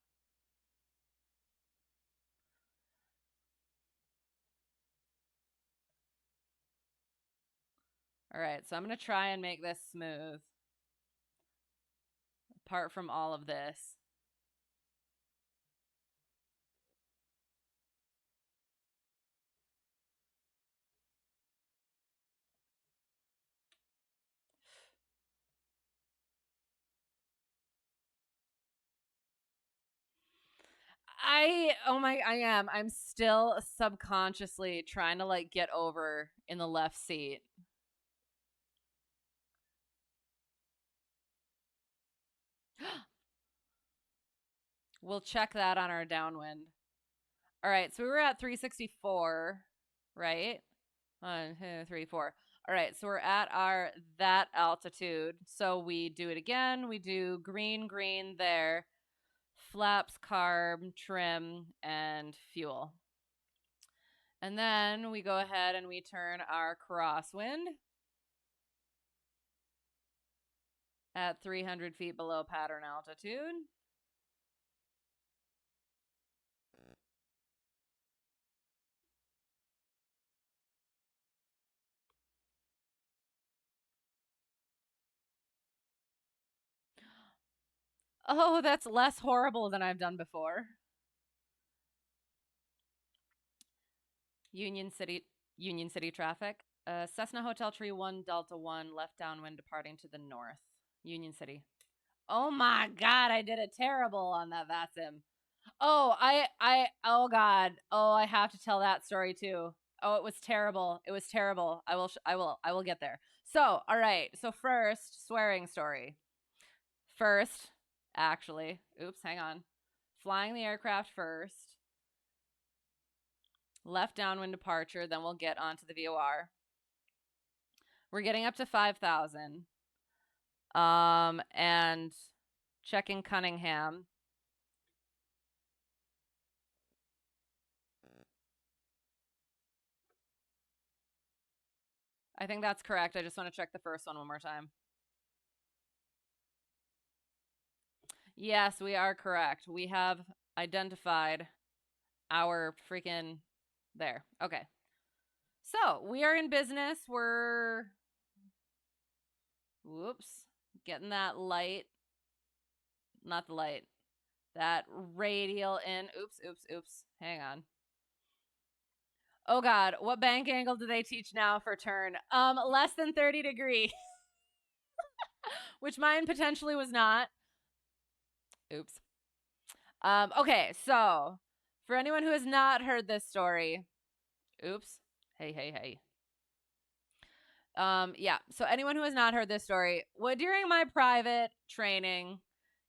All right, so I'm going to try and make this smooth. Apart from all of this. I'm still subconsciously trying to like get over in the left seat. We'll check that on our downwind. All right, so we were at 364, right? 1, 2, 3, 4. All right, so we're at that altitude. So we do it again. We do green there. Flaps, carb, trim, and fuel. And then we go ahead and we turn our crosswind at 300 feet below pattern altitude. Oh, that's less horrible than I've done before. Union City traffic. Cessna Hotel Tree 1 Delta 1 left downwind departing to the north. Union City. Oh my God, I did a terrible on that VATSIM. Oh, oh God. Oh, I have to tell that story too. Oh, it was terrible. It was terrible. I will get there. So, all right. So first, swearing story. First, actually, oops, hang on. Flying the aircraft first. Left downwind departure, then we'll get onto the VOR. We're getting up to 5,000. And checking Cunningham. I think that's correct. I just want to check the first one more time. Yes, we are correct. We have identified our freaking there. Okay. So we are in business. We're, whoops, getting that light, not the light, that radial in. Oops. Hang on. Oh God, what bank angle do they teach now for turn? Less than 30 degrees, which mine potentially was not. Oops. Okay, so for anyone who has not heard this story, oops. Hey. Yeah, so anyone who has not heard this story, well, during my private training,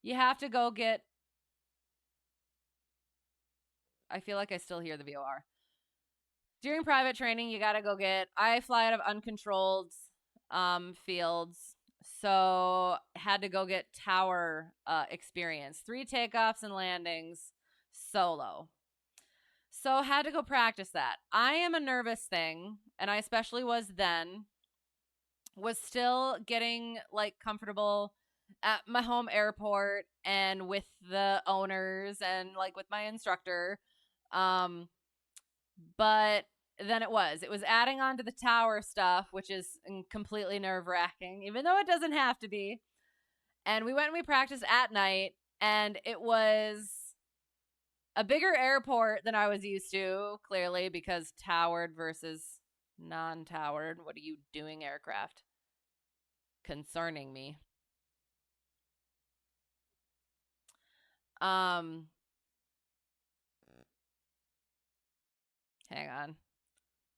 you have to go get, I feel like I still hear the VOR. During private training, you got to go get, I fly out of uncontrolled fields, so had to go get tower experience, 3 takeoffs and landings solo. So had to go practice that. I am a nervous thing, and I especially was then, was still getting like comfortable at my home airport and with the owners and like with my instructor. But then it was adding on to the tower stuff, which is completely nerve-wracking, even though it doesn't have to be. And we went and we practiced at night, and it was a bigger airport than I was used to, clearly, because towered versus non-towered. What are you doing, aircraft? Concerning me. Hang on.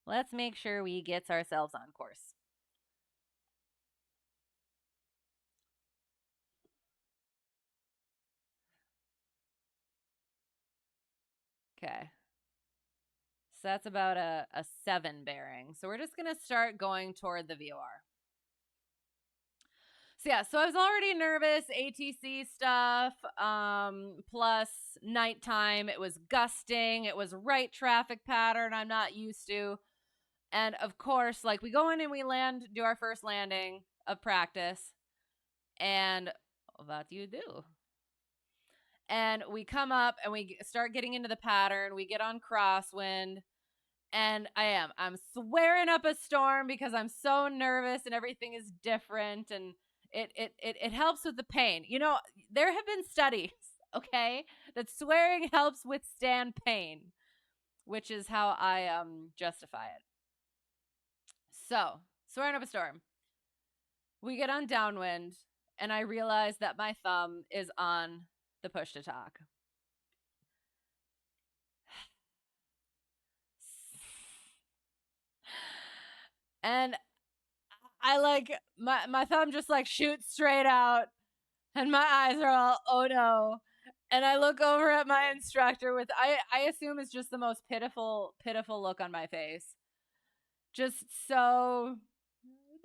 Let's make sure we get ourselves on course. Okay. So that's about a 7 bearing. So we're just going to start going toward the VOR. So yeah, so I was already nervous, ATC stuff, plus nighttime. It was gusting. It was right traffic pattern I'm not used to. And of course, like we go in and we land, do our first landing of practice. And what do you do? And we come up and we start getting into the pattern. We get on crosswind. And I'm swearing up a storm because I'm so nervous and everything is different. And it helps with the pain. You know, there have been studies, okay, that swearing helps withstand pain, which is how I justify it. So, swearing up a storm. We get on downwind, and I realize that my thumb is on the push to talk. And I like my thumb just like shoots straight out, and my eyes are all, oh no. And I look over at my instructor with I assume it's just the most pitiful look on my face. Just so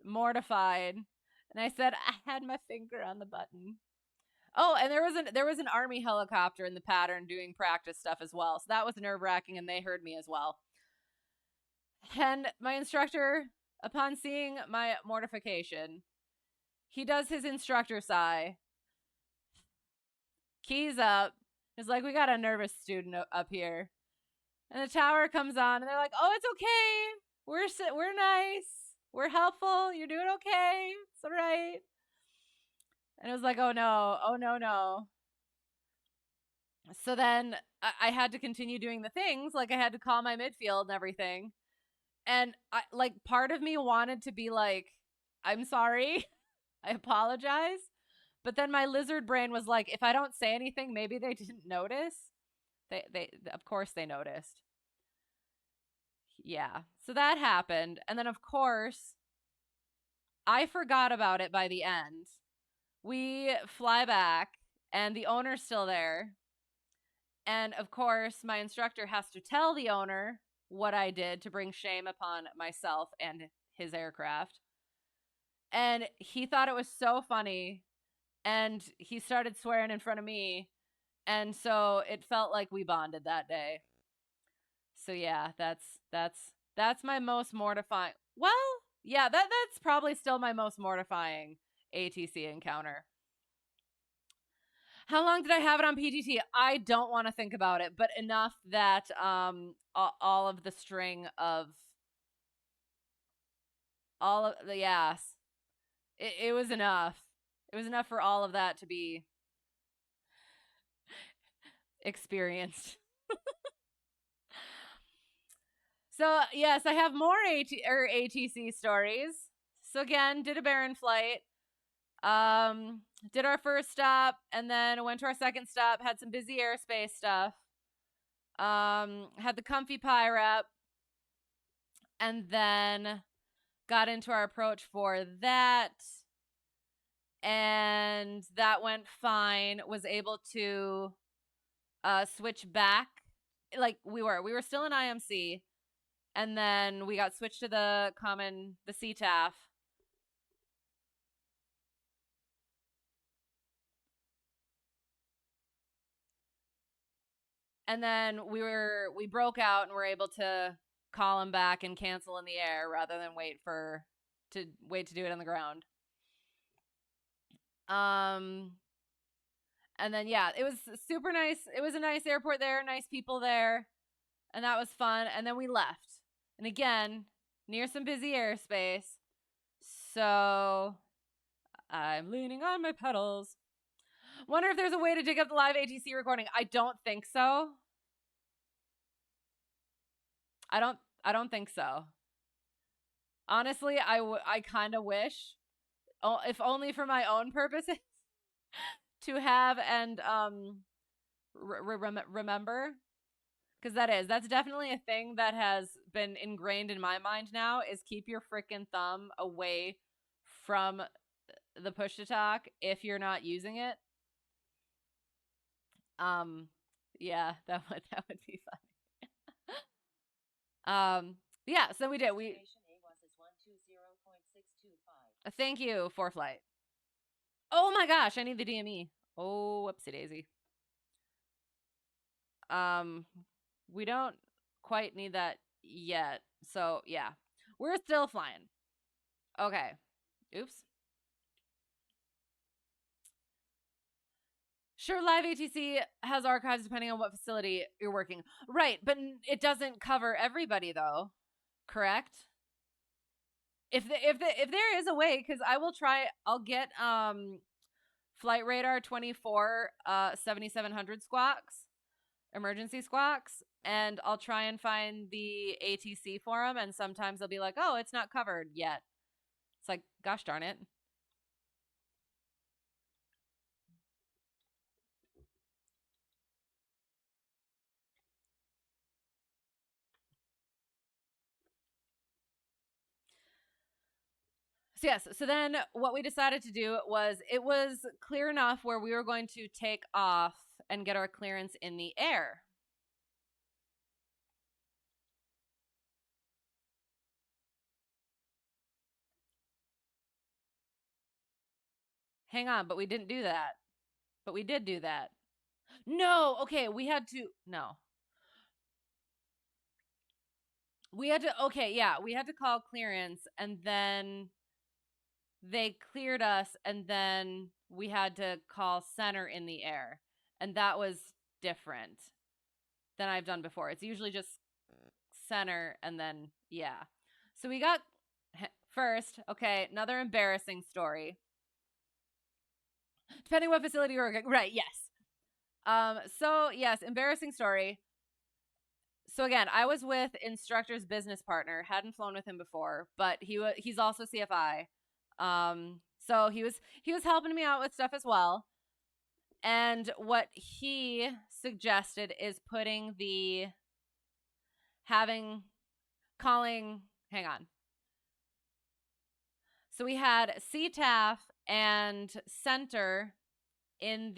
mortified. And I said, I had my finger on the button. Oh, and there was an Army helicopter in the pattern doing practice stuff as well. So that was nerve-wracking, and they heard me as well. And my instructor, upon seeing my mortification, he does his instructor sigh, keys up, is like, we got a nervous student up here. And the tower comes on, and they're like, oh, it's okay. We're nice. We're helpful. You're doing okay. It's all right. And it was like, oh no. So then I had to continue doing the things. Like I had to call my midfield and everything. And part of me wanted to be like, I'm sorry. I apologize. But then my lizard brain was like, if I don't say anything, maybe they didn't notice. They of course they noticed. Yeah. So that happened. And then of course, I forgot about it by the end. We fly back and the owner's still there. And of course, my instructor has to tell the owner what I did to bring shame upon myself and his aircraft. And he thought it was so funny. And he started swearing in front of me. And so it felt like we bonded that day. So yeah, that's my most mortifying. Well, yeah, that's probably still my most mortifying ATC encounter. How long did I have it on PTT? I don't want to think about it, but enough that all of the string of all of the yes, it was enough. It was enough for all of that to be experienced. So yes, I have more ATC stories. So again, did a Baron flight. Did our first stop and then went to our second stop, had some busy airspace stuff. Had the comfy pie wrap, and then got into our approach for that. And that went fine. Was able to switch back. Like we were still in IMC, and then we got switched to the CTAF. And then we broke out and were able to call him back and cancel in the air rather than wait to do it on the ground. And then yeah, it was super nice. It was a nice airport there, nice people there, and that was fun. And then we left. And again, near some busy airspace. So I'm leaning on my pedals. Wonder if there's a way to dig up the live ATC recording. I don't think so. I don't think so. Honestly, I kind of wish, if only for my own purposes, to have and remember, because that's definitely a thing that has been ingrained in my mind now, is keep your freaking thumb away from the push to talk if you're not using it. Yeah, that would be funny. Yeah, so we did. Thank you, Preflight. Oh my gosh, I need the DME. Oh, whoopsie daisy. We don't quite need that yet. So yeah, we're still flying. Okay. Oops. Sure, live ATC has archives depending on what facility you're working. Right, but it doesn't cover everybody though. Correct? If there is a way, because I will try, I'll get Flight Radar 24 7700 squawks, emergency squawks, and I'll try and find the ATC for them, and sometimes they'll be like, oh, it's not covered yet. It's like, gosh darn it. So yes, so then what we decided to do was, it was clear enough where we were going to take off and get our clearance in the air. Hang on, but we didn't do that. But we did do that. No, okay, we had to, no. We had to, okay, yeah, we had to call clearance, and then they cleared us, and then we had to call center in the air. And that was different than I've done before. It's usually just center, and then, yeah. So we got, first, okay, another embarrassing story. Depending what facility you're working, right, yes. So yes, embarrassing story. So again, I was with instructor's business partner, hadn't flown with him before, but he's also CFI. So he was helping me out with stuff as well. And what he suggested is hang on. So we had CTAF and center in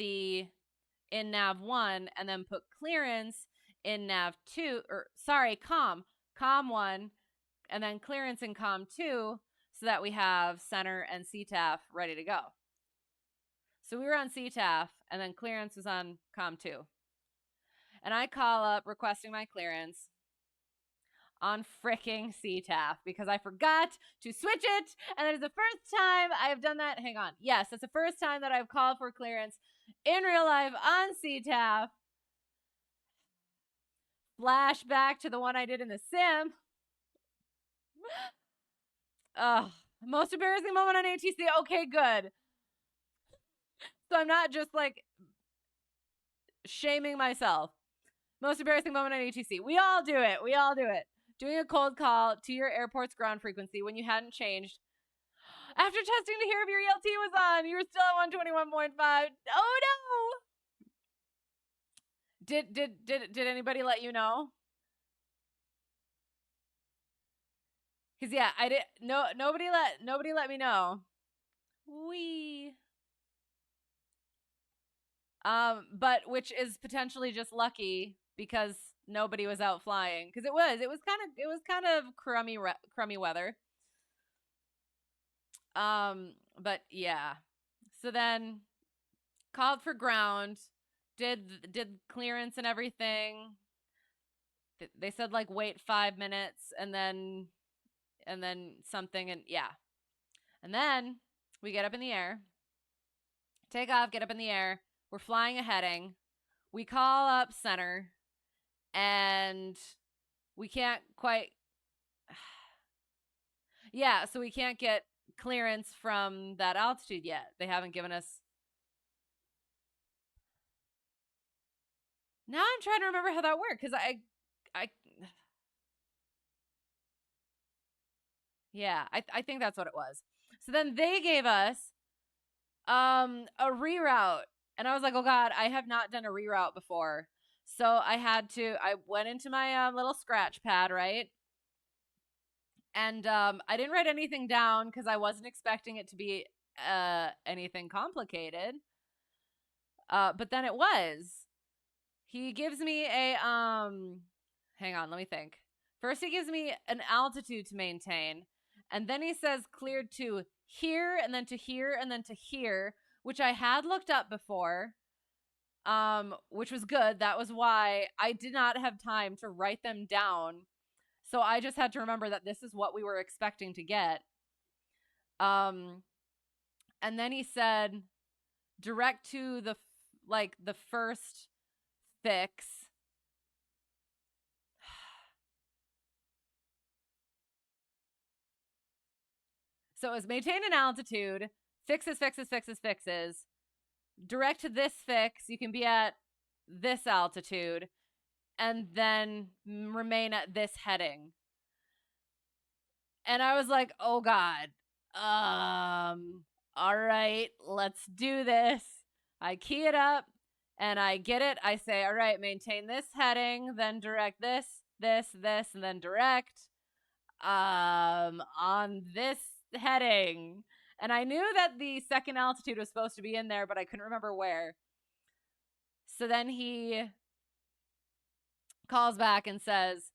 nav 1, and then put clearance in nav 2, or sorry, com 1, and then clearance in com 2, so that we have center and CTAF ready to go. So we were on CTAF, and then clearance was on com 2. And I call up requesting my clearance on fricking CTAF because I forgot to switch it, and it is the first time I've done that. Hang on. Yes, it's the first time that I've called for clearance in real life on CTAF. Flashback to the one I did in the sim. Most embarrassing moment on ATC. Okay, good. So I'm not just like shaming myself. Most embarrassing moment on ATC. We all do it. We all do it. Doing a cold call to your airport's ground frequency when you hadn't changed. After testing to hear if your ELT was on, you were still at 121.5. Oh no! Did anybody let you know? Because yeah, I did. No, nobody let me know. But which is potentially just lucky because nobody was out flying, because it was kind of crummy weather. But yeah, so then called for ground, did clearance and everything. They said like wait 5 minutes, and then something, and yeah, and then we get up in the air, take off, get up in the air. We're flying a heading. We call up center, and we can't quite. Yeah, so we can't get clearance from that altitude yet. They haven't given us. Now I'm trying to remember how that worked, because yeah, I think that's what it was. So then they gave us a reroute, and I was like, oh god, I have not done a reroute before. So I went into my little scratch pad, right? And I didn't write anything down because I wasn't expecting it to be anything complicated. But then it was. He gives me a hang on, let me think. First he gives me an altitude to maintain, and then he says cleared to here, and then to here, and then to here, which I had looked up before, which was good. That was why I did not have time to write them down. So I just had to remember that this is what we were expecting to get. And then he said, direct to the first fix. So it was maintain an altitude, fixes. Direct to this fix, you can be at this altitude, and then remain at this heading. And I was like, oh God. All right, let's do this. I key it up and I get it. I say, all right, maintain this heading, then direct this, and then direct on this heading. And I knew that the second altitude was supposed to be in there, but I couldn't remember where. So then he calls back and says,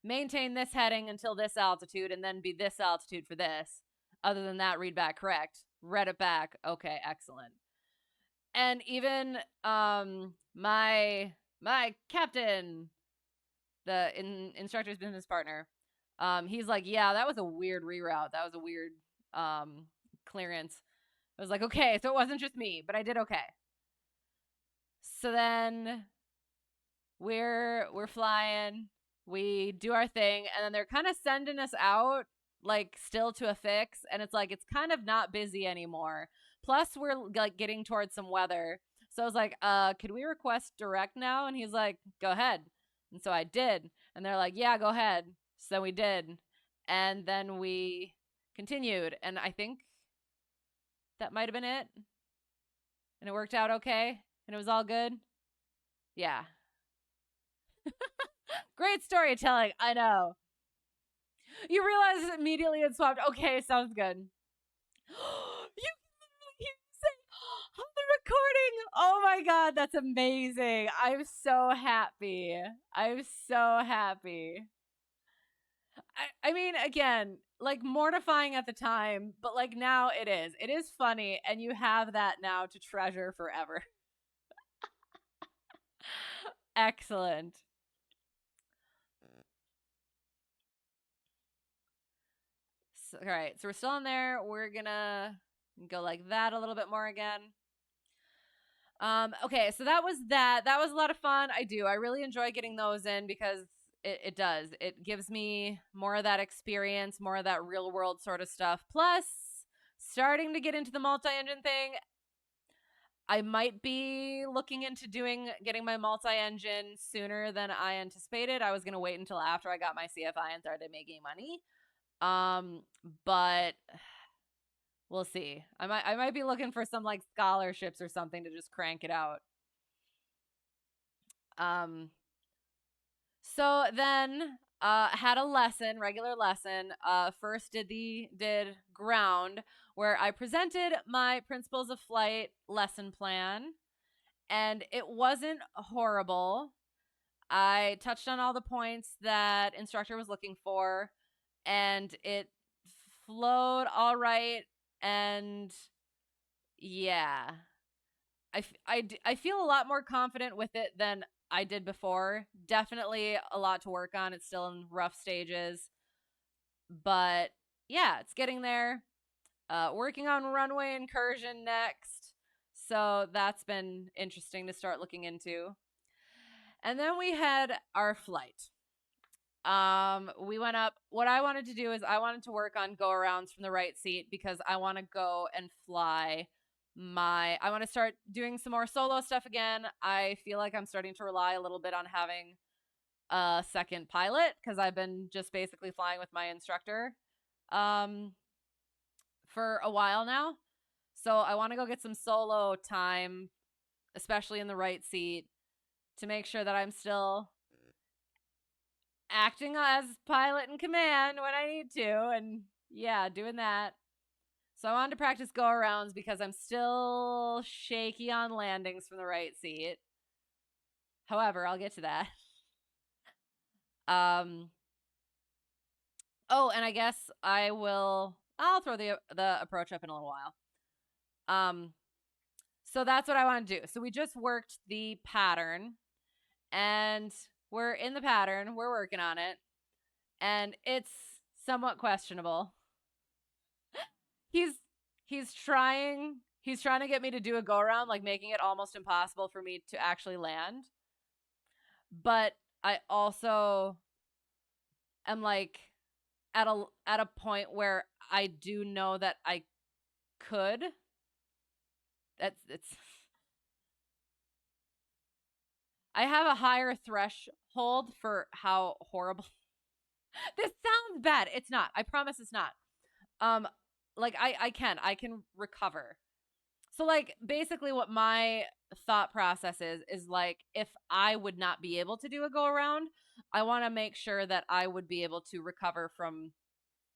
maintain this heading until this altitude, and then be this altitude for this. Other than that, read back correct. Read it back. Okay, excellent. And even my captain, the instructor's business partner, he's like, yeah, that was a weird reroute. That was a weird clearance. I was like, okay, so it wasn't just me, but I did okay. So then we're flying, we do our thing, and then they're kind of sending us out like still to a fix, and it's like it's kind of not busy anymore. Plus we're like getting towards some weather. So I was like, could we request direct now? And he's like, go ahead. And so I did. And they're like, yeah, go ahead. So we did. And then we continued. And I think that might have been it. And it worked out okay. And it was all good. Yeah. Great storytelling. I know. You realize immediately it swapped. Okay, sounds good. You say on the recording. Oh my God, that's amazing. I'm so happy. I'm so happy. I mean, again, like mortifying at the time, but like now it is. It is funny, and you have that now to treasure forever. Excellent. So, all right, so we're still in there. We're gonna go like that a little bit more again. Okay, so that was that. That was a lot of fun. I really enjoy getting those in because it does. It gives me more of that experience, more of that real world sort of stuff. Plus, starting to get into the multi-engine thing. I might be looking into getting my multi-engine sooner than I anticipated. I was going to wait until after I got my CFI and started making money. But we'll see. I might be looking for some like scholarships or something to just crank it out. So then had a lesson, regular lesson. First did ground, where I presented my principles of flight lesson plan, and it wasn't horrible. I touched on all the points that instructor was looking for, and it flowed all right. And yeah, I feel a lot more confident with it than I did before. Definitely a lot to work on. It's still in rough stages, but yeah, it's getting there. Working on runway incursion next. So that's been interesting to start looking into. And then we had our flight. We went up. What I wanted to do is I wanted to work on go arounds from the right seat because I want to go and fly I want to start doing some more solo stuff again. I feel like I'm starting to rely a little bit on having a second pilot because I've been just basically flying with my instructor for a while now. So I want to go get some solo time, especially in the right seat, to make sure that I'm still acting as pilot in command when I need to. And yeah, doing that. So I wanted to practice go-arounds because I'm still shaky on landings from the right seat. However, I'll get to that. Oh, and I guess I'll throw the approach up in a little while. So that's what I want to do. So we just worked the pattern, and we're in the pattern. We're working on it, and it's somewhat questionable. He's trying to get me to do a go around, like making it almost impossible for me to actually land. But I also am like at a point where I do know that I could. It's I have a higher threshold for how horrible this sounds bad. It's not. I promise it's not. Like I can recover. So like basically what my thought process is like if I would not be able to do a go around, I want to make sure that I would be able to recover from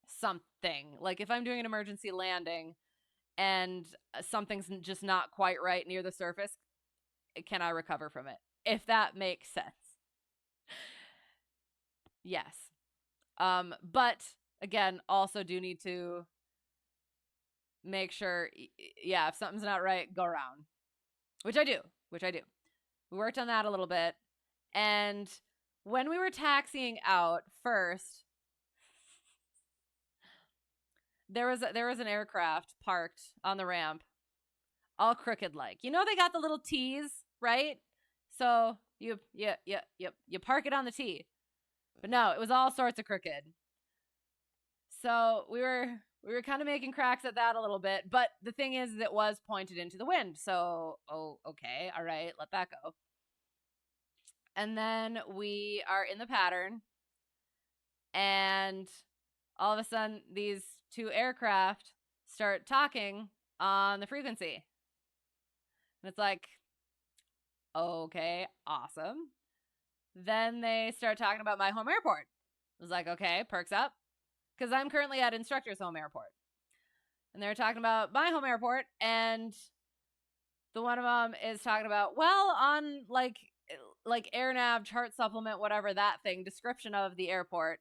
something. Like if I'm doing an emergency landing and something's just not quite right near the surface, can I recover from it? If that makes sense. Yes. But again, also do need to make sure, yeah, if something's not right, go around, which I do. We worked on that a little bit. And when we were taxiing out first, there was an aircraft parked on the ramp, all crooked like. You know, they got the little T's, right? So you park it on the T. But no, it was all sorts of crooked. So we were kind of making cracks at that a little bit, but the thing is it was pointed into the wind. So, okay, all right, let that go. And then we are in the pattern, and all of a sudden these two aircraft start talking on the frequency. And it's like, okay, awesome. Then they start talking about my home airport. I was like, okay, perks up. Because I'm currently at instructor's home airport. And they're talking about my home airport, and the one of them is talking about, well, on like AirNav chart supplement, whatever that thing, description of the airport,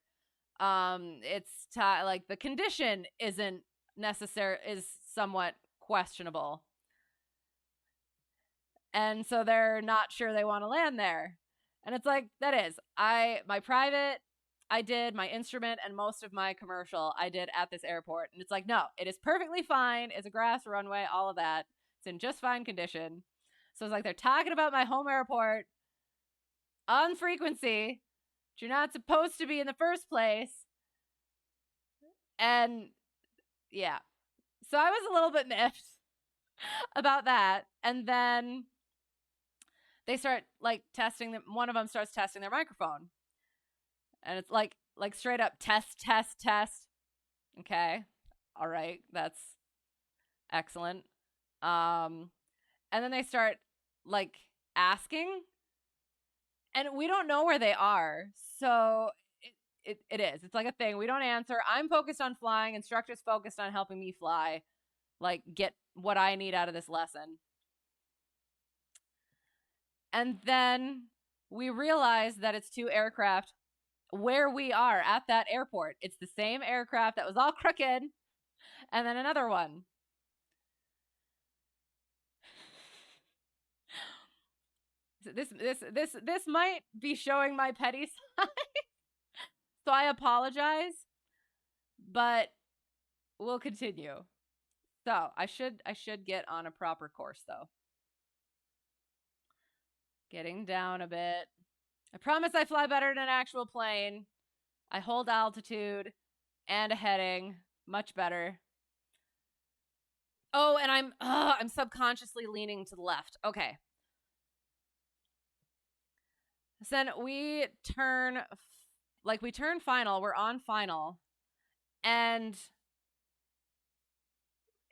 it's like the condition isn't necessary, is somewhat questionable. And so they're not sure they want to land there. And it's like, that is, my private, I did my instrument and most of my commercial I did at this airport. And it's like, no, it is perfectly fine. It's a grass runway, all of that. It's in just fine condition. So it's like they're talking about my home airport on frequency, which you're not supposed to be in the first place. And yeah. So I was a little bit miffed about that. And then they start like testing them. One of them starts testing their microphone. And it's like straight up test. Okay. All right. That's excellent. And then they start like asking, and we don't know where they are. So it is. It's like a thing. We don't answer. I'm focused on flying. Instructor's focused on helping me fly, like get what I need out of this lesson. And then we realize that it's two aircraft where we are at that airport. It's the same aircraft that was all crooked, and then another one. This might be showing my petty side. So I apologize, but we'll continue. So I should get on a proper course though. Getting down a bit. I promise I fly better than an actual plane. I hold altitude and a heading much better. Oh, and I'm subconsciously leaning to the left. Okay. So then we turn final. We're on final. And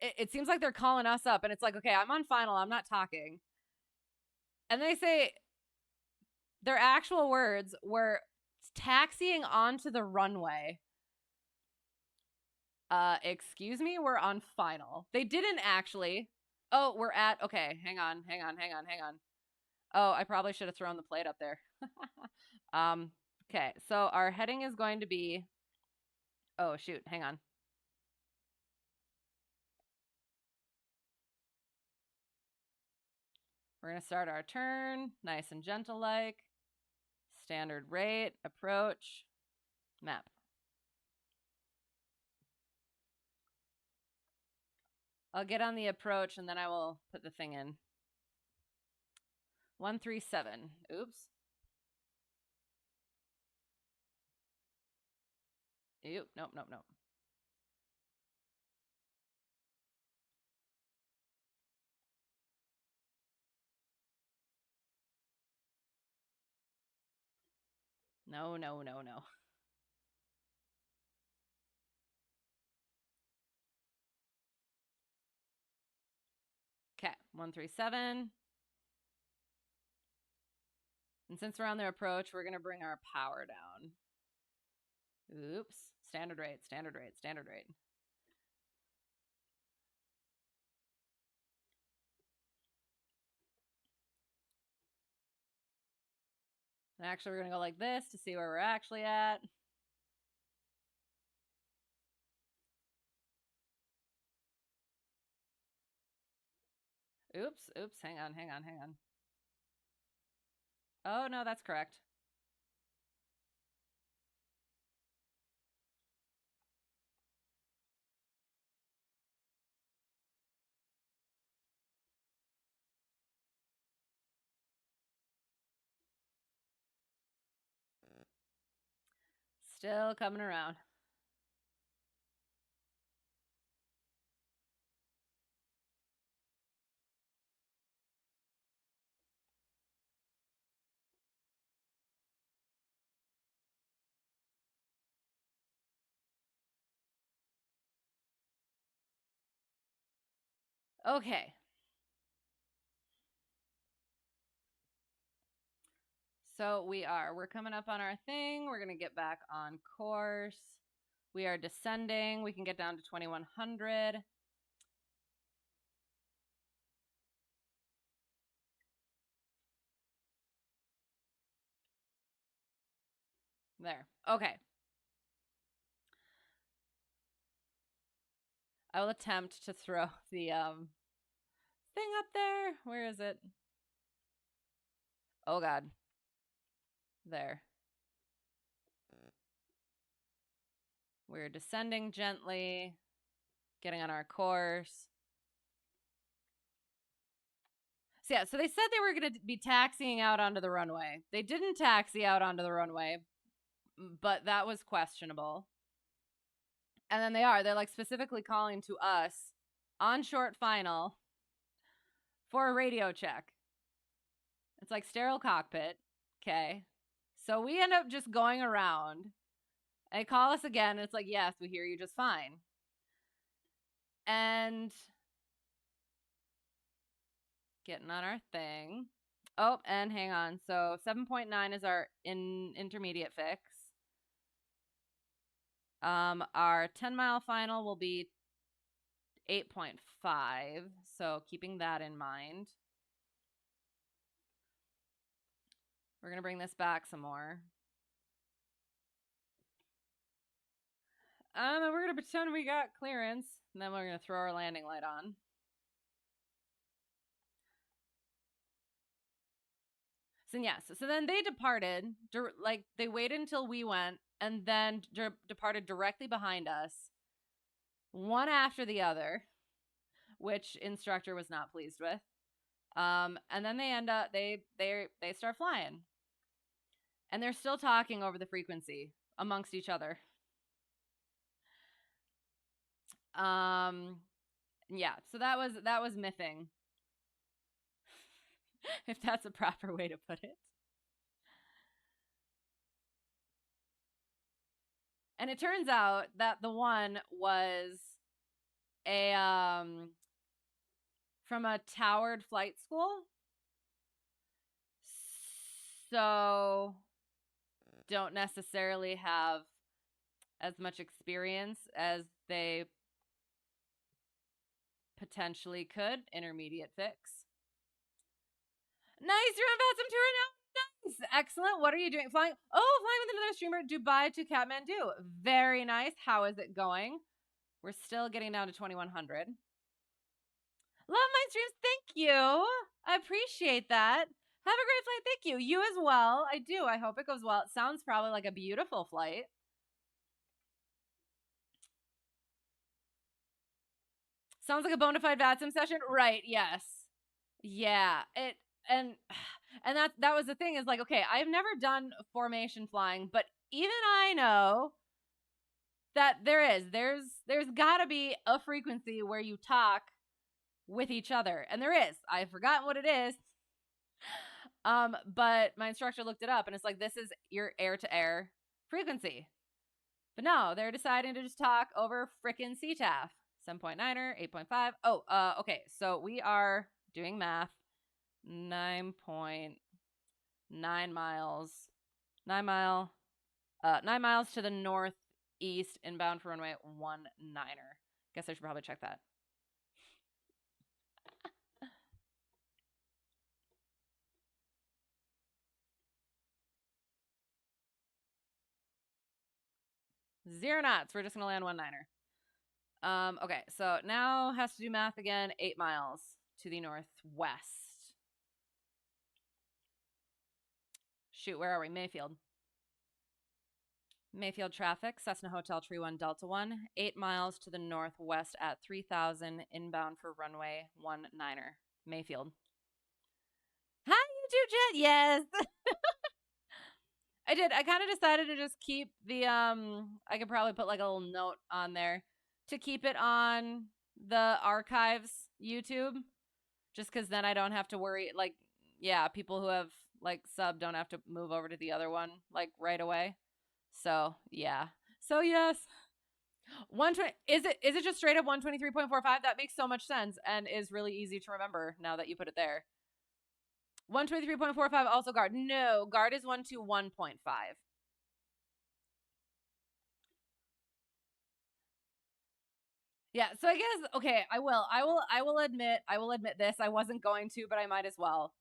it seems like they're calling us up. And it's like, okay, I'm on final. I'm not talking. And they say their actual words were taxiing onto the runway. Excuse me, we're on final. They didn't actually. Oh, we're at, okay, hang on. Oh, I probably should have thrown the plate up there. Okay, so our heading is going to be, oh shoot, hang on. We're going to start our turn, nice and gentle like. Standard rate, approach, map. I'll get on the approach and then I will put the thing in. 137. Oops. Nope, nope, nope, nope. No, no, no, no. Okay, 137. And since we're on their approach, we're going to bring our power down. Oops. Standard rate, standard rate, standard rate. And actually, we're going to go like this to see where we're actually at. Oops, oops, hang on, hang on, hang on. Oh, no, that's correct. Still coming around. Okay. So we're coming up on our thing. We're going to get back on course. We are descending. We can get down to 2100. There. Okay. I will attempt to throw the thing up there. Where is it? Oh, God. There. We're descending gently, getting on our course. So yeah, so they said they were going to be taxiing out onto the runway. They didn't taxi out onto the runway, but that was questionable. And then they're like specifically calling to us on short final for a radio check. It's like sterile cockpit. Okay. So we end up just going around. They call us again. And it's like, yes, we hear you just fine. And getting on our thing. Oh, and hang on. So 7.9 is our intermediate fix. Our 10-mile final will be 8.5. So keeping that in mind. We're going to bring this back some more. We're going to pretend we got clearance. And then we're going to throw our landing light on. So yes, so then they departed, like they waited until we went and then departed directly behind us, one after the other, which instructor was not pleased with. And then they start flying. And they're still talking over the frequency amongst each other. Yeah, so that was miffing. If that's a proper way to put it. And it turns out that the one was a from a towered flight school. So don't necessarily have as much experience as they potentially could. Intermediate fix. Nice, you're on VATSIM tour now. Nice, excellent. What are you doing? Flying with another streamer, Dubai to Kathmandu. Very nice. How is it going? We're still getting down to 2100. my streams. Thank you. I appreciate that. Have a great flight. Thank you. You as well. I do. I hope it goes well. It sounds probably like a beautiful flight. Sounds like a bona fide VATSIM session. Right. Yes. Yeah. And that was the thing is like, okay, I've never done formation flying, but even I know that there's gotta be a frequency where you talk with each other. And there is. I've forgotten what it is. But my instructor looked it up and it's like, this is your air-to-air frequency. But no, they're deciding to just talk over frickin' CTAF. 7.9er, 8.5. Oh, okay. So we are doing math. 9.9 miles. 9 miles to the northeast inbound for runway 19er. Guess I should probably check that. Zero knots. We're just gonna land 19er. Okay, so now has to do math again. 8 miles to the northwest. Shoot, where are we? Mayfield. Mayfield traffic, Cessna Hotel Tree 1 Delta 1, 8 miles to the northwest at 3,000 inbound for runway 19er. Mayfield. Hi, YouTube chat. Yes. I did. I kind of decided to just keep the I could probably put like a little note on there to keep it on the archives YouTube, just because then I don't have to worry. Like, yeah, people who have like sub don't have to move over to the other one like right away. So yeah. So yes. 120 is it just straight up 123.45? That makes so much sense and is really easy to remember now that you put it there. 123.45 also guard. No, guard is 121.5. Yeah, so I guess okay, I will admit this. I wasn't going to, but I might as well.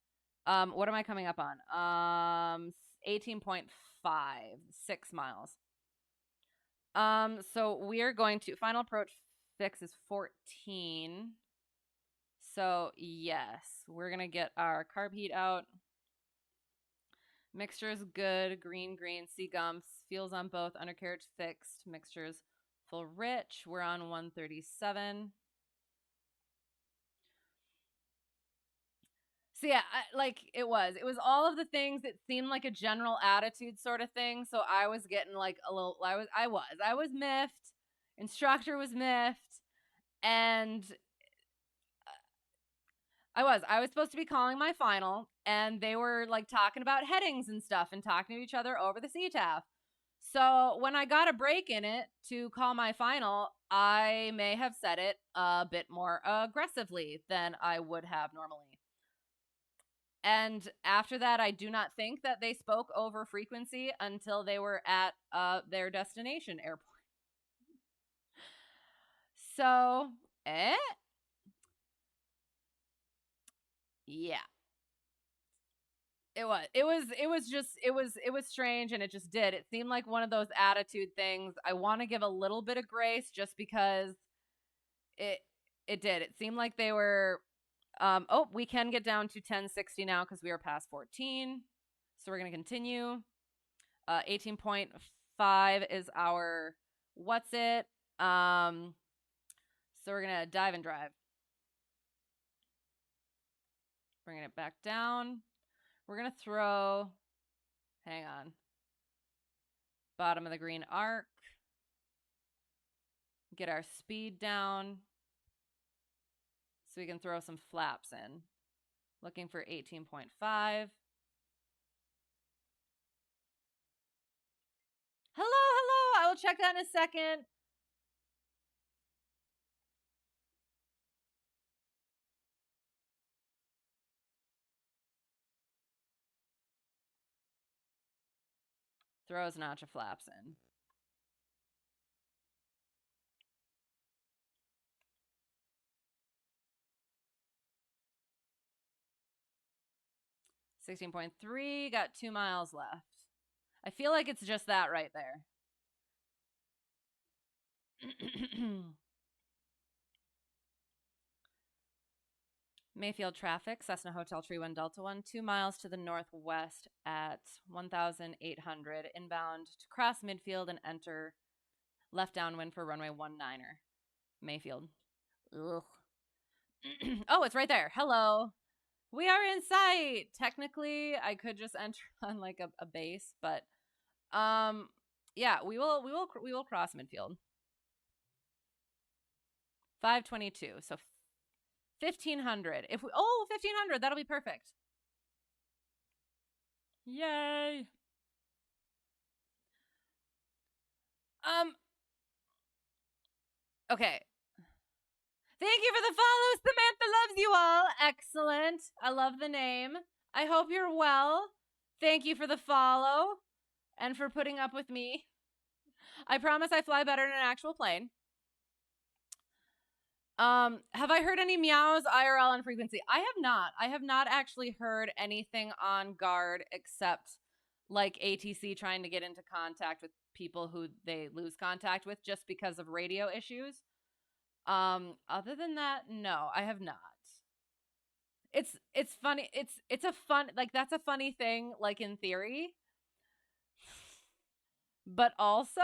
What am I coming up on? 18.5, 6 miles. So we're going to final approach fix is 14. So yes, we're gonna get our carb heat out. Mixture is good. Green, sea gumps. Feels on both. Undercarriage fixed. Mixtures full rich. We're on 137. So yeah, it was all of the things that seemed like a general attitude sort of thing. So I was getting like a little, I was miffed. Instructor was miffed. And I was supposed to be calling my final and they were like talking about headings and stuff and talking to each other over the CTAF. So when I got a break in it to call my final, I may have said it a bit more aggressively than I would have normally. And after that, I do not think that they spoke over frequency until they were at their destination airport. So, yeah. It was strange and it just did. It seemed like one of those attitude things. I want to give a little bit of grace just because it did. It seemed like they were oh, we can get down to 1060 now because we are past 14. So we're going to continue. 18.5 is our what's it? So we're going to dive and drive. Bringing it back down. We're going to throw, hang on, bottom of the green arc. Get our speed down so we can throw some flaps in. Looking for 18.5. Hello. I will check that in a second. Throws notch of flaps in. $16.3, got 2 miles left. I feel like it's just that right there. Mayfield traffic, Cessna Hotel Tree 1 Delta 1, 2 miles to the northwest at 1,800, inbound to cross midfield and enter left downwind for runway 19er. Mayfield. Ugh. Oh, it's right there. Hello. We are in sight. Technically, I could just enter on like a base, but yeah, we will cross midfield. 522. So 1,500. If we 1,500, that'll be perfect. Yay. Okay. Thank you for the follow. Samantha loves you all. Excellent. I love the name. I hope you're well. Thank you for the follow and for putting up with me. I promise I fly better in an actual plane. Have I heard any meows IRL on frequency? I have not. I have not actually heard anything on guard except like ATC trying to get into contact with people who they lose contact with just because of radio issues. Other than that, no, I have not. It's funny. It's a fun, like, that's a funny thing, like, in theory. But also,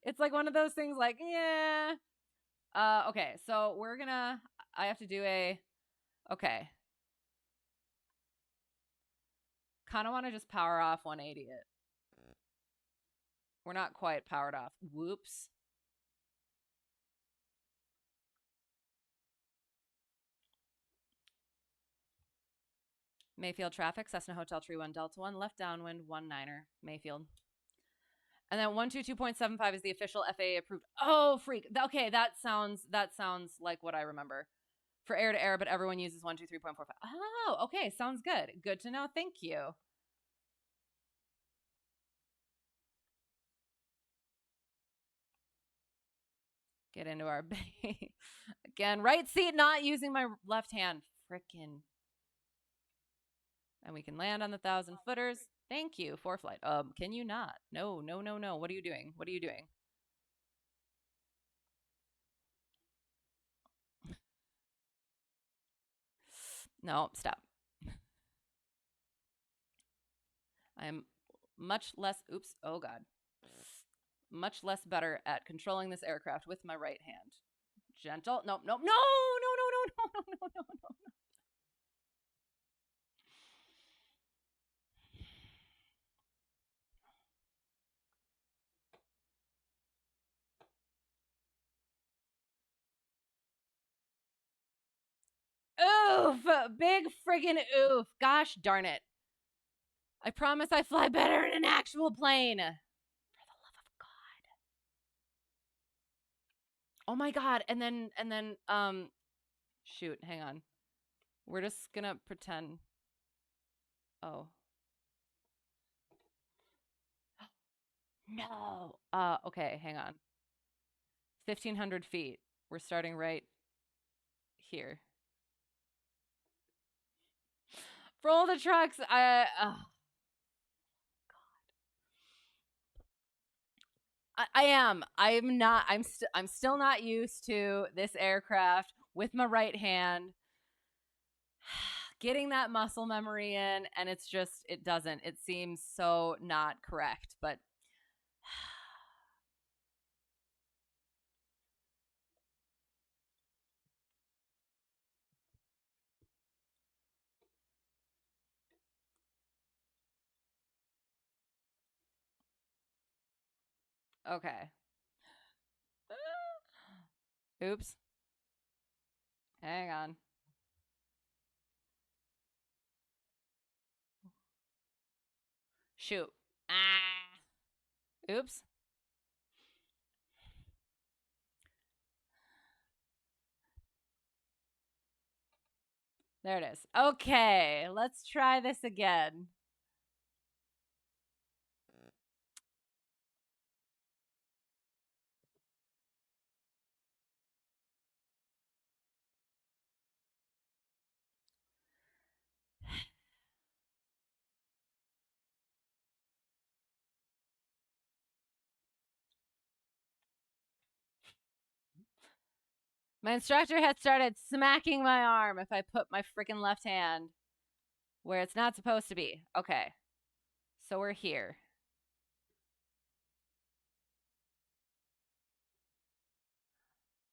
it's like one of those things like, yeah. Okay, so I have to do okay. Kind of want to just power off 180 it. We're not quite powered off. Whoops. Mayfield traffic, Cessna Hotel Tree 1 Delta 1, left downwind 19er, Mayfield. And then 122.75 is the official FAA approved. Oh, freak. Okay, that sounds like what I remember. For air to air, but everyone uses 123.45. Oh, okay, sounds good. Good to know. Thank you. Get into our bay. Again, right seat, not using my left hand. Frickin'. And we can land on the 1,000 footers. Thank you, for flight. Can you not? No. What are you doing? What are you doing? No, stop. I am much less, oops, oh God. Much less better at controlling this aircraft with my right hand. Gentle. Nope. No. Oof! Big friggin' oof. Gosh darn it. I promise I fly better in an actual plane. For the love of God. Oh my God. And then, shoot, hang on. We're just gonna pretend. Oh. No. Okay, hang on. 1,500 feet. We're starting right here. Roll the trucks. God. I am. I'm not. I'm still not used to this aircraft with my right hand. Getting that muscle memory in, and it's just, it doesn't. It seems so not correct, but okay. Oops. Hang on. Shoot. Oops. There it is. Okay, let's try this again. My instructor had started smacking my arm if I put my freaking left hand where it's not supposed to be. Okay. So we're here.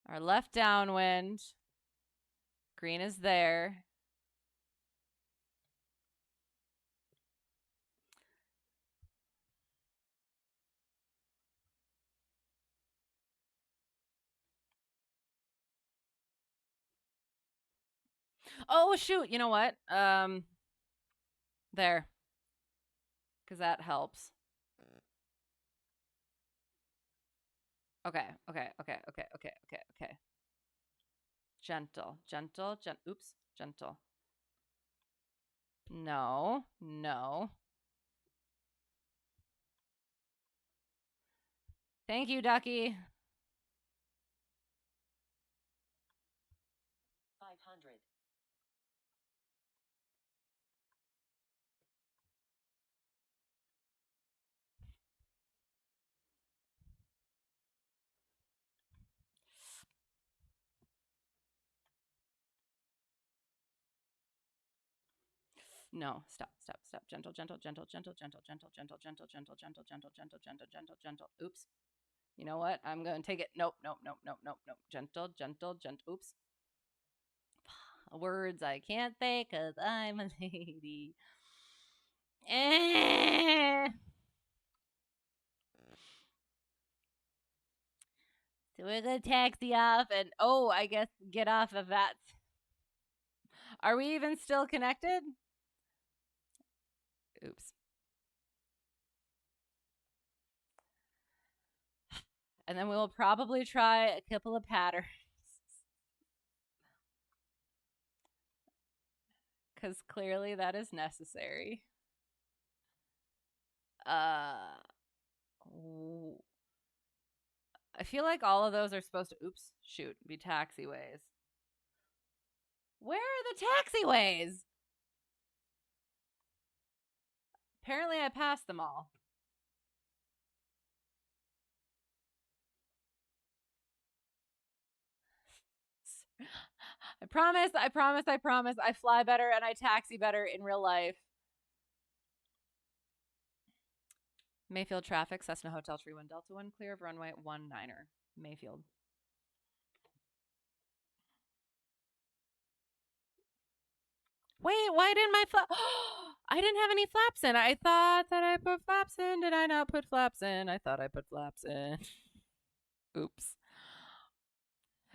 Our left downwind. Green is there. Oh, shoot. You know what? There. Because that helps. Okay. Okay. Gentle. Oops. Gentle. No. Thank you, Ducky. 500. No, stop. Gentle. Oops. You know what? I'm going to take it. Nope. Gentle. Oops. Words I can't say because I'm a lady. So we're going to taxi off and, I guess get off of that. Are we even still connected? Oops. And then we'll probably try a couple of patterns. Because clearly that is necessary. I feel like all of those are supposed to, be taxiways. Where are the taxiways? Apparently I passed them all. I promise. I fly better and I taxi better in real life. Mayfield traffic, Cessna Hotel Tree 1 Delta 1, clear of runway 19er. Mayfield. Wait, why didn't my flap? I didn't have any flaps in. I thought that I put flaps in. Did I not put flaps in? I thought I put flaps in. Oops.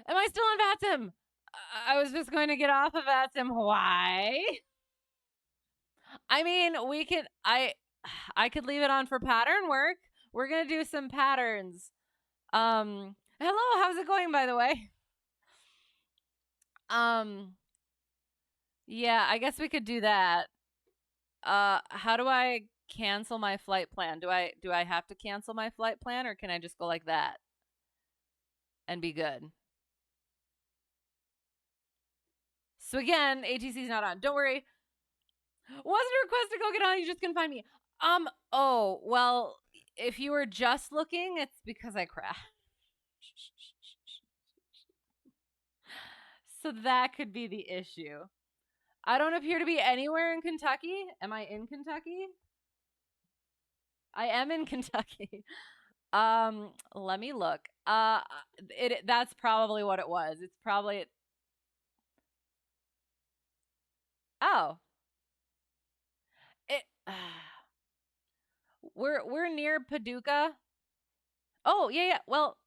Am I still on VATSIM? I was just going to get off of VATSIM. Why? I mean, we could. I could leave it on for pattern work. We're gonna do some patterns. Hello, how's it going, by the way? Yeah, I guess we could do that. How do I cancel my flight plan? Do I have to cancel my flight plan, or can I just go like that and be good? So again, ATC's not on. Don't worry. Wasn't a request to go get on. You just couldn't find me. Oh, well, if you were just looking, it's because I crashed. So that could be the issue. I don't appear to be anywhere in Kentucky. Am I in Kentucky? I am in Kentucky. Let me look. That's probably what it was. It's probably Oh. It we're near Paducah. Oh, yeah. Well,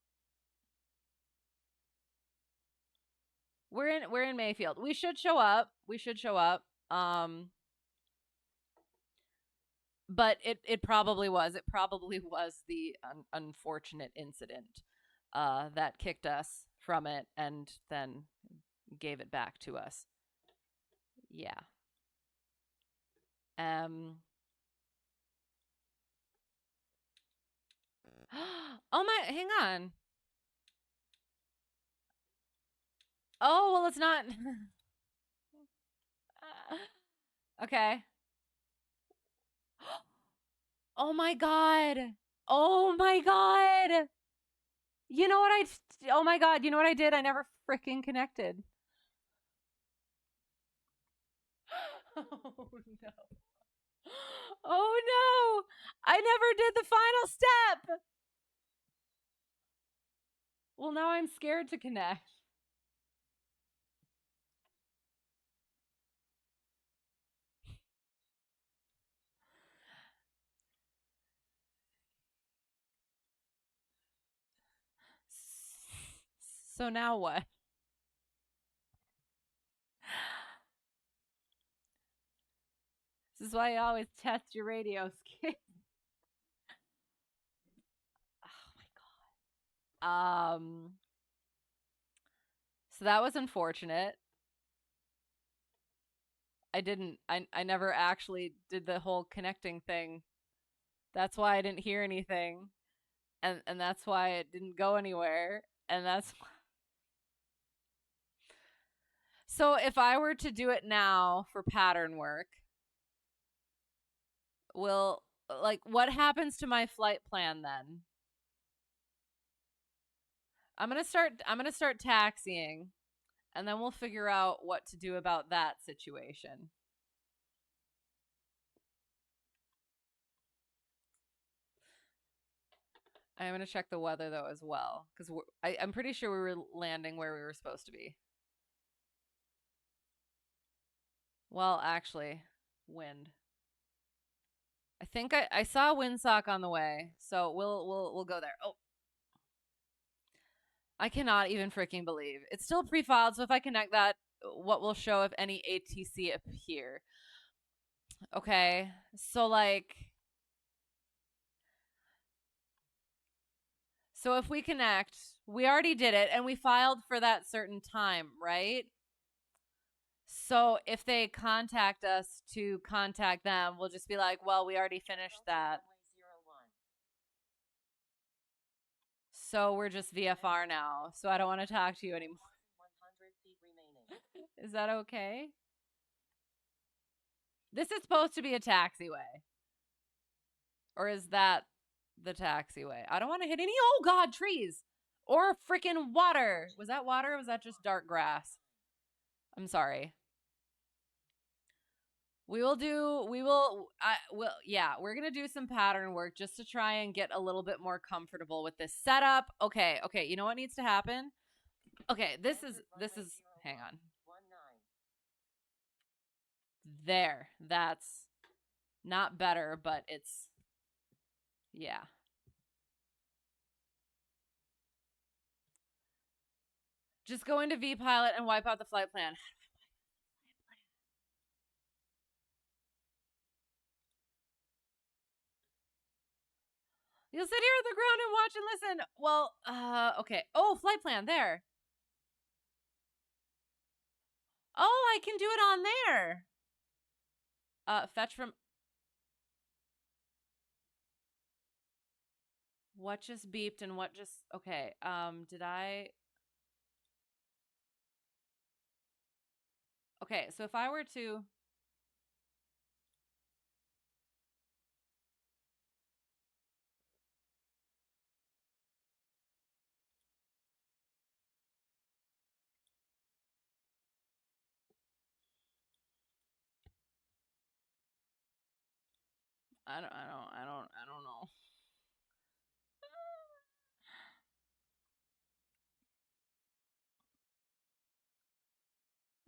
we're in Mayfield. We should show up. But it probably was. It probably was the unfortunate incident that kicked us from it and then gave it back to us. Yeah. Oh my, hang on. Oh, well, it's not. Okay. Oh my god. Oh my god. You know what oh my God, you know what I did? I never freaking connected. Oh no. Oh no. I never did the final step. Well, now I'm scared to connect. So now what? This is why I always test your radio skills. Oh my God. So that was unfortunate. I never actually did the whole connecting thing. That's why I didn't hear anything. And that's why it didn't go anywhere. And that's so if I were to do it now for pattern work, will like what happens to my flight plan then? I'm going to start taxiing and then we'll figure out what to do about that situation. I'm going to check the weather though as well cuz I'm pretty sure we were landing where we were supposed to be. Well, actually, wind. I think I saw a windsock on the way, so we'll go there. Oh, I cannot even freaking believe it's still pre-filed. So if I connect that, what will show if any ATC appear? Okay, so like, so if we connect, we already did it, and we filed for that certain time, right? So if they contact us to contact them, we'll just be like, well, we already finished that. So we're just VFR now. So I don't want to talk to you anymore. Is that okay? This is supposed to be a taxiway. Or is that the taxiway? I don't want to hit any, oh God, trees. Or freaking water. Was that water or was that just dark grass? I'm sorry. Yeah, we're going to do some pattern work just to try and get a little bit more comfortable with this setup. Okay, you know what needs to happen? Okay, this is, hang on. There, that's not better, but it's, yeah. Just go into vPilot and wipe out the flight plan. You'll sit here at the ground and watch and listen. Well, okay. Oh, flight plan, there. Oh, I can do it on there. Fetch from... What just beeped and what just... Okay, did I... Okay, so if I were to... I don't know.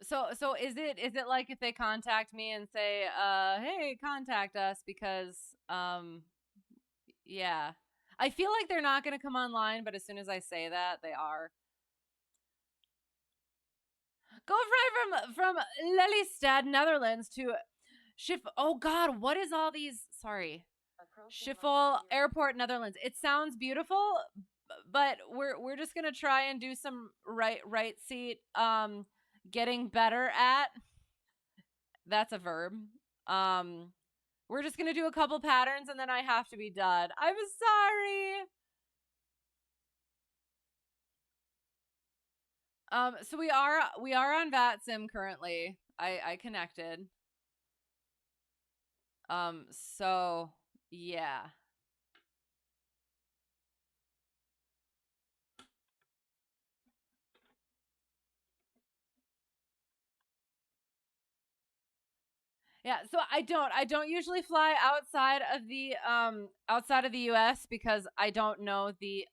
So is it like if they contact me and say, hey, contact us because, yeah. I feel like they're not going to come online, but as soon as I say that, they are. Go fly from Lelystad, Netherlands to oh God, what is all these? Sorry. Schiphol Airport, Netherlands. It sounds beautiful, but we're just gonna try and do some right seat getting better at. That's a verb. We're just gonna do a couple patterns and then I have to be done. I'm sorry. So we are on VATSIM currently. I connected. So yeah. Yeah, so I don't usually fly outside of the US because I don't know the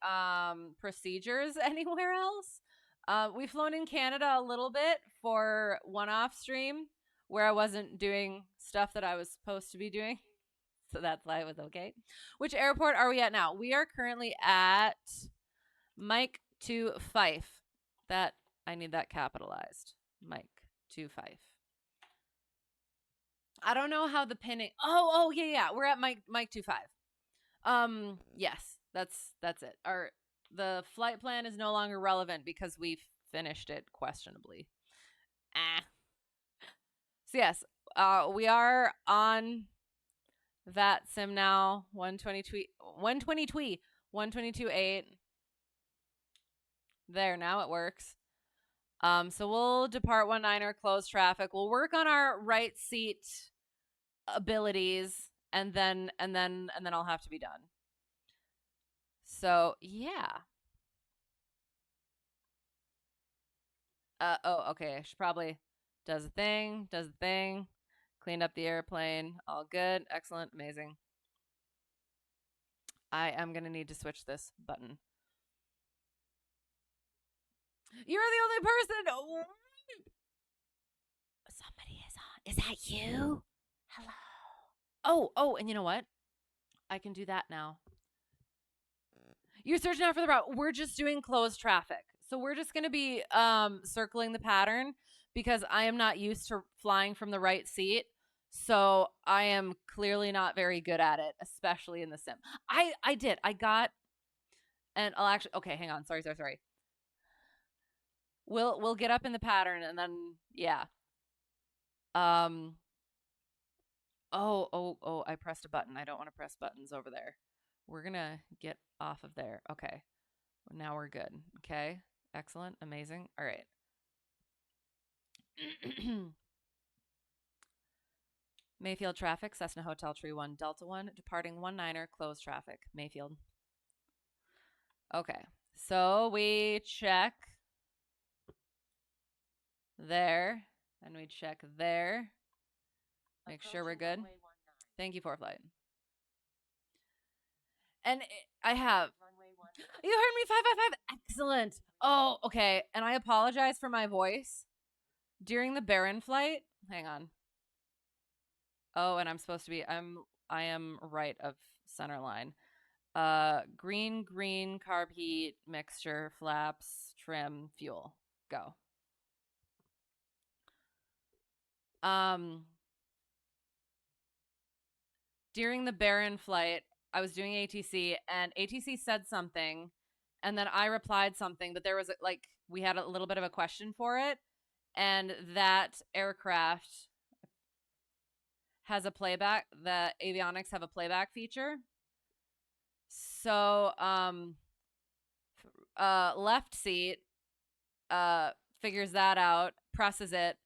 procedures anywhere else. We've flown in Canada a little bit for one-off stream where I wasn't doing stuff that I was supposed to be doing. So that's why it was okay. Which airport are we at now? We are currently at Mike to Fife. That I need that capitalized. Mike to Fife. I don't know how the pinning. Oh yeah. We're at Mike 25. Yes, that's it. The flight plan is no longer relevant because we've finished it questionably. So yes, we are on VATSIM now. 122.8. There, now it works. So we'll depart 19er, close traffic. We'll work on our right seat abilities, and then I'll have to be done. So yeah. Oh, okay. I should probably does the thing. Cleaned up the airplane. All good. Excellent. Amazing. I am gonna need to switch this button. You're the only person. Oh. Somebody is on. Is that you? Hello. Oh, and you know what? I can do that now. You're searching out for the route. We're just doing closed traffic. So we're just going to be circling the pattern because I am not used to flying from the right seat. So I am clearly not very good at it, especially in the sim. I got, and I'll actually, okay, hang on. Sorry. We'll get up in the pattern and then, yeah. Oh, I pressed a button. I don't want to press buttons over there. We're going to get off of there. Okay. Now we're good. Okay. Excellent. Amazing. All right. Mayfield traffic, Cessna Hotel Tree 1, Delta 1, departing 19er, closed traffic, Mayfield. Okay. So we check there, and we check there. Make sure we're good. Thank you, Preflight. And I have. You heard me 555. Excellent. Oh, okay. And I apologize for my voice. During the Baron flight, hang on. Oh, and I'm supposed to be, I am right of center line. Green, carb heat, mixture, flaps, trim, fuel. Go. During the Baron flight, I was doing ATC, and ATC said something, and then I replied something, but there was like, we had a little bit of a question for it, and that aircraft has a playback. The avionics have a playback feature. So, left seat, figures that out, presses it,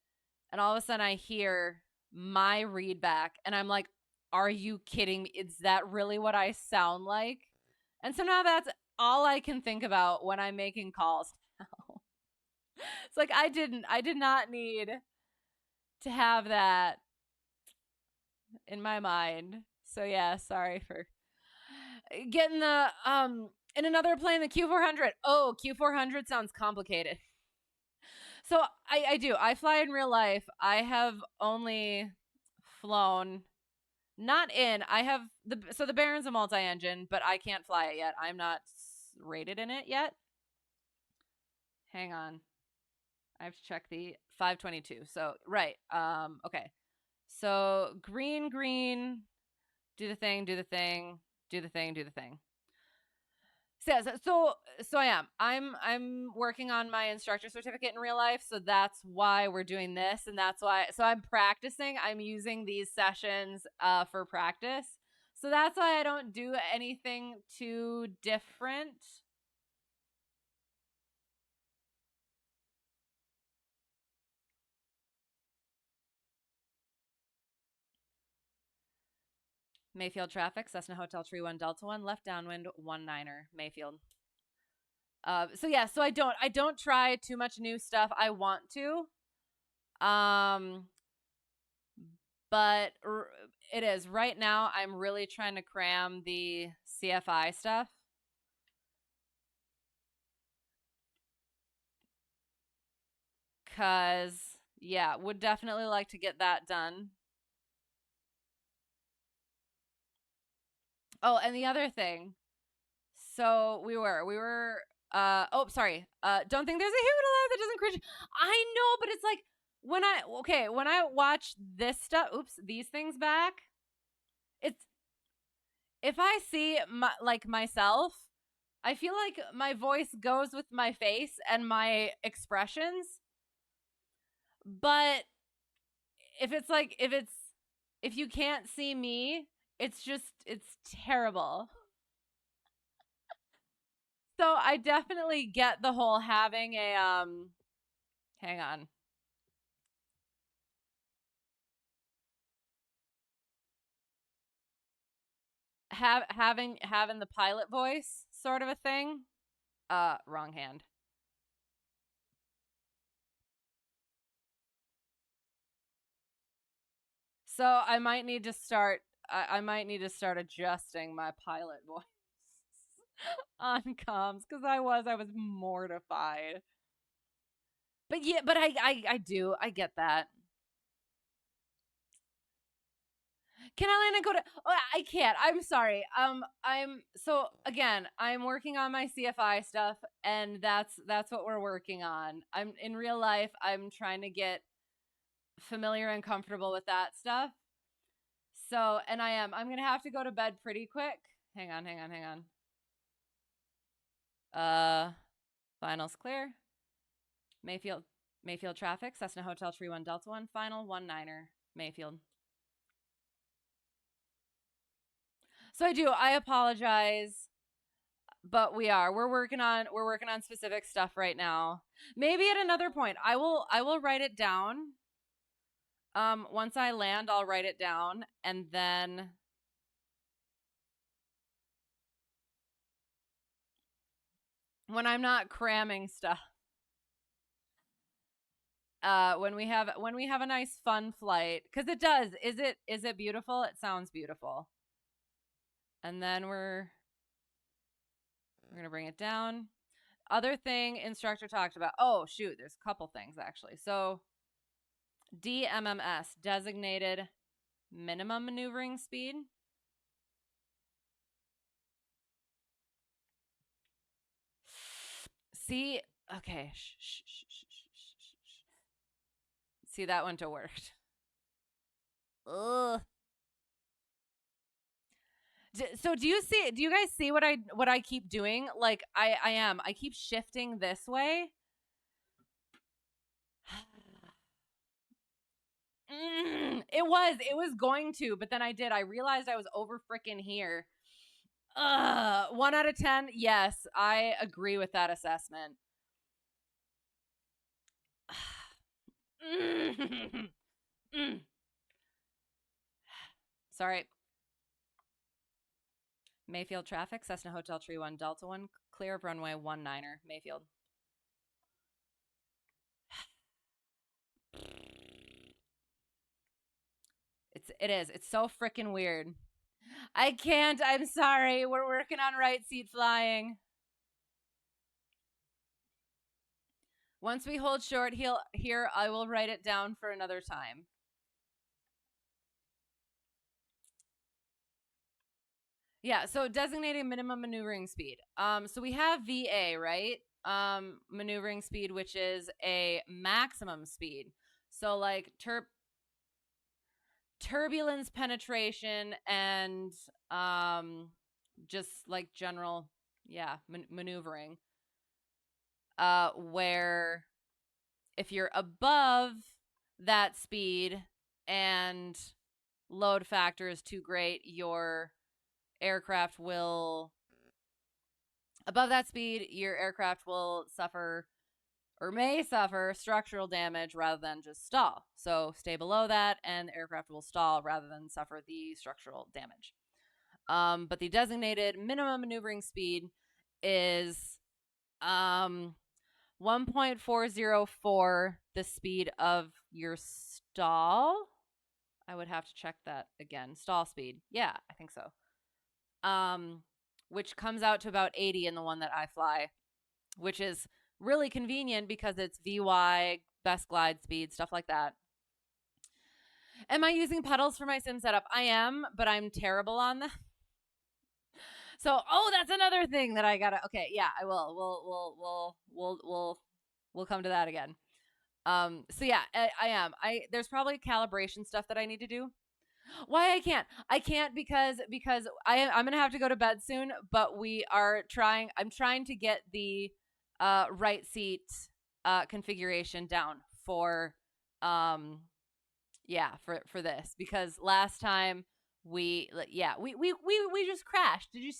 and all of a sudden I hear my read back, and I'm like, are you kidding me? Is that really what I sound like? And so now that's all I can think about when I'm making calls now. It's like I did not need to have that in my mind. So yeah, sorry for getting the in another plane, the Q400. Oh, Q400 sounds complicated. So I do. I fly in real life. I have only flown not in. I have the Baron's a multi-engine, but I can't fly it yet. I'm not rated in it yet. Hang on. I have to check the 522. So, right. Okay. So, green, do the thing. So I am. I'm working on my instructor certificate in real life, so that's why we're doing this, and that's why. So I'm practicing. I'm using these sessions for practice. So that's why I don't do anything too different. Mayfield traffic, Cessna Hotel Tree 1 Delta 1, left downwind 19er, Mayfield. So yeah, so I don't try too much new stuff. I want to. But it is. Right now, I'm really trying to cram the CFI stuff. Because, yeah, would definitely like to get that done. Oh, and the other thing. So we were, oh, sorry. Don't think there's a human alive that doesn't cringe. I know, but it's like, when I watch this stuff, these things back, it's, if I see myself, I feel like my voice goes with my face and my expressions. But if you can't see me, it's terrible. So I definitely get the whole having a hang on. Having the pilot voice sort of a thing. Wrong hand. So I might need to start adjusting my pilot voice on comms, because I was mortified. But yeah, but I get that. Can I land and go to? Oh, I can't. I'm sorry. I'm so again. I'm working on my CFI stuff, and that's what we're working on. I'm in real life. I'm trying to get familiar and comfortable with that stuff. So, and I'm gonna have to go to bed pretty quick. Hang on. Finals clear. Mayfield traffic. Cessna Hotel Tree 1 Delta 1. Final 1-9er. Mayfield. So I apologize, but we're working on specific stuff right now. Maybe at another point I will write it down. Once I land, I'll write it down, and then when I'm not cramming stuff, when we have a nice fun flight, because it does. Is it beautiful? It sounds beautiful. And then we're gonna bring it down. Other thing instructor talked about. Oh shoot, there's a couple things actually. So DMMS, designated minimum maneuvering speed. See, okay. See, that wouldn't have worked. Ugh. So do you guys see what I keep doing? Like I keep shifting this way. It was going to, but then I realized I was over freaking here. 1 out of 10. Yes, I agree with that assessment. Sorry. Mayfield traffic, Cessna Hotel Tree 1 Delta 1, clear of runway 19er, Mayfield. It's so freaking weird. I can't. I'm sorry. We're working on right seat flying. Once we hold short here, I will write it down for another time. Yeah, so designating minimum maneuvering speed. So we have VA, right? Maneuvering speed, which is a maximum speed. So like turbulence penetration and just like general maneuvering, where if you're above that speed and load factor is too great, your aircraft will above that speed your aircraft will suffer or may suffer structural damage rather than just stall. So stay below that and the aircraft will stall rather than suffer the structural damage. But the designated minimum maneuvering speed is 1.404 the speed of your stall, I would have to check that again. Stall speed. Yeah, I think so. Which comes out to about 80 in the one that I fly, which is really convenient because it's VY, best glide speed, stuff like that. Am I using pedals for my sim setup? I am, but I'm terrible on them. So, oh, that's another thing that I gotta. Okay, yeah, I will. We'll come to that again. So yeah, I am. There's probably calibration stuff that I need to do. Why I can't? I can't because I'm gonna have to go to bed soon. But I'm trying to get the right seat configuration down for for this, because last time we just crashed. Did you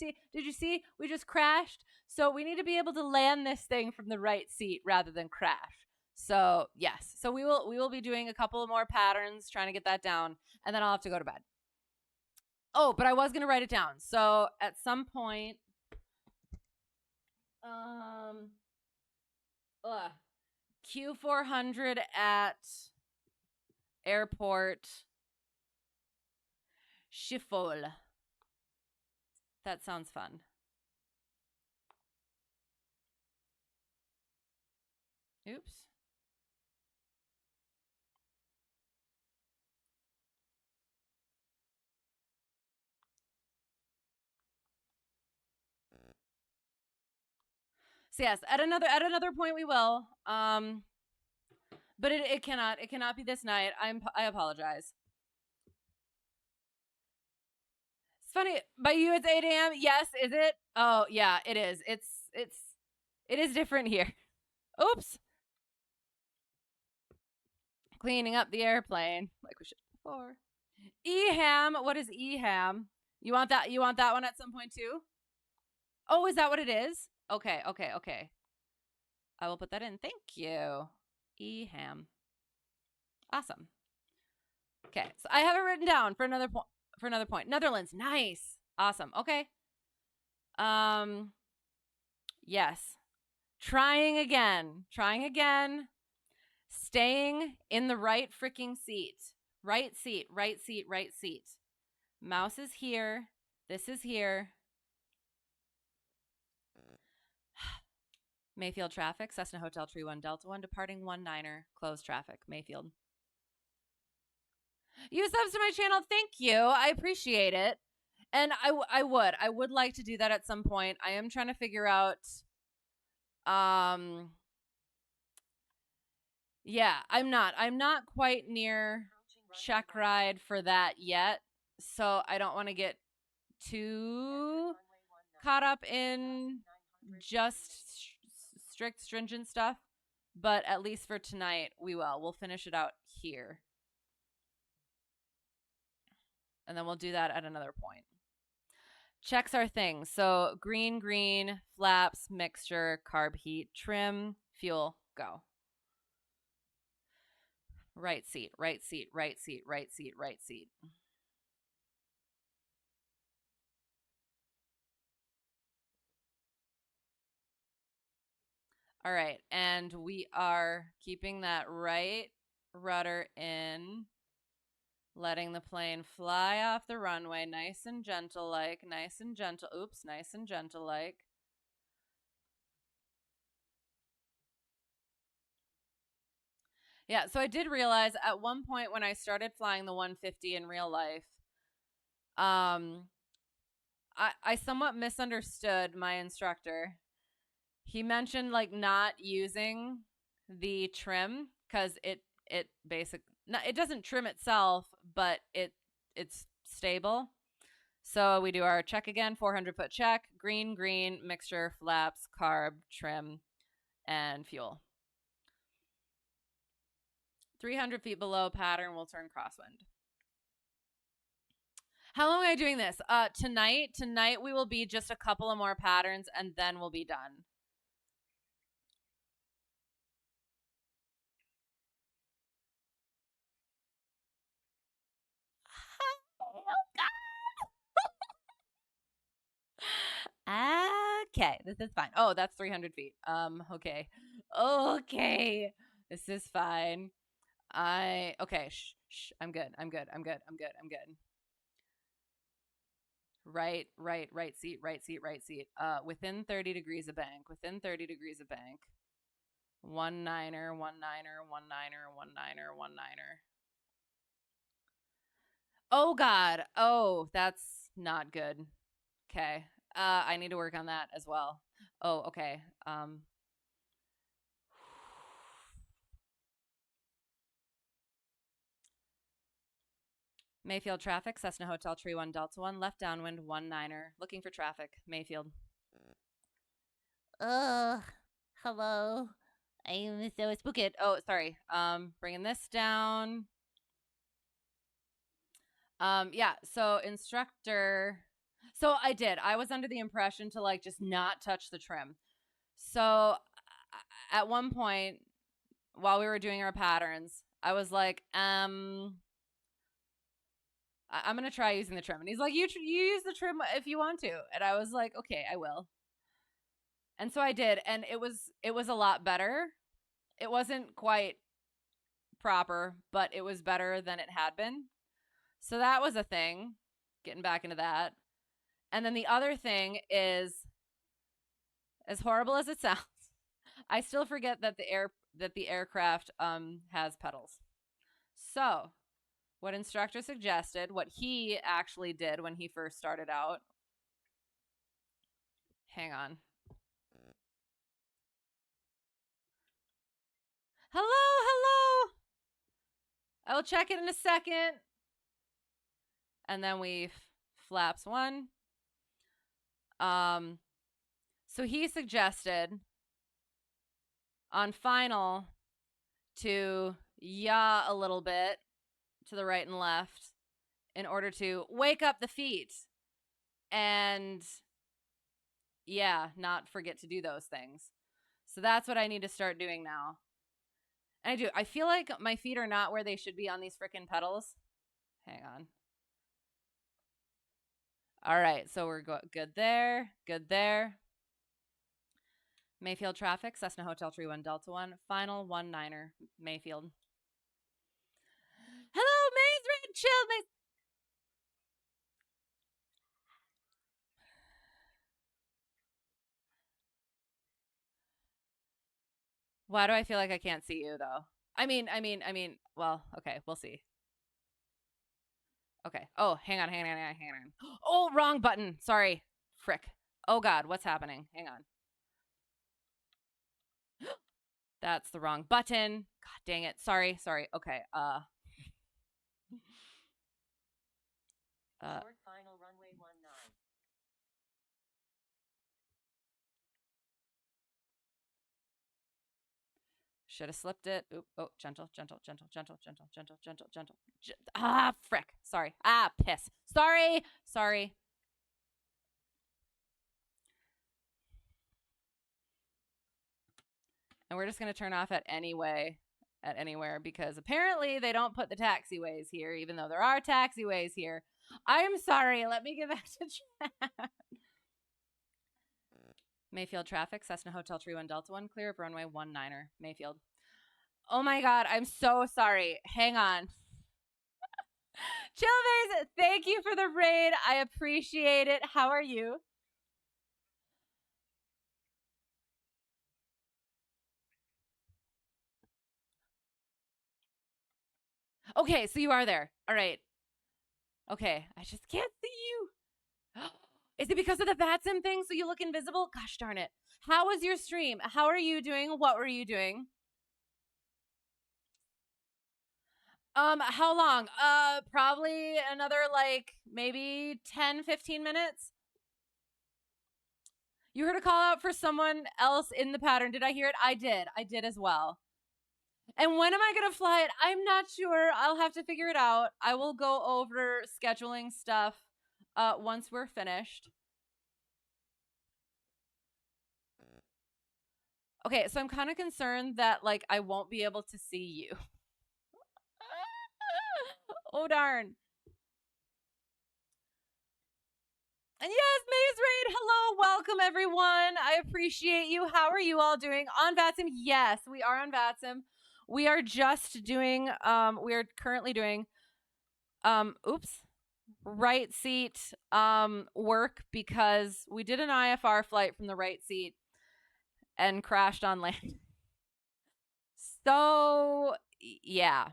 see? We just crashed. So we need to be able to land this thing from the right seat rather than crash. So yes, so we will be doing a couple of more patterns, trying to get that down, and then I'll have to go to bed. Oh, but I was gonna write it down. So at some point, Q400 at airport Schiphol. That sounds fun. Oops. So yes, at another point we will. But it cannot be this night. I apologize. It's funny, by you it's 8 a.m. Yes, is it? Oh yeah, it is. It is different here. Oops. Cleaning up the airplane like we should before. EHAM. What is EHAM? You want that one at some point too? Oh, is that what it is? Okay. I will put that in. Thank you. EHAM. Awesome. Okay, so I have it written down for another point. Netherlands. Nice. Awesome. Okay. Yes. Trying again. Staying in the right freaking seat. Right seat. Mouse is here. This is here. Mayfield traffic. Cessna Hotel Tree 1 Delta 1 departing 19er. Closed traffic. Mayfield. You subs to my channel. Thank you. I appreciate it. And I would like to do that at some point. I am trying to figure out yeah, I'm not quite near check ride for that yet. So I don't want to get too caught up in just strict stringent stuff, but at least for tonight we'll finish it out here. And then we'll do that at another point. Checks are things. So green, flaps, mixture, carb heat, trim, fuel, go. Right seat. All right, and we are keeping that right rudder in, letting the plane fly off the runway, nice and gentle like. Oops, nice and gentle like. Yeah, so I did realize at one point when I started flying the 150 in real life, I somewhat misunderstood my instructor. He mentioned like not using the trim because it doesn't trim itself, but it's stable. So we do our check again, 400-foot check, green, mixture, flaps, carb, trim, and fuel. 300 feet below, pattern will turn crosswind. How long am I doing this? Tonight we will be just a couple of more patterns and then we'll be done. Okay, this is fine. Oh, that's 300 feet. Okay. This is fine. Okay, shh, I'm good. I'm good. I'm good. I'm good. I'm good. Right seat, right seat, right seat. Within 30 degrees of bank, within 30 degrees of bank. One niner, one niner, one niner, one niner, one niner. Oh God. Oh, that's not good. Okay. I need to work on that as well. Oh, okay. Mayfield traffic, Cessna Hotel Tree 1 Delta 1, left downwind 1 niner. Looking for traffic. Mayfield. Hello. I'm so spooked. Oh, sorry. Bringing this down. Yeah, so instructor. So I did. I was under the impression to like just not touch the trim. So at one point while we were doing our patterns, I was like, I'm gonna try using the trim, and he's like, you use the trim if you want to, and I was like, okay, I will. And so I did, and it was a lot better. It wasn't quite proper, but it was better than it had been. So that was a thing. Getting back into that, and then the other thing is, as horrible as it sounds, I still forget that the aircraft has pedals. So what instructor suggested, what he actually did when he first started out. Hang on. Hello. I will check it in a second. And then we flaps 1. So he suggested on final to yaw a little bit to the right and left in order to wake up the feet and not forget to do those things. So that's what I need to start doing now. And I do. I feel like my feet are not where they should be on these frickin' pedals. Hang on. All right, so we're good there. Good there. Mayfield traffic, Cessna Hotel Tree 1 Delta 1, final 1 niner, Mayfield. Hello, Maze Red, chill, Maze. Why do I feel like I can't see you though? I mean, well, okay, we'll see. Okay. Oh, hang on. Oh, wrong button. Sorry. Frick. Oh God, what's happening? Hang on. That's the wrong button. God dang it. Sorry. Okay. Short final runway 19. Should have slipped it. Oop. Oh, gentle. Frick. Sorry. Piss. Sorry. And we're just going to turn off at anywhere, because apparently they don't put the taxiways here, even though there are taxiways here. I'm sorry. Let me get back to chat. Mayfield traffic, Cessna Hotel Tree 1 Delta 1, clear up runway 1 niner, Mayfield. Oh my God, I'm so sorry. Hang on. Chillvase, thank you for the raid. I appreciate it. How are you? Okay, so you are there. All right. Okay, I just can't see you. Is it because of the VATSIM thing so you look invisible? Gosh darn it. How was your stream? How are you doing? What were you doing? How long? Probably another like maybe 10, 15 minutes. You heard a call out for someone else in the pattern. Did I hear it? I did as well. And when am I going to fly it? I'm not sure. I'll have to figure it out. I will go over scheduling stuff once we're finished. Okay, so I'm kind of concerned that like I won't be able to see you. Oh darn. And yes, Maze Raid, hello, welcome everyone. I appreciate you. How are you all doing? On VATSIM? Yes, we are on VATSIM. we are just doing, we are currently doing, right seat, work because we did an IFR flight from the right seat and crashed on land. So, yeah.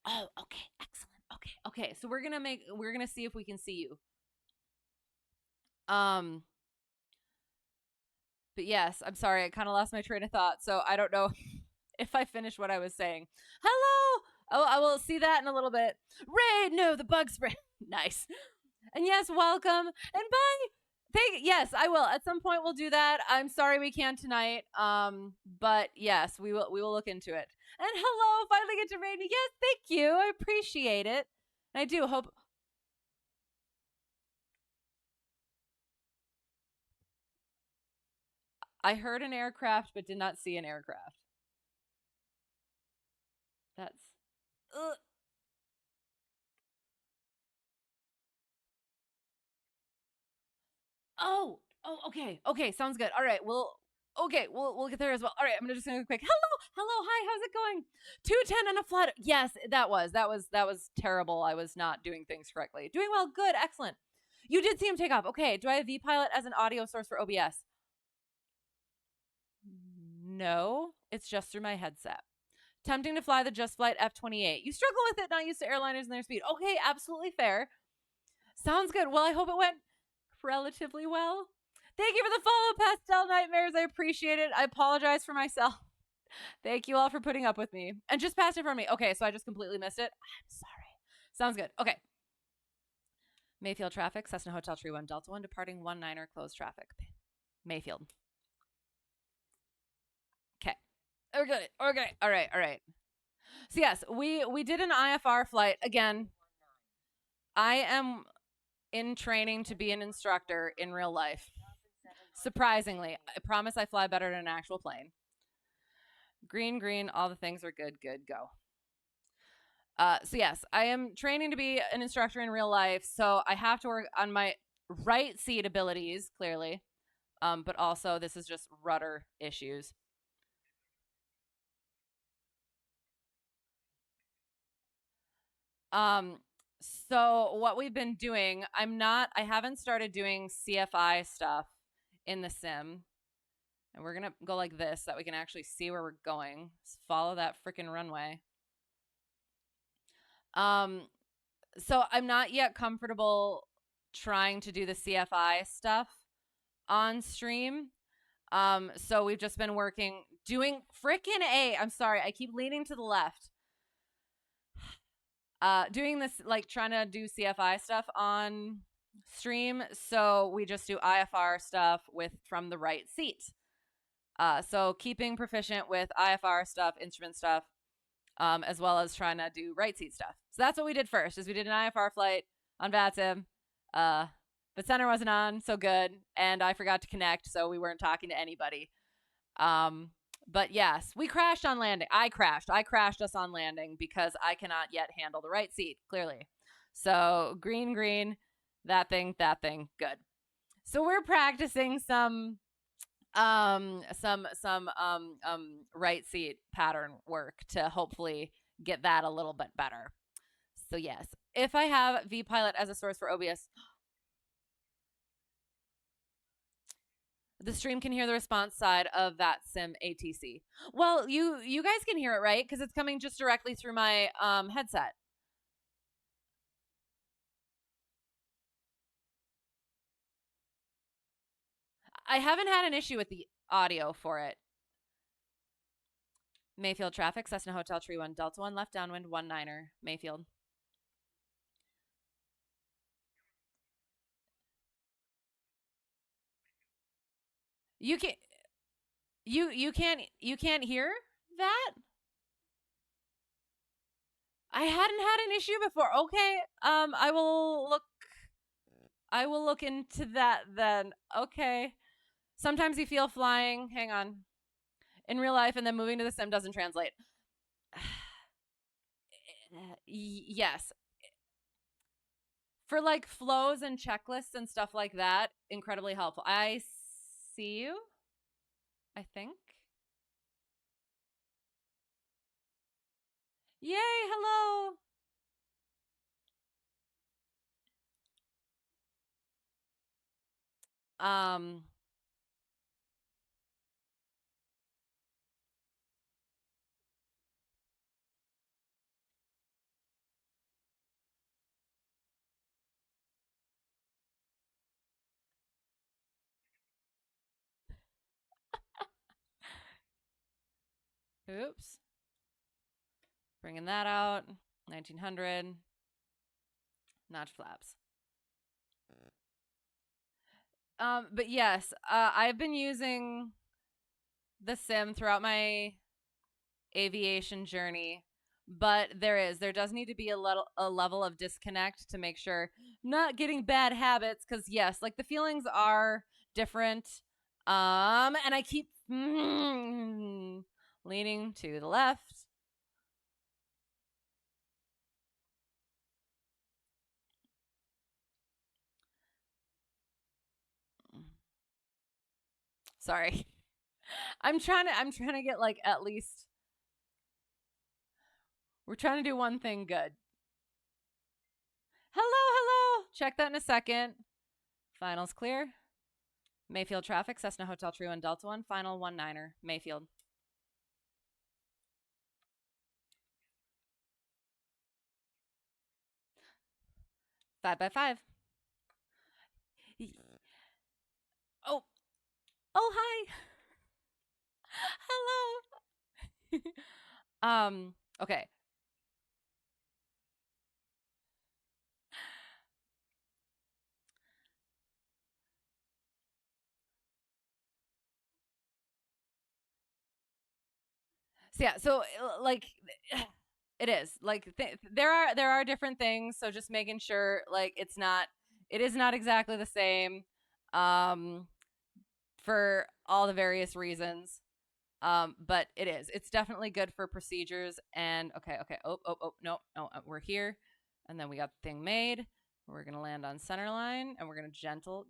Oh, okay. Excellent. Okay. So we're going to see if we can see you. But yes, I'm sorry. I kind of lost my train of thought. So I don't know if I finished what I was saying. Hello. Oh, I will see that in a little bit. Ray, no, the bug spray. Nice. And yes, welcome. And bye. Yes, I will. At some point we'll do that. I'm sorry we can't tonight. But yes, we will look into it. And hello, finally get to read. Yes, thank you. I appreciate it. And I do hope. I heard an aircraft but did not see an aircraft. That's Oh, okay, sounds good. All right, we'll get there as well. All right, I'm just gonna go quick. Hello, hi, how's it going? 210 and a flat. Yes, that was terrible. I was not doing things correctly. Doing well, good, excellent. You did see him take off. Okay, do I have VPilot as an audio source for OBS? No, it's just through my headset. Tempting to fly the Just Flight F-28. You struggle with it, not used to airliners and their speed. Okay, absolutely fair. Sounds good. Well, I hope it went relatively well. Thank you for the follow, Pastel Nightmares. I appreciate it. I apologize for myself. Thank you all for putting up with me. And just passed it for me. Okay, so I just completely missed it. I'm sorry. Sounds good. Okay. Mayfield traffic, Cessna Hotel Tree 1 Delta 1 departing 19er closed traffic. Mayfield. Okay. Okay. All right. So yes, we did an IFR flight. Again, I am in training to be an instructor in real life. Surprisingly, I promise I fly better than an actual plane. Green, all the things are good, go. So yes, I am training to be an instructor in real life, so I have to work on my right seat abilities, clearly. But also this is just rudder issues. So what we've been doing, I haven't started doing CFI stuff in the sim. And we're going to go like this so that we can actually see where we're going. Just follow that freaking runway. So I'm not yet comfortable trying to do the CFI stuff on stream. So we've just been doing freaking A. I'm sorry, I keep leaning to the left. Doing this, like trying to do CFI stuff on stream. So we just do IFR stuff from the right seat. So keeping proficient with IFR stuff, instrument stuff, as well as trying to do right seat stuff. So that's what we did first, is we did an IFR flight on VATSIM. But center wasn't on, so good. And I forgot to connect, so we weren't talking to anybody. But yes, we crashed on landing. I crashed us on landing because I cannot yet handle the right seat, clearly. So green, that thing, good. So we're practicing some right seat pattern work to hopefully get that a little bit better. So yes, if I have VPilot as a source for OBS, the stream can hear the response side of VATSIM ATC. Well, you guys can hear it, right? Because it's coming just directly through my headset. I haven't had an issue with the audio for it. Mayfield traffic, Cessna Hotel Tree 1 Delta 1 left downwind 19er Mayfield. You can't hear that? I hadn't had an issue before. Okay. I will look into that then. Okay. Sometimes you feel flying. Hang on. In real life, and then moving to the sim doesn't translate. Yes. For like flows and checklists and stuff like that, incredibly helpful. I see you. I think. Yay, hello. Oops. Bringing that out. 1900. Notch flaps. But yes, I've been using the sim throughout my aviation journey, but there does need to be a level of disconnect to make sure I'm not getting bad habits, because yes, like the feelings are different. And I keep leaning to the left. Sorry. I'm trying to get like at least we're trying to do one thing good. Hello. Check that in a second. Finals clear. Mayfield traffic, Cessna Hotel Tree 1 Delta 1, final 19er, Mayfield. 5x5. Oh, hi. Hello. Okay. So yeah, so like it is like there are different things, so just making sure like it is not exactly the same for all the various reasons. But it's definitely good for procedures. And okay. Oh, no, we're here. And then we got the thing made. We're going to land on center line, and we're going to gentle,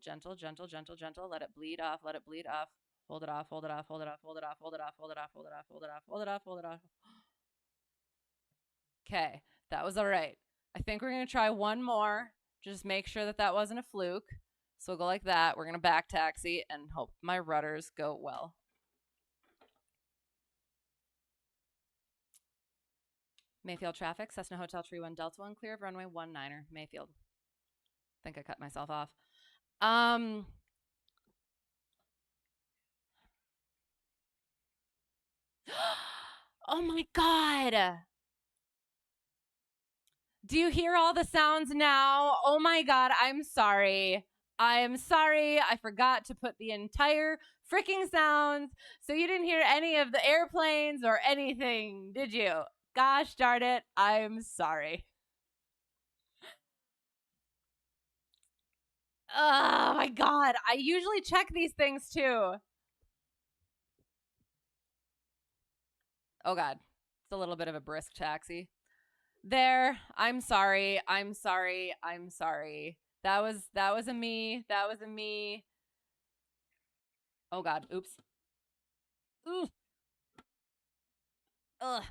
let it bleed off, hold it off. Okay, that was all right. I think we're going to try one more. Just make sure that wasn't a fluke. So we'll go like that. We're going to back taxi and hope my rudders go well. Mayfield traffic, Cessna Hotel Tree 1 Delta 1, clear of runway 19er, Mayfield. I think I cut myself off. Oh my God. Do you hear all the sounds now? Oh my God, I'm sorry. I forgot to put the entire freaking sounds, so you didn't hear any of the airplanes or anything, did you? Gosh darn it, I'm sorry. Oh my God, I usually check these things too. Oh God, it's a little bit of a brisk taxi. There, I'm sorry. That was a me. Oh God, oops. Ooh. Ugh.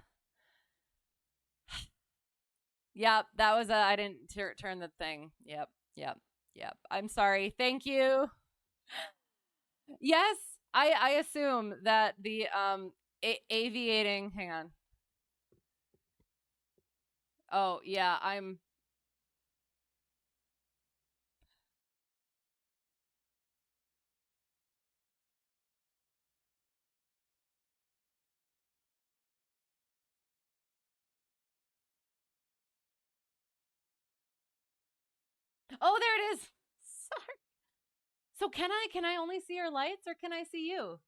Yep, that was I didn't turn the thing. Yep. I'm sorry. Thank you. Yes, I assume that the aviating. Hang on. Oh yeah, I'm. Oh, there it is. Sorry. So can I only see your lights, or can I see you?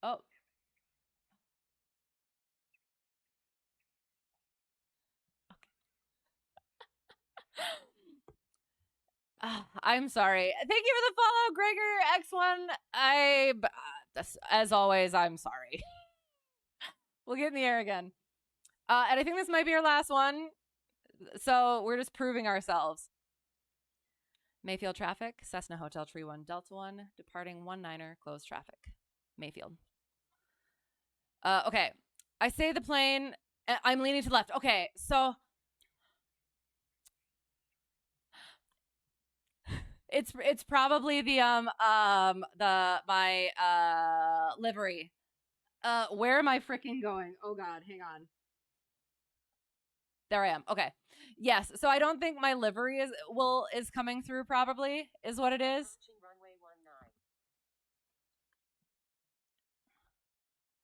Oh. I'm sorry. Thank you for the follow, Gregor X1. As always, I'm sorry. We'll get in the air again. And I think this might be our last one. So we're just proving ourselves. Mayfield traffic, Cessna Hotel Tree 1 Delta 1, departing 19er, closed traffic. Mayfield. Okay, I say the plane, I'm leaning to the left. Okay, so it's probably the my livery. Where am I freaking going? Oh God, hang on. There I am. Okay. Yes. So I don't think my livery is coming through probably is what it is. Runway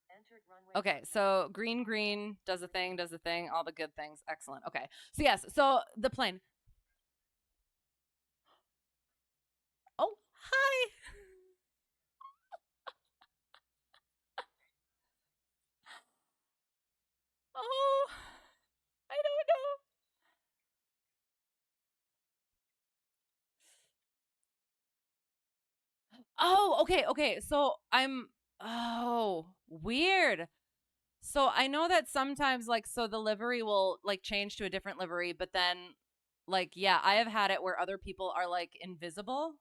19. Runway okay. So green does the thing, all the good things. Excellent. Okay. So yes. So the plane. Oh, hi. Oh, I don't know. Oh, okay. So weird. So I know that sometimes so the livery will change to a different livery, but then yeah, I have had it where other people are invisible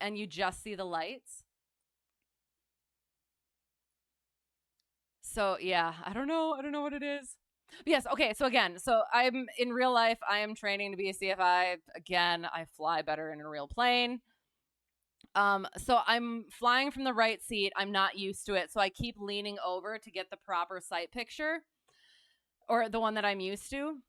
and you just see the lights. So yeah, I don't know what it is. But yes, okay, so again, I'm in real life, I am training to be a CFI. Again, I fly better in a real plane. So I'm flying from the right seat. I'm not used to it. So I keep leaning over to get the proper sight picture, or the one that I'm used to.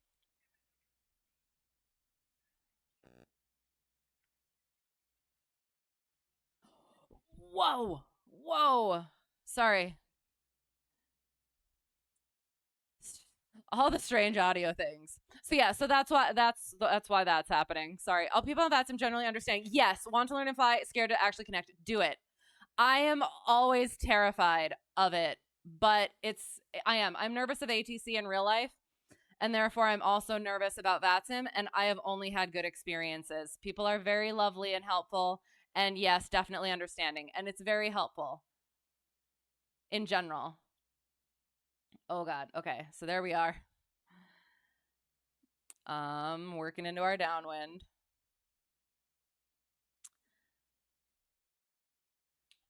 Whoa. Sorry. All the strange audio things. So yeah, so that's why that's happening. Sorry. All people on VATSIM generally understand. Yes, want to learn and fly, scared to actually connect. Do it. I am always terrified of it, but I'm nervous of ATC in real life, and therefore I'm also nervous about VATSIM, and I have only had good experiences. People are very lovely and helpful, and yes, definitely understanding, and it's very helpful in general. Oh God. Okay, so there we are. Working into our downwind.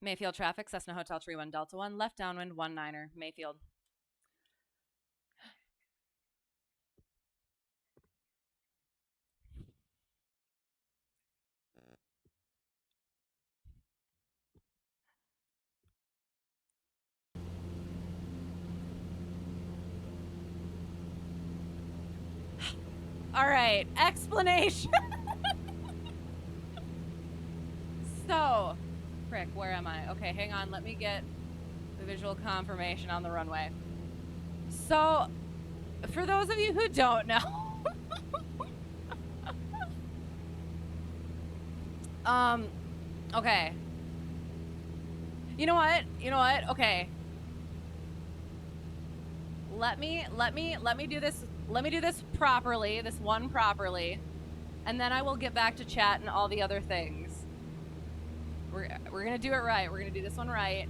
Mayfield traffic, Cessna Hotel Tree 1 Delta 1, left downwind 19er, Mayfield. All right, explanation. So, frick, where am I? Okay, hang on, let me get the visual confirmation on the runway. So, for those of you who don't know, okay. You know what? Okay. Let me do this. Let me do this properly, this one properly, and then I will get back to chat and all the other things. We're gonna do it right. We're gonna do this one right,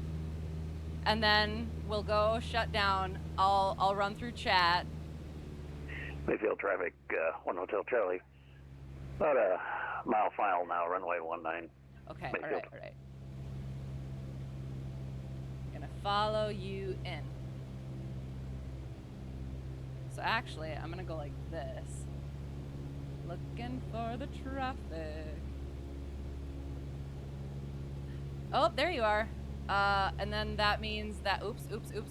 and then we'll go shut down. I'll run through chat. Mayfield traffic, 1 Hotel Charlie. About a mile final now, runway 19. Okay, Mayfield. all right. Gonna follow you in. So actually, I'm gonna go like this. Looking for the traffic. Oh, there you are. And then that means that, oops.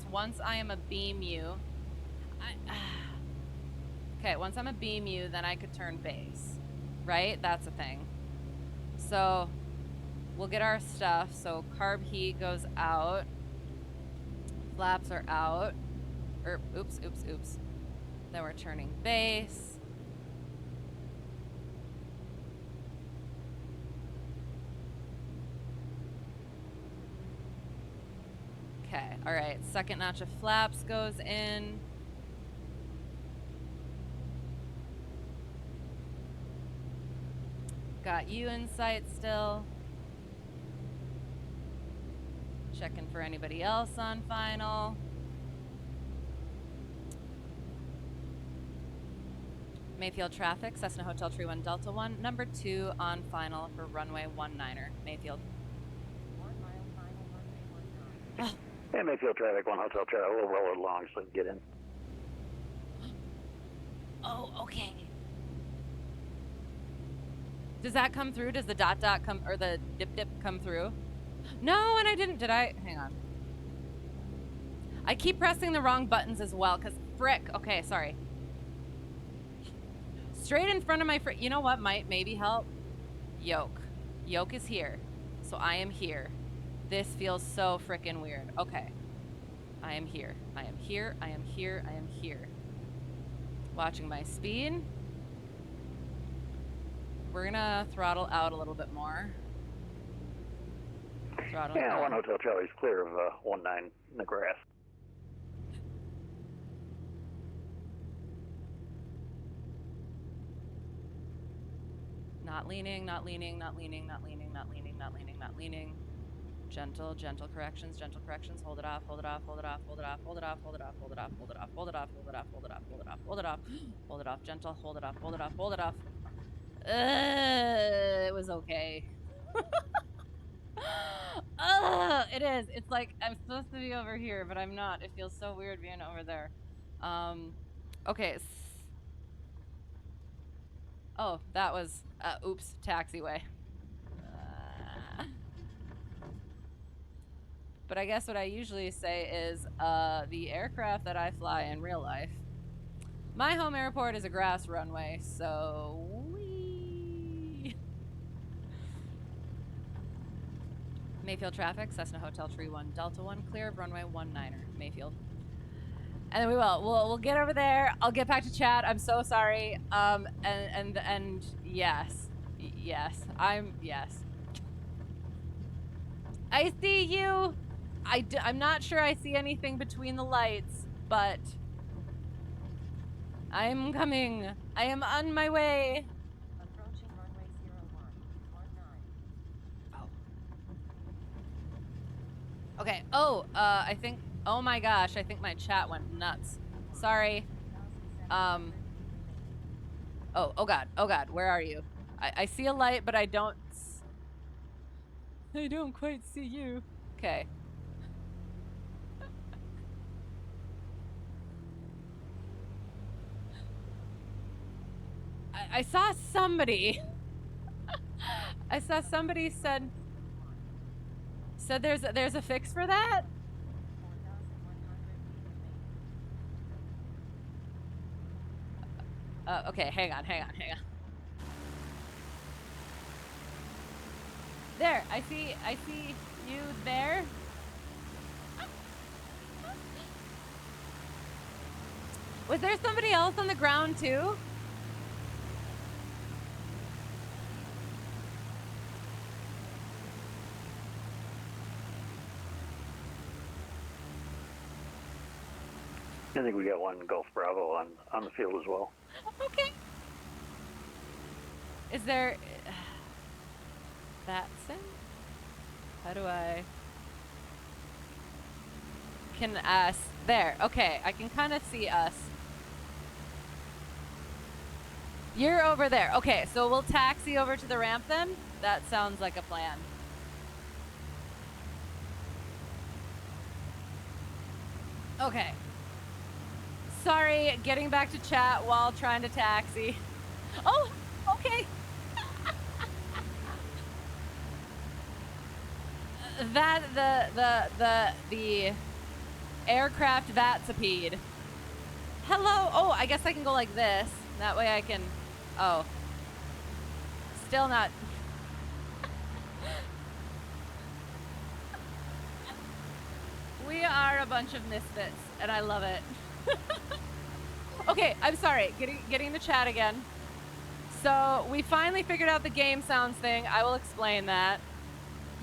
Once I am a beam you, okay, once I'm a beam you, then I could turn base, right? That's a thing. So we'll get our stuff. So carb heat goes out. Flaps are out. Oops. Then we're turning base. Okay, all right. Second notch of flaps goes in. Got you in sight still. Checking for anybody else on final. Mayfield traffic, Cessna Hotel Tree 1 Delta 1, number 2 on final for runway 19er, Mayfield. 1 mile final runway 19. Hey, Mayfield traffic, 1 Hotel Charlie. We'll roll it along so we can get in. Oh, okay. Does that come through? Does the dot dot come, or the dip dip come through? No, and I didn't. Did I? Hang on. I keep pressing the wrong buttons as well, because frick. Okay, sorry. Straight in front of my frick. You know what might maybe help? Yoke. Yoke is here. So I am here. This feels so frickin' weird. Okay. I am here. I am here. I am here. I am here. Watching my speed. We're gonna throttle out a little bit more. Throttle Yeah, out. 1 Hotel Charlie's clear of 19 in the grass. Not leaning, not leaning, not leaning, not leaning, not leaning, not leaning, not leaning. Gentle, gentle corrections, gentle corrections. Hold it off, hold it off, hold it off, hold it off, hold it off, hold it off, hold it off, hold it off, hold it off, hold it off, hold it off, hold it off, hold it off, hold it off, gentle, hold it off, hold it off, hold it off. It was okay. It is. It's like I'm supposed to be over here, but I'm not. It feels so weird being over there. Okay. Oh, that was, oops, taxiway. But I guess what I usually say is, the aircraft that I fly in real life, my home airport is a grass runway, so whee. Mayfield traffic, Cessna Hotel Tree 1 Delta 1, clear of runway 19er, Mayfield. And then we'll get over there. I'll get back to chat. I'm so sorry. And yes. Yes. Yes. I see you. I'm not sure I see anything between the lights, but I'm coming. I am on my way. Approaching runway 0119. Oh. Okay. Oh, I think, oh my gosh, I think my chat went nuts. Sorry. Oh God, where are you? I see a light, but I don't quite see you. Okay. I saw somebody. I saw somebody said there's a fix for that? 4100 feet. Okay, hang on. There, I see you there. Was there somebody else on the ground too? I think we got 1 Gulf Bravo on the field as well. Okay. Is there VATSIM? How do I can us there? Okay, I can kind of see us. You're over there. Okay, so we'll taxi over to the ramp then. That sounds like a plan. Okay. Sorry, getting back to chat while trying to taxi. Oh, okay. That the aircraft VATSIPede. Hello. Oh, I guess I can go like this. That way I can. Oh. Still not. We are a bunch of misfits, and I love it. Okay, I'm sorry. Getting the chat again. So we finally figured out the game sounds thing. I will explain that.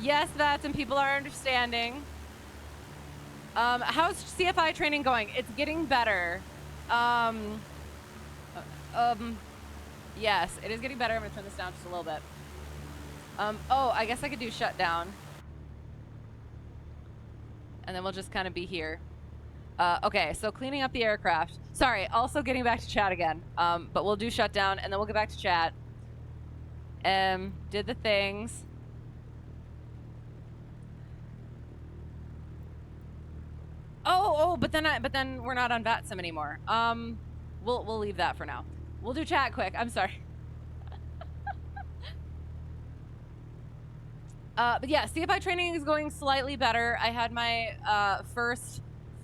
Yes, that's and people are understanding. How's CFI training going? It's getting better. Yes, it is getting better. I'm gonna turn this down just a little bit. Oh, I guess I could do shutdown. And then we'll just kind of be here. Okay, so cleaning up the aircraft. Sorry, also getting back to chat again. But we'll do shutdown, and then we'll get back to chat. Did the things. Oh, but then we're not on VATSIM anymore. We'll leave that for now. We'll do chat quick. I'm sorry. But yeah, CFI training is going slightly better. I had my first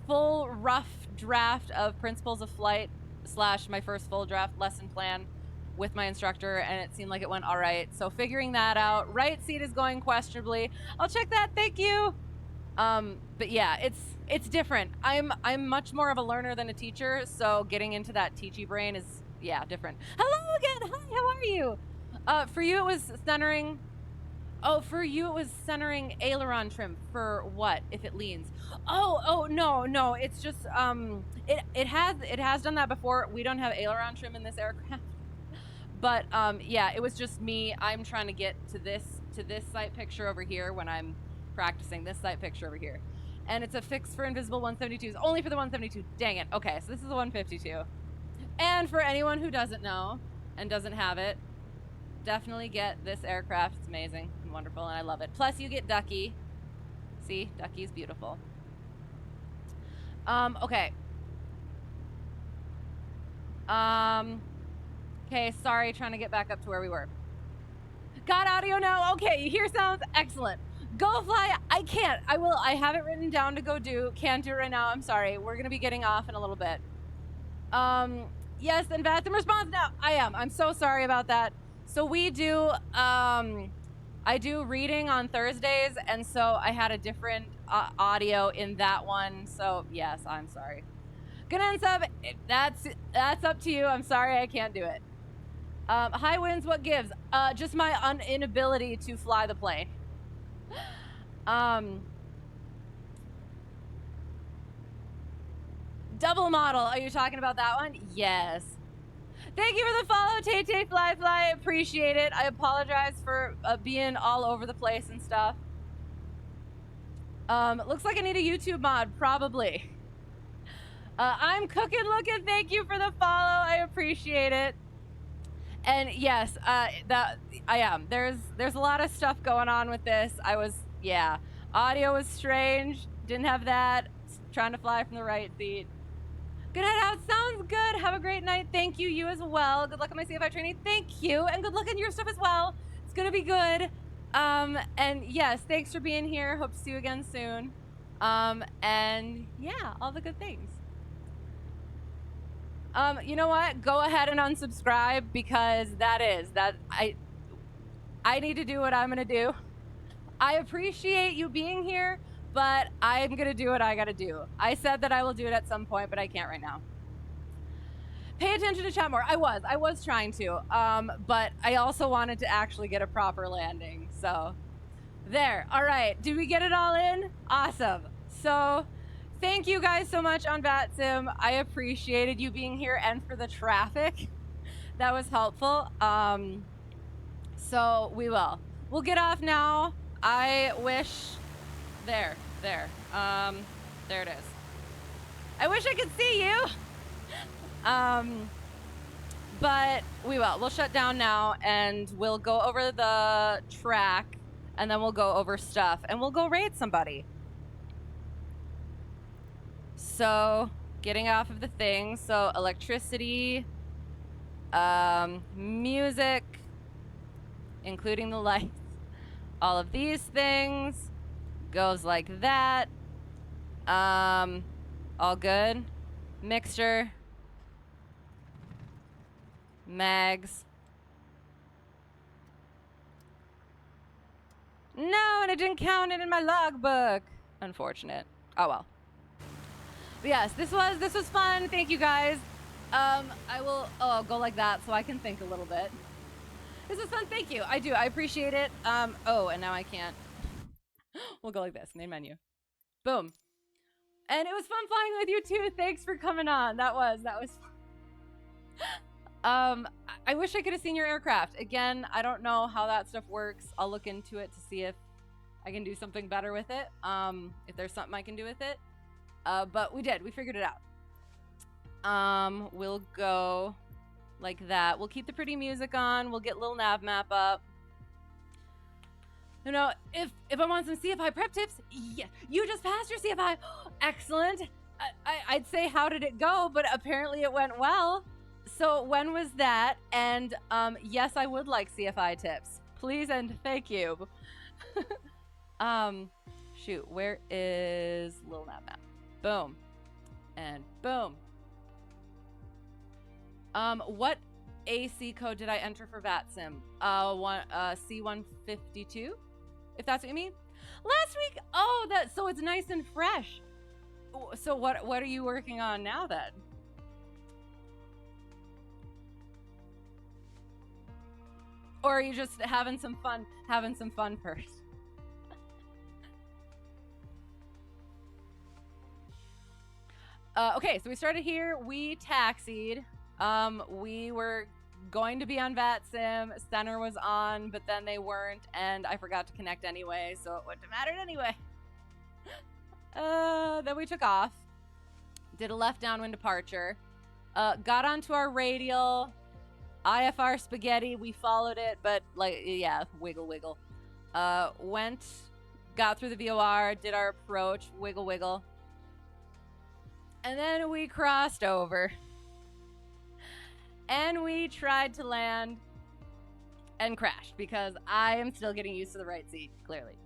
full rough draft of Principles of Flight / my first full draft lesson plan with my instructor, and it seemed like it went all right. So figuring that out. Right seat is going questionably. I'll check that. Thank you. But yeah, it's different. I'm much more of a learner than a teacher, so getting into that teachy brain is different. Hello again. Hi, how are you? For you it was centering. Oh, for you it was centering aileron trim for what if it leans? Oh no, it's just it has done that before. We don't have aileron trim in this aircraft. But yeah, it was just me. I'm trying to get to this sight picture over here when I'm practicing this sight picture over here. And it's a fix for invisible 172s, only for the 172. Dang it. Okay, so this is the 152. And for anyone who doesn't know and doesn't have it, definitely get this aircraft. It's amazing and wonderful, and I love it. Plus, you get Ducky. See, Ducky's beautiful. Okay. Okay, sorry, trying to get back up to where we were. Got audio now? Okay, you hear sounds? Excellent. Go fly? I can't. I will. I have it written down to go do. Can't do it right now. I'm sorry. We're going to be getting off in a little bit. Yes, and VATSIM response now. I am. I'm so sorry about that. So we do, I do reading on Thursdays, and so I had a different audio in that one. So yes, I'm sorry. Gonna unsub. That's up to you. I'm sorry I can't do it. High winds, what gives? Just my inability to fly the plane. Double model, are you talking about that one? Yes. Thank you for the follow, Tay Fly. Appreciate it. I apologize for being all over the place and stuff. Looks like I need a YouTube mod, probably. I'm cooking looking. Thank you for the follow. I appreciate it. And yes, that I am. There's a lot of stuff going on with this. Audio was strange. Didn't have that. Trying to fly from the right seat. Good night out. Sounds good. Have a great night. Thank you. You as well. Good luck on my CFI training. Thank you. And good luck on your stuff as well. It's going to be good. And yes, thanks for being here. Hope to see you again soon. And yeah, all the good things. You know what? Go ahead and unsubscribe because I need to do what I'm going to do. I appreciate you being here, but I'm going to do what I got to do. I said that I will do it at some point, but I can't right now. Pay attention to chat more. I was trying to, but I also wanted to actually get a proper landing. So there. All right. Did we get it all in? Awesome. So thank you guys so much on VATSIM. I appreciated you being here and for the traffic. That was helpful. So we'll get off now. I wish there it is. I wish I could see you. But we'll shut down now and we'll go over the track and then we'll go over stuff and we'll go raid somebody. So getting off of the thing. So electricity, music, including the lights, all of these things goes like that. All good. Mixture. Mags. No, and I didn't count it in my logbook. Unfortunate. Oh well. But yes, this was fun. Thank you guys. I'll go like that so I can think a little bit. This is fun. Thank you. I do. I appreciate it. And now I can't. We'll go like this. Main menu. Boom. And it was fun flying with you too. Thanks for coming on. That was fun. I wish I could have seen your aircraft. Again, I don't know how that stuff works. I'll look into it to see if I can do something better with it. If there's something I can do with it. But we did. We figured it out. We'll go like that. We'll keep the pretty music on. We'll get LittleNavMap up. You know, if I want some CFI prep tips, yeah, you just passed your CFI. Excellent. I'd say, how did it go? But apparently it went well. So when was that? And yes, I would like CFI tips. Please and thank you. Shoot, where is LittleNavMap? Boom. And boom. What AC code did I enter for VATSIM? C152, if that's what you mean. Last week, so it's nice and fresh. So what are you working on now then? Or are you just having some fun first? Okay, so we started here. We taxied. We were going to be on VATSIM. Center was on, but then they weren't, and I forgot to connect anyway, so it wouldn't have mattered anyway. Then we took off. Did a left downwind departure. Got onto our radial. IFR spaghetti. We followed it, but wiggle. Got through the VOR, did our approach, wiggle. And then we crossed over. And we tried to land and crashed because I am still getting used to the right seat, clearly.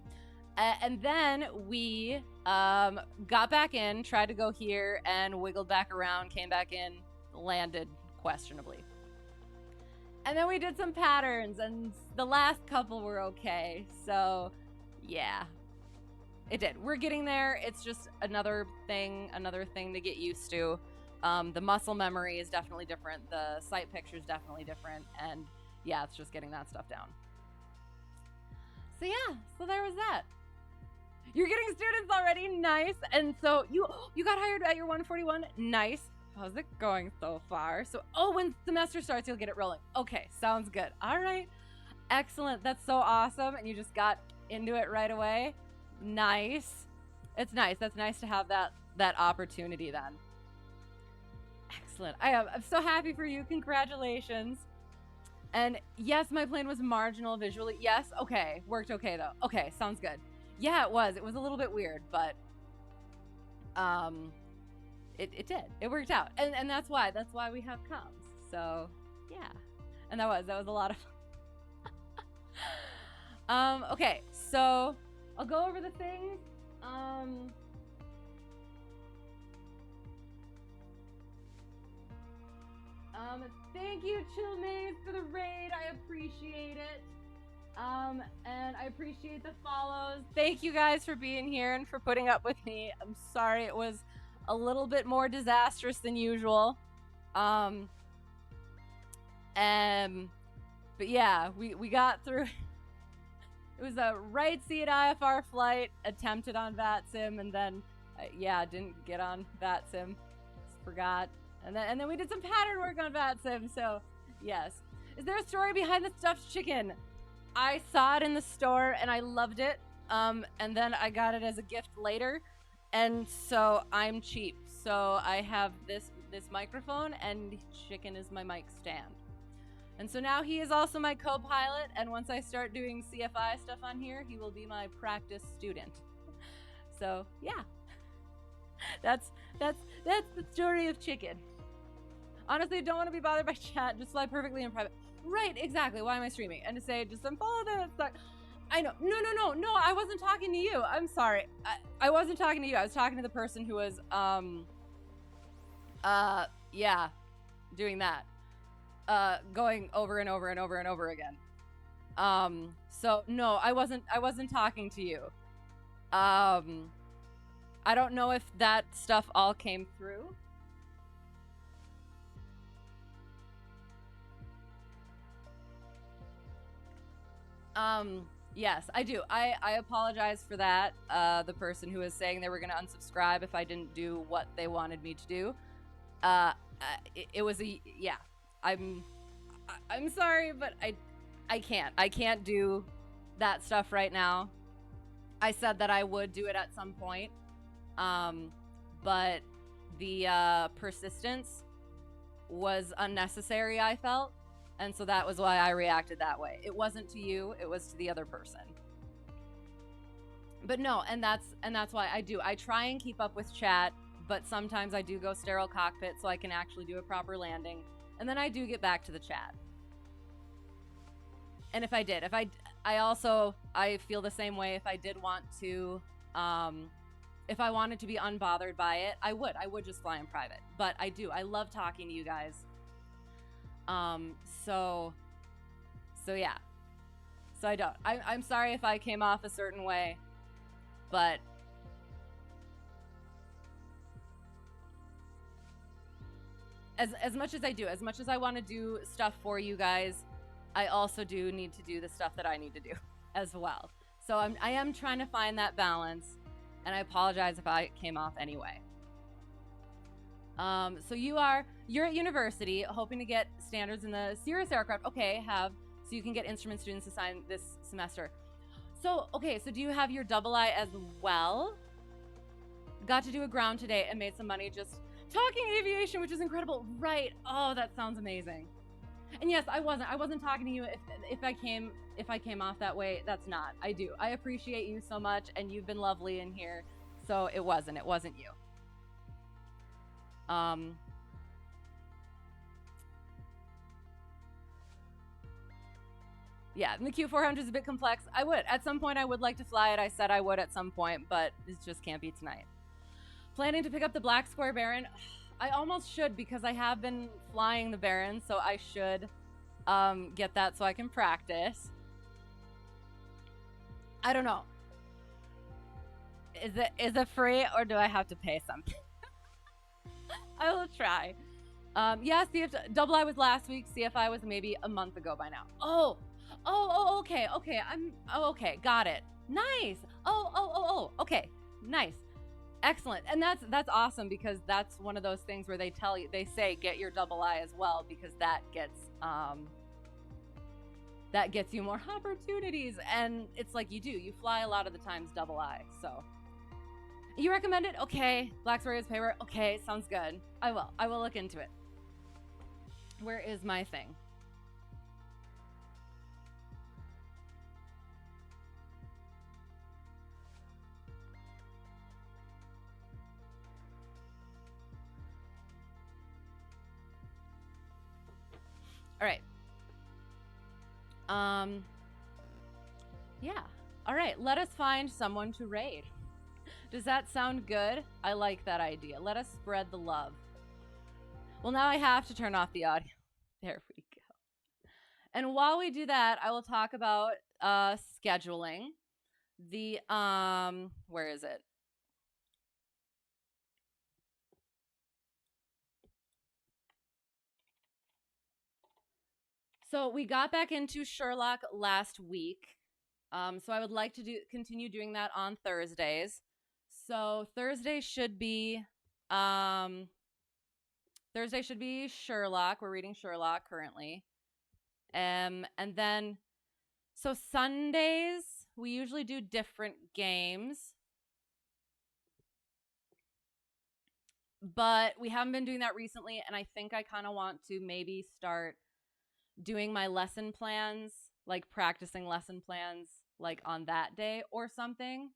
And then we got back in, tried to go here, and wiggled back around, came back in, landed questionably. And then we did some patterns, and the last couple were okay. So, yeah. It did. We're getting there. It's just another thing to get used to. The muscle memory is definitely different. The sight picture is definitely different. And yeah, it's just getting that stuff down. So yeah, so there was that. You're getting students already. Nice. And so you got hired at your 141. Nice. How's it going so far? So, when semester starts, you'll get it rolling. Okay, sounds good. All right. Excellent. That's so awesome. And you just got into it right away. Nice. It's nice. That's nice to have that opportunity then. Excellent. I'm so happy for you. Congratulations. And yes, my plane was marginal visually. Yes. Okay. Worked okay though. Okay. Sounds good. Yeah, it was. It was a little bit weird, but it did. It worked out. And that's why we have comms. So yeah. And that was a lot of fun. Okay, so I'll go over the things. Thank you, Chill Maze, for the raid. I appreciate it. And I appreciate the follows. Thank you guys for being here and for putting up with me. I'm sorry it was a little bit more disastrous than usual. But yeah, we got through. It was a right seat IFR flight, attempted on VATSIM, and then, didn't get on VATSIM. Just forgot. And then we did some pattern work on VATSIM, so yes. Is there a story behind the stuffed chicken? I saw it in the store, and I loved it, and then I got it as a gift later, and so I'm cheap. So I have this microphone, and chicken is my mic stand. And so now he is also my co-pilot, and once I start doing CFI stuff on here, he will be my practice student. So yeah, that's the story of chicken. Honestly, I don't want to be bothered by chat. Just fly perfectly in private. Right, exactly. Why am I streaming? And to say just unfollow them. It's like, I know. No. I wasn't talking to you. I'm sorry. I wasn't talking to you. I was talking to the person who was doing that. Going over and over and over and over again. So no, I wasn't talking to you. I don't know if that stuff all came through. Yes, I do. I apologize for that. The person who was saying they were going to unsubscribe if I didn't do what they wanted me to do. It was I'm sorry, but I can't do that stuff right now. I said that I would do it at some point. but the persistence was unnecessary, I felt. And so that was why I reacted that way. It wasn't to you, it was to the other person. But no, and that's why I try and keep up with chat, but sometimes I do go sterile cockpit so I can actually do a proper landing, and then I do get back to the chat. And if I feel the same way. If I did want to, if I wanted to be unbothered by it, I would just fly in private. But I love talking to you guys. So yeah. So I don't. I'm sorry if I came off a certain way, but as much as I do, as much as I want to do stuff for you guys, I also do need to do the stuff that I need to do as well. So I am trying to find that balance, and I apologize if I came off anyway. So you're at university hoping to get standards in the Cirrus aircraft. Okay, so you can get instrument students assigned this semester. So, okay, so do you have your double I as well? Got to do a ground today and made some money just talking aviation, which is incredible. Right. Oh, that sounds amazing. And yes, I wasn't talking to you if I came off that way. That's not. I do. I appreciate you so much, and you've been lovely in here. So it wasn't you. Yeah, and the Q400 is a bit complex. At some point I would like to fly it. I said I would at some point, but it just can't be tonight. Planning to pick up the Black Square Baron. I almost should, because I have been flying the Baron, so I should get that so I can practice. I don't know. Is it free, or do I have to pay something? I will try. Yeah, double I was last week. CFI was maybe a month ago by now. Oh, okay. Okay, got it. Nice. Okay, nice. Excellent. And that's awesome, because that's one of those things where they say get your double I as well, because that gets you more opportunities. And it's like you fly a lot of the times double I. So you recommend it? Okay. Black Square is paper. Okay, sounds good. I will look into it. Where is my thing? All right. Yeah. All right. Let us find someone to raid. Does that sound good? I like that idea. Let us spread the love. Well, now I have to turn off the audio. There we go. And while we do that, I will talk about scheduling. Where is it? So we got back into Sherlock last week. So I would like to continue doing that on Thursdays. So Thursday should be Sherlock. We're reading Sherlock currently. And then so Sundays we usually do different games. But we haven't been doing that recently, and I think I kind of want to maybe start doing my lesson plans, like practicing lesson plans like on that day or something.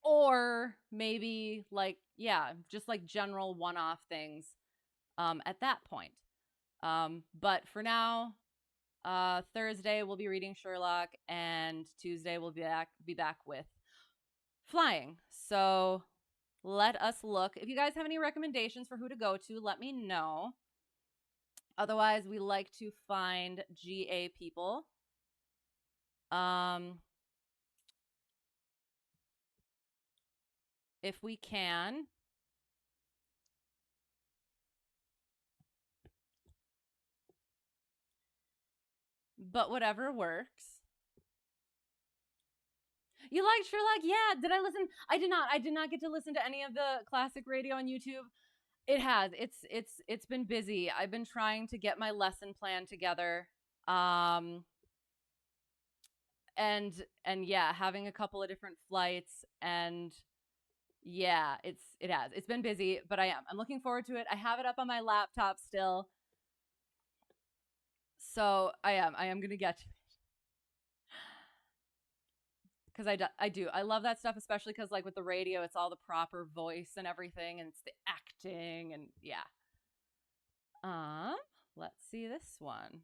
Or maybe just like general one-off things at that point. But for now, Thursday we'll be reading Sherlock, and Tuesday we'll be back with flying. So let us look. If you guys have any recommendations for who to go to, let me know. Otherwise, we like to find GA people. If we can. But whatever works. You liked Sherlock? Yeah. Did I listen? I did not. I did not get to listen to any of the classic radio on YouTube. It has. It's been busy. I've been trying to get my lesson plan together. And yeah, having a couple of different flights, and Yeah, it has. It's been busy, but I'm looking forward to it. I have it up on my laptop still. So I am going to get to it. Because I do. I love that stuff, especially because, like, with the radio, it's all the proper voice and everything, and it's the acting, and yeah. Let's see this one.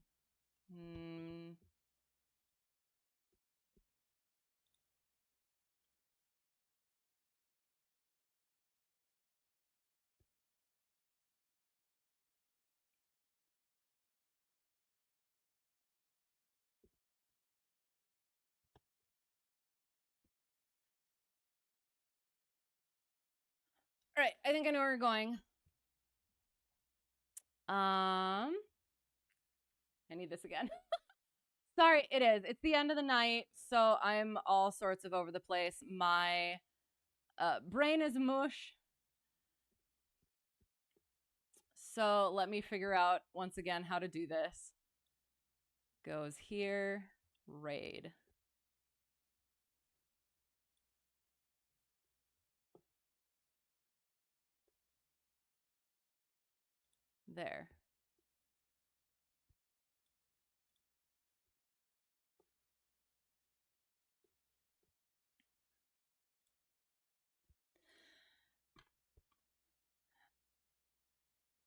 All right, I think I know where we're going. I need this again. Sorry, it is. It's the end of the night, so I'm all sorts of over the place. My brain is mush. So let me figure out once again how to do this. Goes here, raid. There.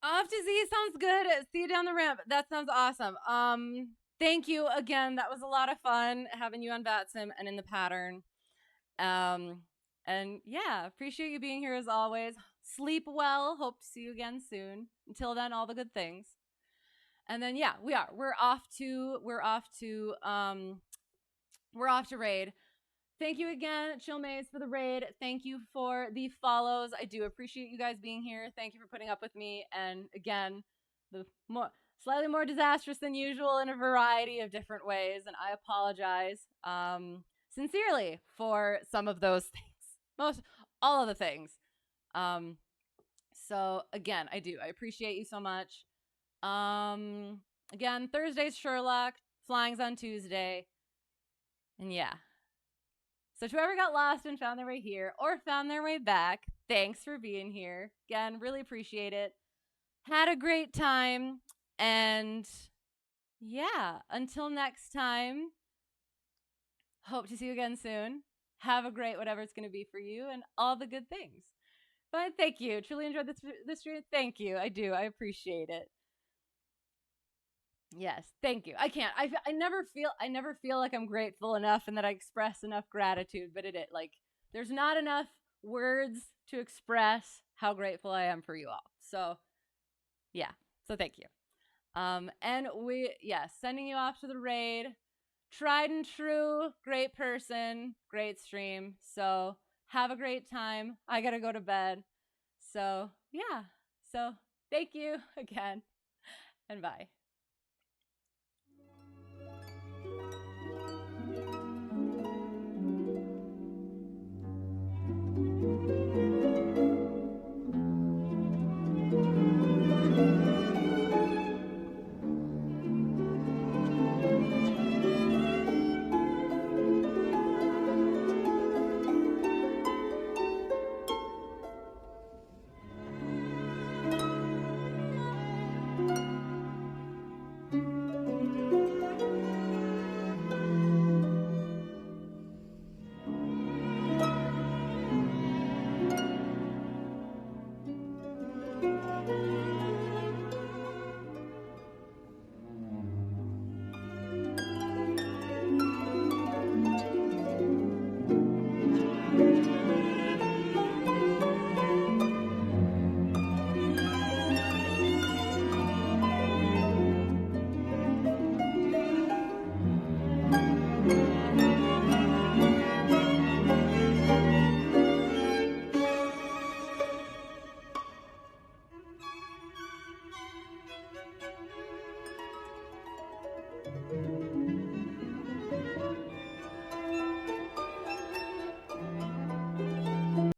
Off to Z sounds good. See you down the ramp. That sounds awesome. Thank you again. That was a lot of fun having you on VATSIM and in the pattern. And yeah, appreciate you being here as always. Sleep well. Hope to see you again soon. Until then, all the good things. And then yeah, we're off to raid. Thank you again, Chill Maze, for the raid. Thank you for the follows. I do appreciate you guys being here. Thank you for putting up with me. And again, slightly more disastrous than usual in a variety of different ways. And I apologize sincerely for some of those things. All of the things. So again, I appreciate you so much. Again, Thursday's Sherlock, flying's on Tuesday. And yeah. So to whoever got lost and found their way here or found their way back, thanks for being here. Again, really appreciate it. Had a great time. And yeah, until next time, hope to see you again soon. Have a great whatever it's going to be for you and all the good things. But thank you. Truly enjoyed this stream. Thank you. I do. I appreciate it. Yes, thank you. I can't. I never feel like I'm grateful enough and that I express enough gratitude, but there's not enough words to express how grateful I am for you all. So, yeah. So thank you. And sending you off to the raid. Tried and true, great person, great stream. So, have a great time. I got to go to bed. So, yeah. So, thank you again. And bye.